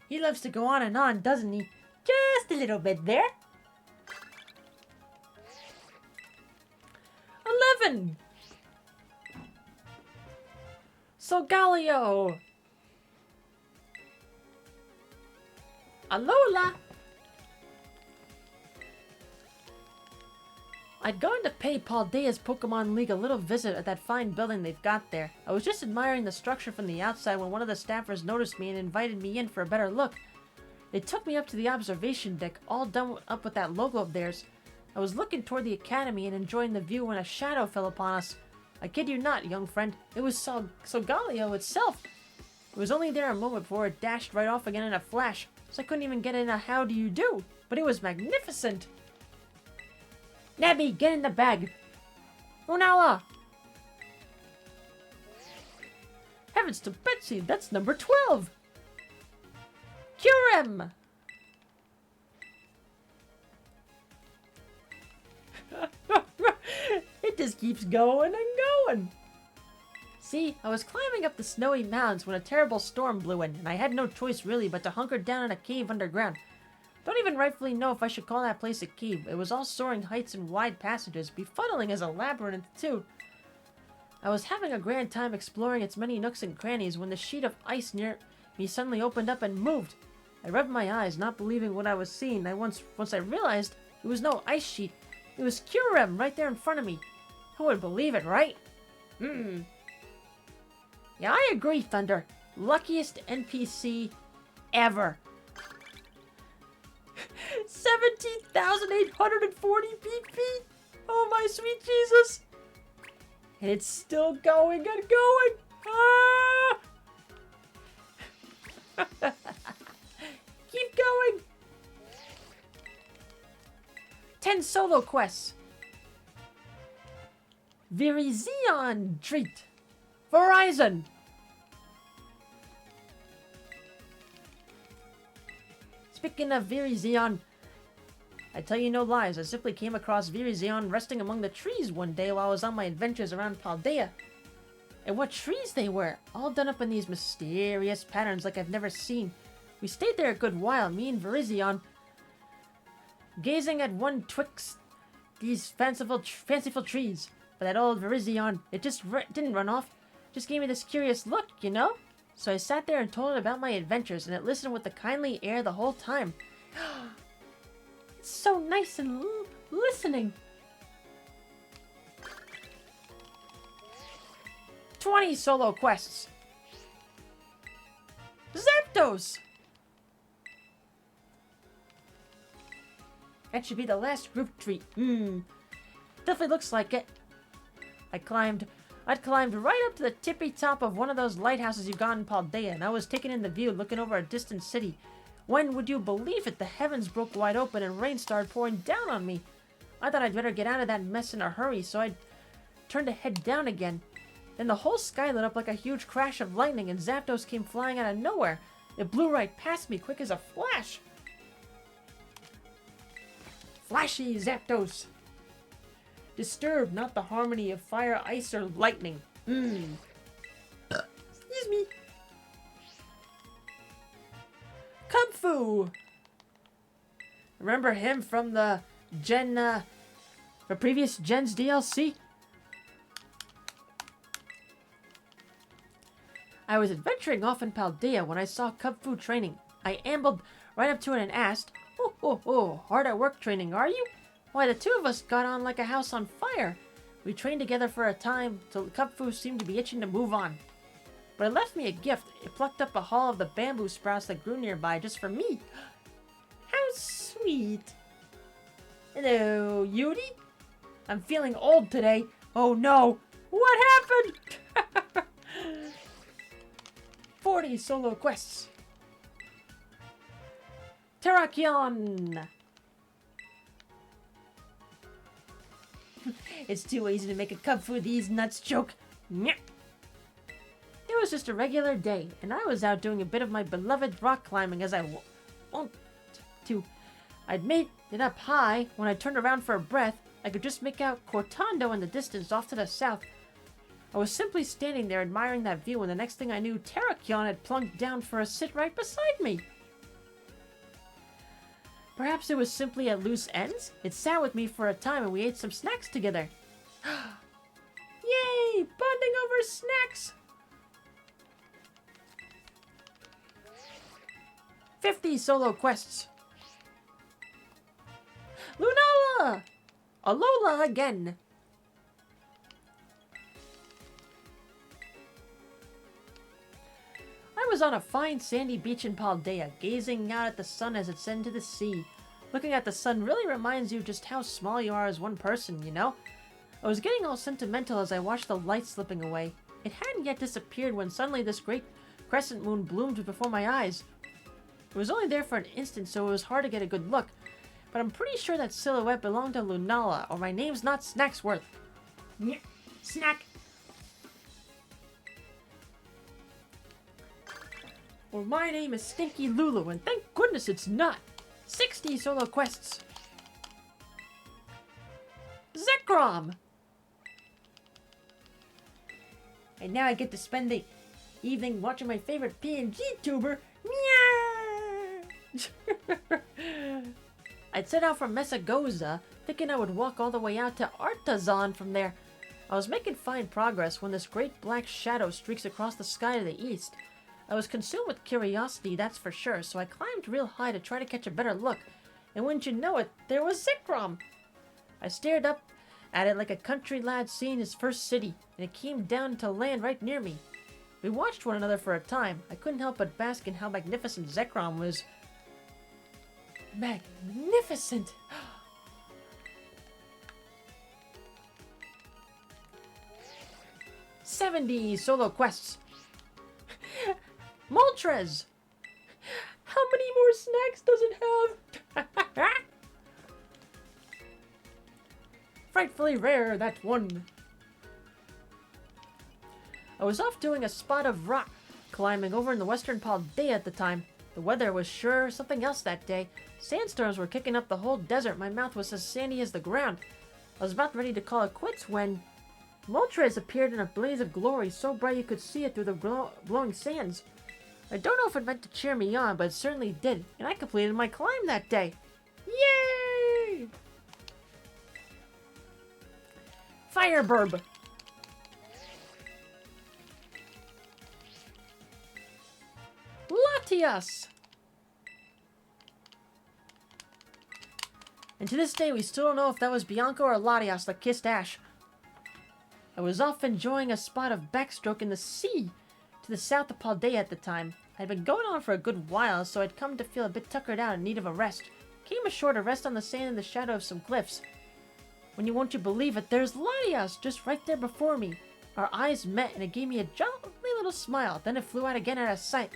He loves to go on, doesn't he? Just a little bit there. 11! Solgaleo! Alola! I'd gone to pay Paldea's Pokemon League a little visit at that fine building they've got there. I was just admiring the structure from the outside when one of the staffers noticed me and invited me in for a better look. They took me up to the observation deck, all done up with that logo of theirs. I was looking toward the academy and enjoying the view when a shadow fell upon us. I kid you not, young friend, it was Solgaleo itself. It was only there a moment before it dashed right off again in a flash, so I couldn't even get in a how do you do, but it was magnificent. Nabby, get in the bag. Runala! Heavens to Betsy, that's number 12! Curem! It just keeps going and going. See, I was climbing up the snowy mountains when a terrible storm blew in, and I had no choice really but to hunker down in a cave underground. Don't even rightfully know if I should call that place a cave. It was all soaring heights and wide passages, befuddling as a labyrinth too. I was having a grand time exploring its many nooks and crannies when the sheet of ice near me suddenly opened up and moved. I rubbed my eyes, not believing what I was seeing. Once I realized it was no ice sheet. It was Curem right there in front of me. Who would believe it, right? Yeah, I agree, Thunder. Luckiest NPC ever. 17,840 PP! Oh my sweet Jesus! And it's still going and going! Ah! Keep going! 10 solo quests. Virizion treat. Verizon. Speaking of Virizion, I tell you no lies, I simply came across Virizion resting among the trees one day while I was on my adventures around Paldea. And what trees they were, all done up in these mysterious patterns like I've never seen. We stayed there a good while, me and Virizion, gazing at one twixt these fanciful trees. But that old Virizion, it just didn't run off, just gave me this curious look, you know? So I sat there and told it about my adventures, and it listened with a kindly air the whole time. It's so nice and listening. 20 solo quests. Zapdos! That should be the last group treat. Definitely looks like it. I'd climbed right up to the tippy top of one of those lighthouses you got in Paldea, and I was taking in the view, looking over a distant city. When, would you believe it, the heavens broke wide open and rain started pouring down on me. I thought I'd better get out of that mess in a hurry, so I turned to head down again. Then the whole sky lit up like a huge crash of lightning, and Zapdos came flying out of nowhere. It blew right past me, quick as a flash. Flashy Zapdos. Disturb not the harmony of fire, ice, or lightning. Excuse me. Kung Fu. Remember him from the previous Gen's DLC? I was adventuring off in Paldea when I saw Kung Fu training. I ambled right up to it and asked, hard at work training, are you? Why, the two of us got on like a house on fire. We trained together for a time till Kung Fu seemed to be itching to move on. But it left me a gift. It plucked up a haul of the bamboo sprouts that grew nearby just for me. How sweet. Hello, Yuri? I'm feeling old today. Oh no, what happened? 40 solo quests. Terrakion! It's too easy to make a Kung Fu these nuts joke. Nyeh. It was just a regular day, and I was out doing a bit of my beloved rock climbing as I wont to. I'd made it up high. When I turned around for a breath, I could just make out Cortando in the distance off to the south. I was simply standing there admiring that view, and the next thing I knew, Terrakion had plunked down for a sit right beside me. Perhaps it was simply at loose ends? It sat with me for a time and we ate some snacks together. Yay! Bonding over snacks! 50 solo quests. Lunala! Alola again. I was on a fine sandy beach in Paldea, gazing out at the sun as it set into the sea. Looking at the sun really reminds you just how small you are as one person, you know? I was getting all sentimental as I watched the light slipping away. It hadn't yet disappeared when suddenly this great crescent moon bloomed before my eyes. It was only there for an instant, so it was hard to get a good look, but I'm pretty sure that silhouette belonged to Lunala, or my name's not Snacksworth. Snack! Or my name is Stinky Lulu, and thank goodness it's not. 60 solo quests. Zekrom! And now I get to spend the evening watching my favorite PNG tuber. I'd set out from Mesagoza, thinking I would walk all the way out to Artazon from there. I was making fine progress when this great black shadow streaks across the sky to the east. I was consumed with curiosity, that's for sure, so I climbed real high to try to catch a better look. And wouldn't you know it, there was Zekrom! I stared up at it like a country lad seeing his first city, and it came down to land right near me. We watched one another for a time. I couldn't help but bask in how magnificent Zekrom was. Magnificent! 70 solo quests. Moltres! How many more snacks does it have? Frightfully rare, that one. I was off doing a spot of rock climbing over in the western Paldea at the time. The weather was sure something else that day. Sandstorms were kicking up the whole desert. My mouth was as sandy as the ground. I was about ready to call it quits when Moltres appeared in a blaze of glory, so bright you could see it through the glowing sands. I don't know if it meant to cheer me on, but it certainly did, and I completed my climb that day. Yay! Fireburb. Latias! And to this day, we still don't know if that was Bianca or Latias that kissed Ash. I was off enjoying a spot of backstroke in the sea to the south of Paldea at the time. I'd been going on for a good while, so I'd come to feel a bit tuckered out in need of a rest. came ashore to rest on the sand in the shadow of some cliffs. When you won't you believe it, there's Latias just right there before me. Our eyes met and it gave me a jolly little smile. Then it flew out again out of sight.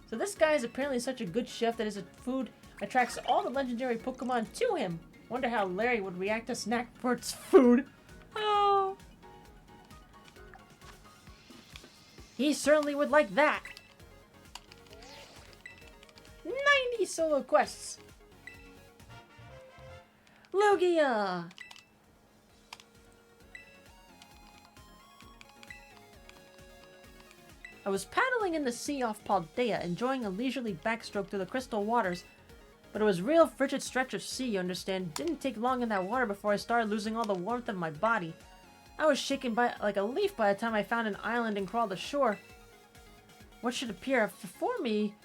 So this guy is apparently such a good chef that his food attracts all the legendary Pokemon to him. Wonder how Larry would react to snack for its food. Oh. He certainly would like that. 90 solo quests. Lugia. I was paddling in the sea off Paldea, enjoying a leisurely backstroke through the crystal waters. But it was a real frigid stretch of sea, you understand. Didn't take long in that water before I started losing all the warmth of my body. I was shaken like a leaf by the time I found an island and crawled ashore. What should appear before me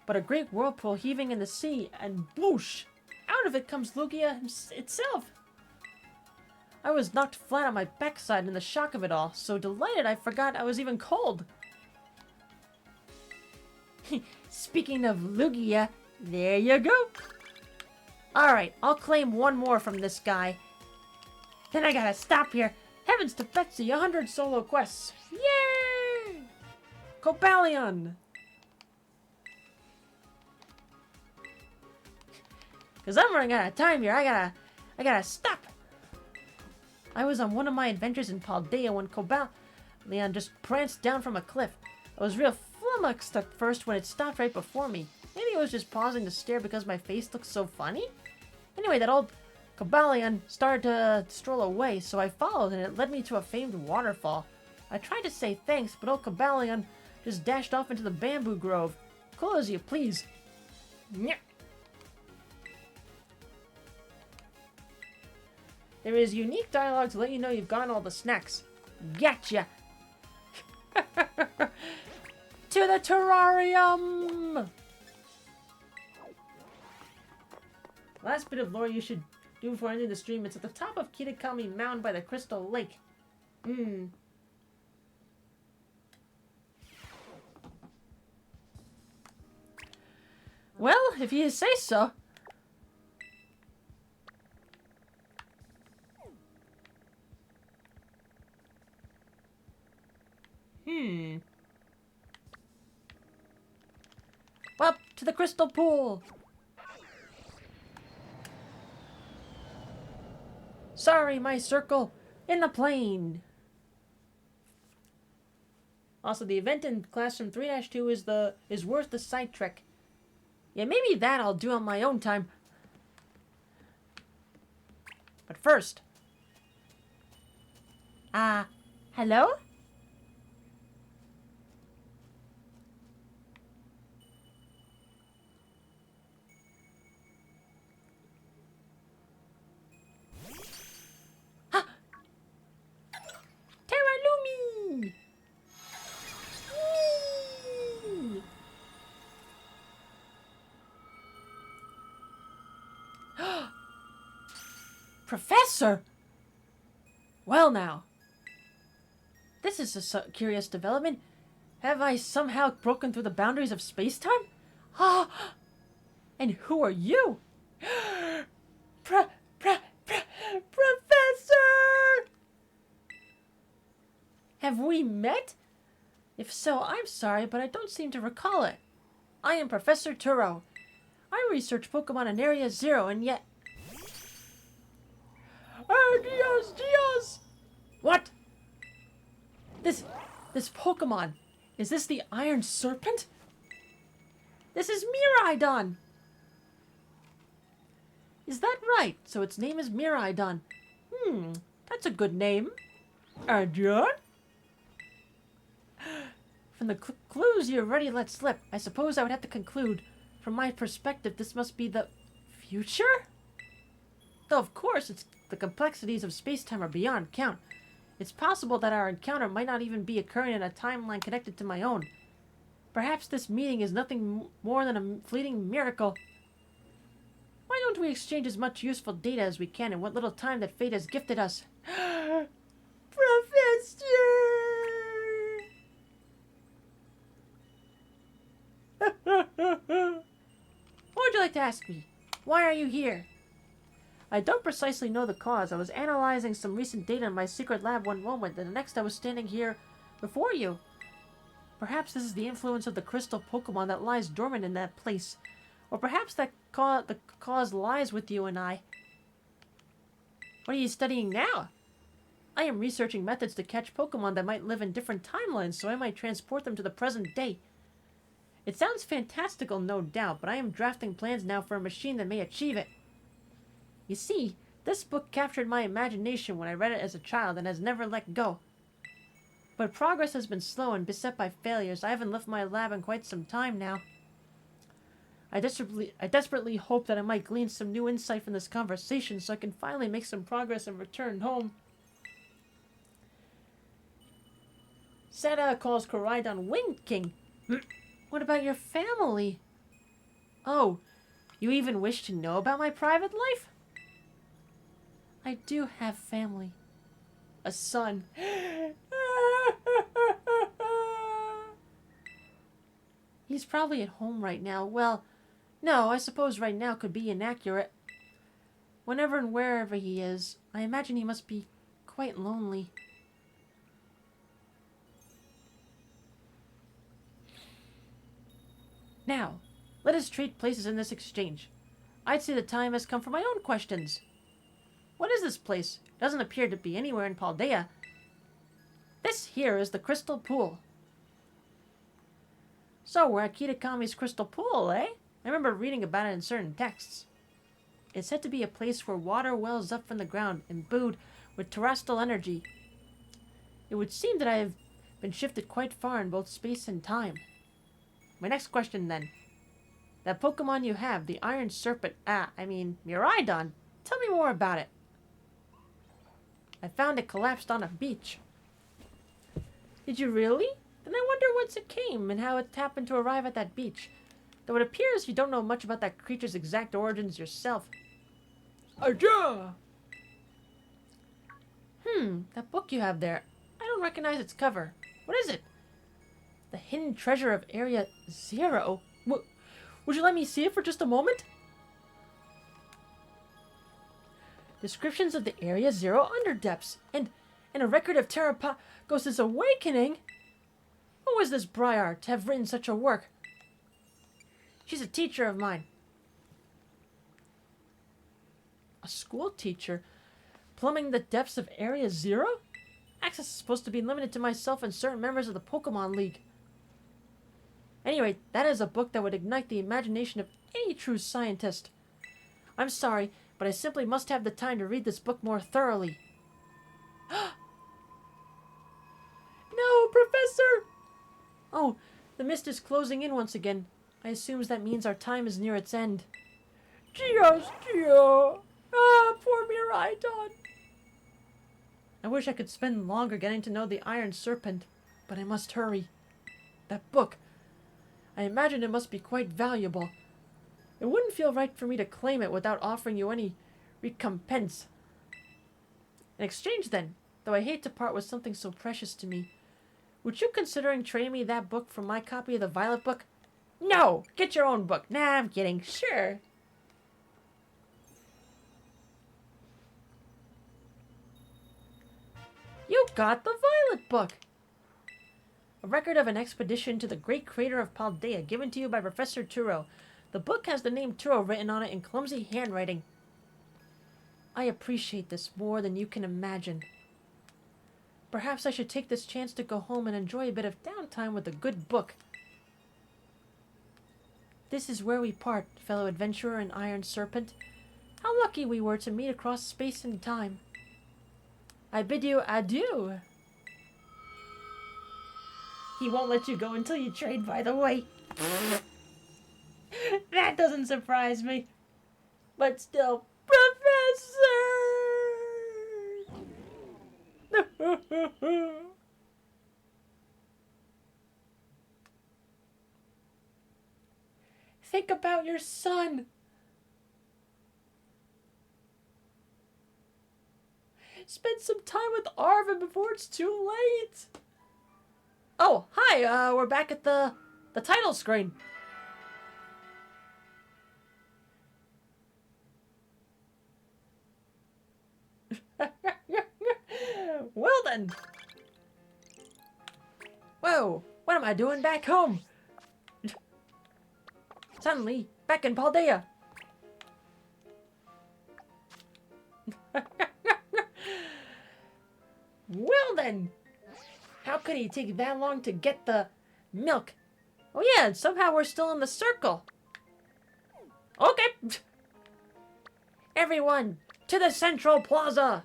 but a great whirlpool heaving in the sea, and boosh! Out of it comes Lugia itself! I was knocked flat on my backside in the shock of it all, so delighted I forgot I was even cold. Speaking of Lugia, there you go! Alright, I'll claim one more from this guy. Then I gotta stop here. Heavens to Betsy, 100 solo quests. Yay! Cobalion! Cause I'm running out of time here. I gotta stop. I was on one of my adventures in Paldea when Cobalion just pranced down from a cliff. I was real flummoxed at first when it stopped right before me. Maybe it was just pausing to stare because my face looked so funny? Anyway, that old Cobalion started to stroll away, so I followed and it led me to a famed waterfall. I tried to say thanks, but old Cobalion just dashed off into the bamboo grove. Cool as you please. Nyeh. There is unique dialogue to let you know you've gotten all the snacks. Gotcha! To the terrarium! Last bit of lore you should do before ending the stream. It's at the top of Kitakami Mountain by the Crystal Lake. Well, if you say so. Up to the crystal pool. Sorry, my circle in the plane. Also, the event in Classroom 3-2 is worth the side trek. Yeah, maybe that I'll do on my own time. But first. Hello? Terralumi! Whee! Professor! Well now. This is a curious development. Have I somehow broken through the boundaries of space-time? And who are you? Professor! Have we met? If so, I'm sorry, but I don't seem to recall it. I am Professor Turo. I research Pokemon in Area Zero, and yet... Dios! What? This Pokemon, is this the Iron Serpent? This is Miraidon! Is that right? So its name is Miraidon. That's a good name. Adieu? From the clues you already let slip, I suppose I would have to conclude, from my perspective, this must be the future? Though, of course, the complexities of space-time are beyond count. It's possible that our encounter might not even be occurring in a timeline connected to my own. Perhaps this meeting is nothing more than a fleeting miracle. Why don't we exchange as much useful data as we can in what little time that fate has gifted us? Professor! to ask me, why are you here? I don't precisely know the cause. I was analyzing some recent data in my secret lab one moment, and the next I was standing here before you. Perhaps this is the influence of the crystal Pokemon that lies dormant in that place. Or perhaps the cause lies with you and I. What are you studying now? I am researching methods to catch Pokemon that might live in different timelines, so I might transport them to the present day. It sounds fantastical, no doubt, but I am drafting plans now for a machine that may achieve it. You see, this book captured my imagination when I read it as a child and has never let go. But progress has been slow and beset by failures. I haven't left my lab in quite some time now. I desperately hope that I might glean some new insight from this conversation so I can finally make some progress and return home. Sada calls Koraidon Wind King. What about your family? Oh, you even wish to know about my private life? I do have family. A son. He's probably at home right now. Well, no, I suppose right now could be inaccurate. Whenever and wherever he is, I imagine he must be quite lonely. Now, let us trade places in this exchange. I'd say the time has come for my own questions. What is this place? It doesn't appear to be anywhere in Paldea. This here is the Crystal Pool. So, we're at Kitakami's Crystal Pool, eh? I remember reading about it in certain texts. It's said to be a place where water wells up from the ground, imbued with terrestrial energy. It would seem that I have been shifted quite far in both space and time. My next question, then. That Pokemon you have, the Iron Serpent, Miraidon, tell me more about it. I found it collapsed on a beach. Did you really? Then I wonder whence it came and how it happened to arrive at that beach. Though it appears you don't know much about that creature's exact origins yourself. Aja! That book you have there. I don't recognize its cover. What is it? The Hidden Treasure of Area Zero? Would you let me see it for just a moment? Descriptions of the Area Zero underdepths, and a record of Terrapagos' awakening? Who is this Briar to have written such a work? She's a teacher of mine. A school teacher? Plumbing the depths of Area Zero? Access is supposed to be limited to myself and certain members of the Pokemon League. Anyway, that is a book that would ignite the imagination of any true scientist. I'm sorry, but I simply must have the time to read this book more thoroughly. No, Professor! Oh, the mist is closing in once again. I assume that means our time is near its end. Gio! Ah, poor Miraidon! I wish I could spend longer getting to know the Iron Serpent, but I must hurry. That book, I imagine it must be quite valuable. It wouldn't feel right for me to claim it without offering you any recompense. In exchange then, though I hate to part with something so precious to me, would you consider trading me that book for my copy of the Violet book? No! Get your own book. Nah, I'm kidding. Sure. You got the Violet book! A record of an expedition to the great crater of Paldea given to you by Professor Turo. The book has the name Turo written on it in clumsy handwriting. I appreciate this more than you can imagine. Perhaps I should take this chance to go home and enjoy a bit of downtime with a good book. This is where we part, fellow adventurer and Iron Serpent. How lucky we were to meet across space and time. I bid you adieu. He won't let you go until you trade, by the way. That doesn't surprise me. But still, Professor! Think about your son. Spend some time with Arvin before it's too late. Oh, hi. We're back at the title screen. Well then. Whoa, what am I doing back home? Suddenly, back in Paldea. Well then. How could he take that long to get the milk? Oh yeah, and somehow we're still in the circle. Okay. Everyone, to the Central Plaza.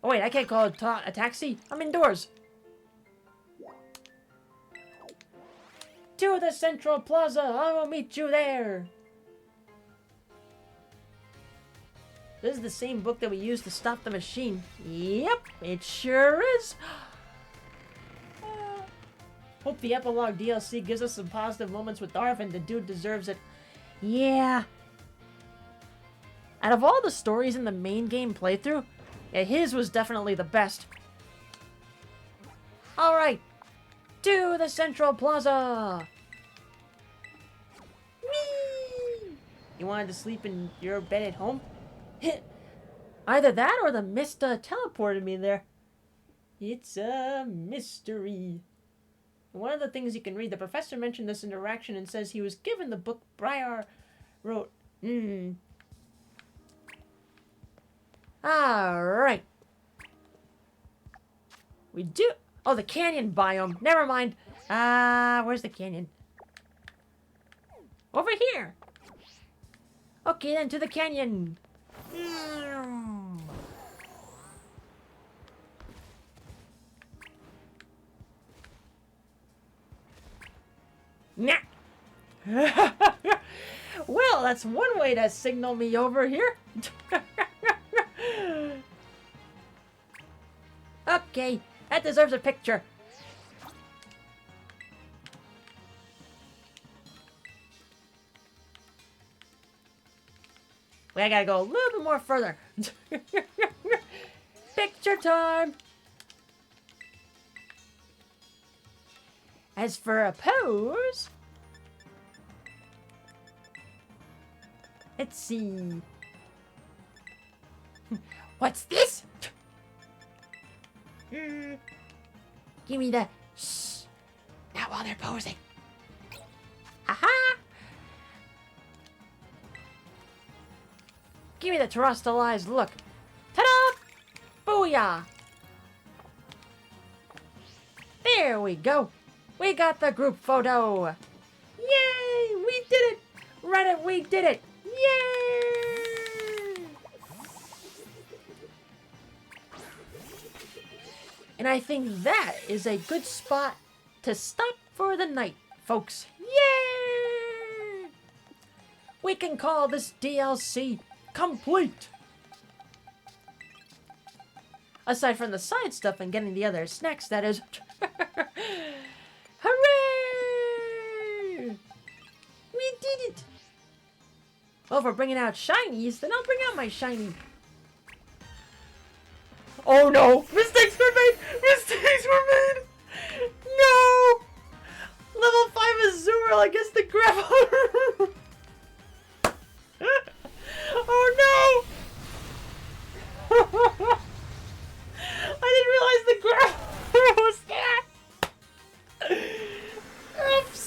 Oh wait, I can't call it a taxi. I'm indoors. To the Central Plaza. I will meet you there. This is the same book that we used to stop the machine. Yep, it sure is. Hope the epilogue DLC gives us some positive moments with Arvin. The dude deserves it. Yeah. Out of all the stories in the main game playthrough, yeah, his was definitely the best. Alright. To the Central Plaza. Whee! You wanted to sleep in your bed at home? Either that or the mist teleported me there. It's a mystery. One of the things you can read, the professor mentioned this interaction and says he was given the book Briar wrote. Alright. We do... Oh, the canyon biome. Never mind. Where's the canyon? Over here. Okay, then to the canyon. Nah. Well, that's one way to signal me over here. Okay, that deserves a picture. Wait, I gotta go a little bit more further. Picture time! As for a pose... Let's see... What's this? Give me the... Shh! Not while they're posing. Aha! Give me the terrestrialized look. Ta-da! Booyah! There we go. We got the group photo. Yay! We did it! Reddit, we did it! Yay! And I think that is a good spot to stop for the night, folks. Yay! We can call this DLC complete. Aside from the side stuff and getting the other snacks, that is. Hooray! We did it! Well, if we're bringing out shinies, then I'll bring out my shiny. Oh no! Mistakes were made! Mistakes were made! No! Level 5 Azurill against the gravel! Oh no! I didn't realize the gravel was there! Oops!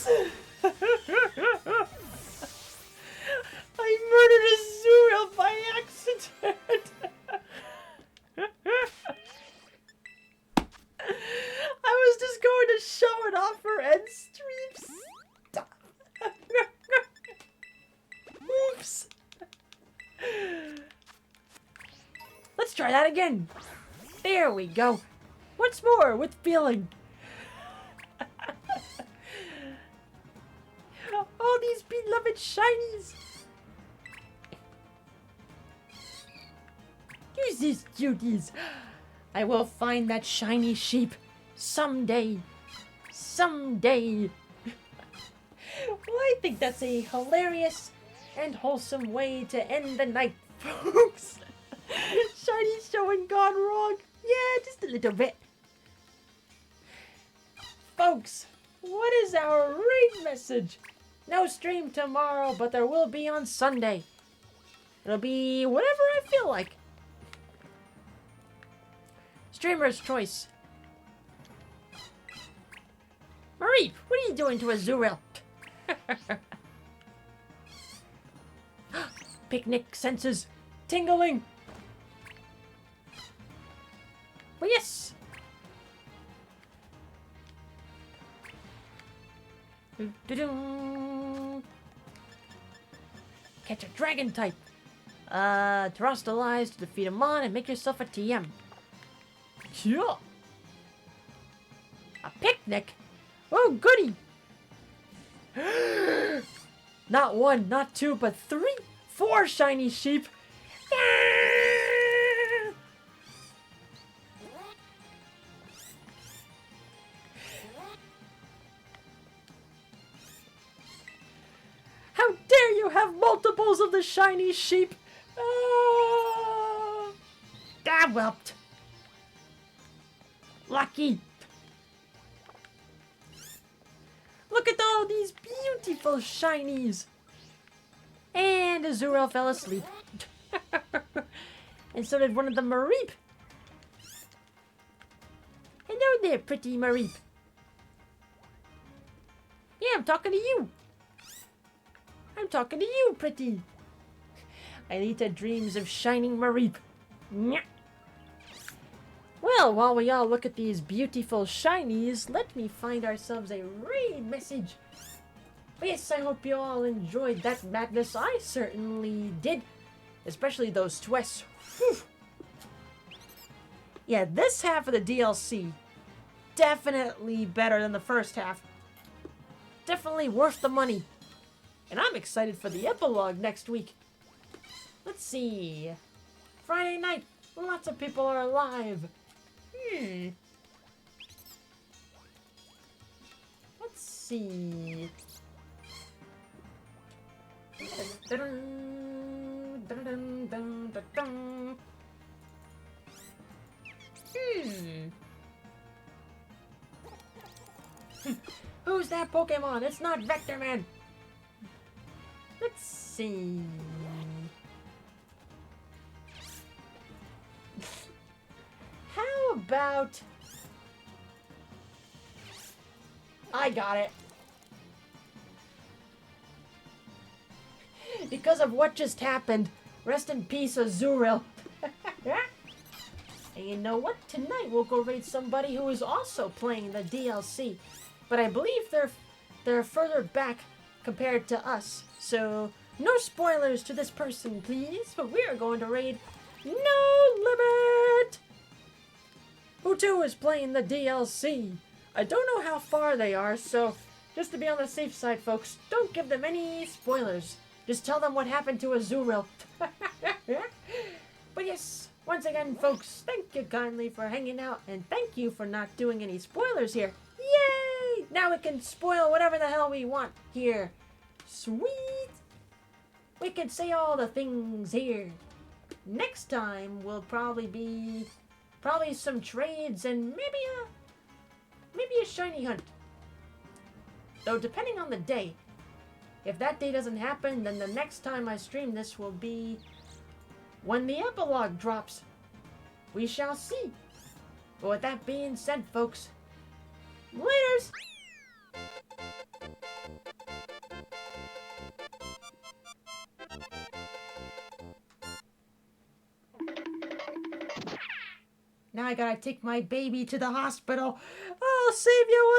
I murdered Azurill by accident! I was just going to show it off for end stream. Stop. Oops. Let's try that again. There we go. Once more with feeling. All these beloved shinies. Use these cuties. I will find that shiny sheep someday. Someday. Well, I think that's a hilarious and wholesome way to end the night, folks. Shiny's showing gone wrong. Yeah, just a little bit. Folks, what is our raid message? No stream tomorrow, but there will be on Sunday. It'll be whatever I feel like. streamer's choice. Mareep, what are you doing to Azurill? Picnic senses tingling. Well, yes. Doo-doo-doo. Catch a dragon type. Terrestrialize to defeat a mon and make yourself a TM. Yeah. A picnic? Oh, goody! Not one, not two, but 4 shiny sheep. How dare you have multiples of the shiny sheep? Ah, whelped. Lucky. Look at all these beautiful shinies. And Azurill fell asleep. And so did one of the Mareep. Hello there, pretty Mareep. Yeah, I'm talking to you. I'm talking to you, pretty. Aelita dreams of shining Mareep. Nyah. Well, while we all look at these beautiful shinies, let me find ourselves a raid message. But yes, I hope you all enjoyed that madness. I certainly did. Especially those twists. Whew. Yeah, this half of the DLC, definitely better than the first half. Definitely worth the money. And I'm excited for the epilogue next week. Let's see. Friday night, lots of people are alive. Let's see. Who's that Pokemon? It's not Vector Man. Let's see. How about... I got it. Because of what just happened, rest in peace, Azurill. And you know what? Tonight we'll go raid somebody who is also playing the DLC. But I believe they're further back compared to us. So, no spoilers to this person, please. But we are going to raid No Limit! Who too is playing the DLC. I don't know how far they are, so just to be on the safe side, folks, don't give them any spoilers. Just tell them what happened to Azurill. But yes, once again, folks, thank you kindly for hanging out, and thank you for not doing any spoilers here. Yay! Now we can spoil whatever the hell we want here. Sweet! We can say all the things here. Next time will probably be some trades and maybe a shiny hunt. Though depending on the day. If that day doesn't happen, then the next time I stream this will be when the epilogue drops. We shall see. But with that being said, folks, laters! Now I gotta take my baby to the hospital. I'll save you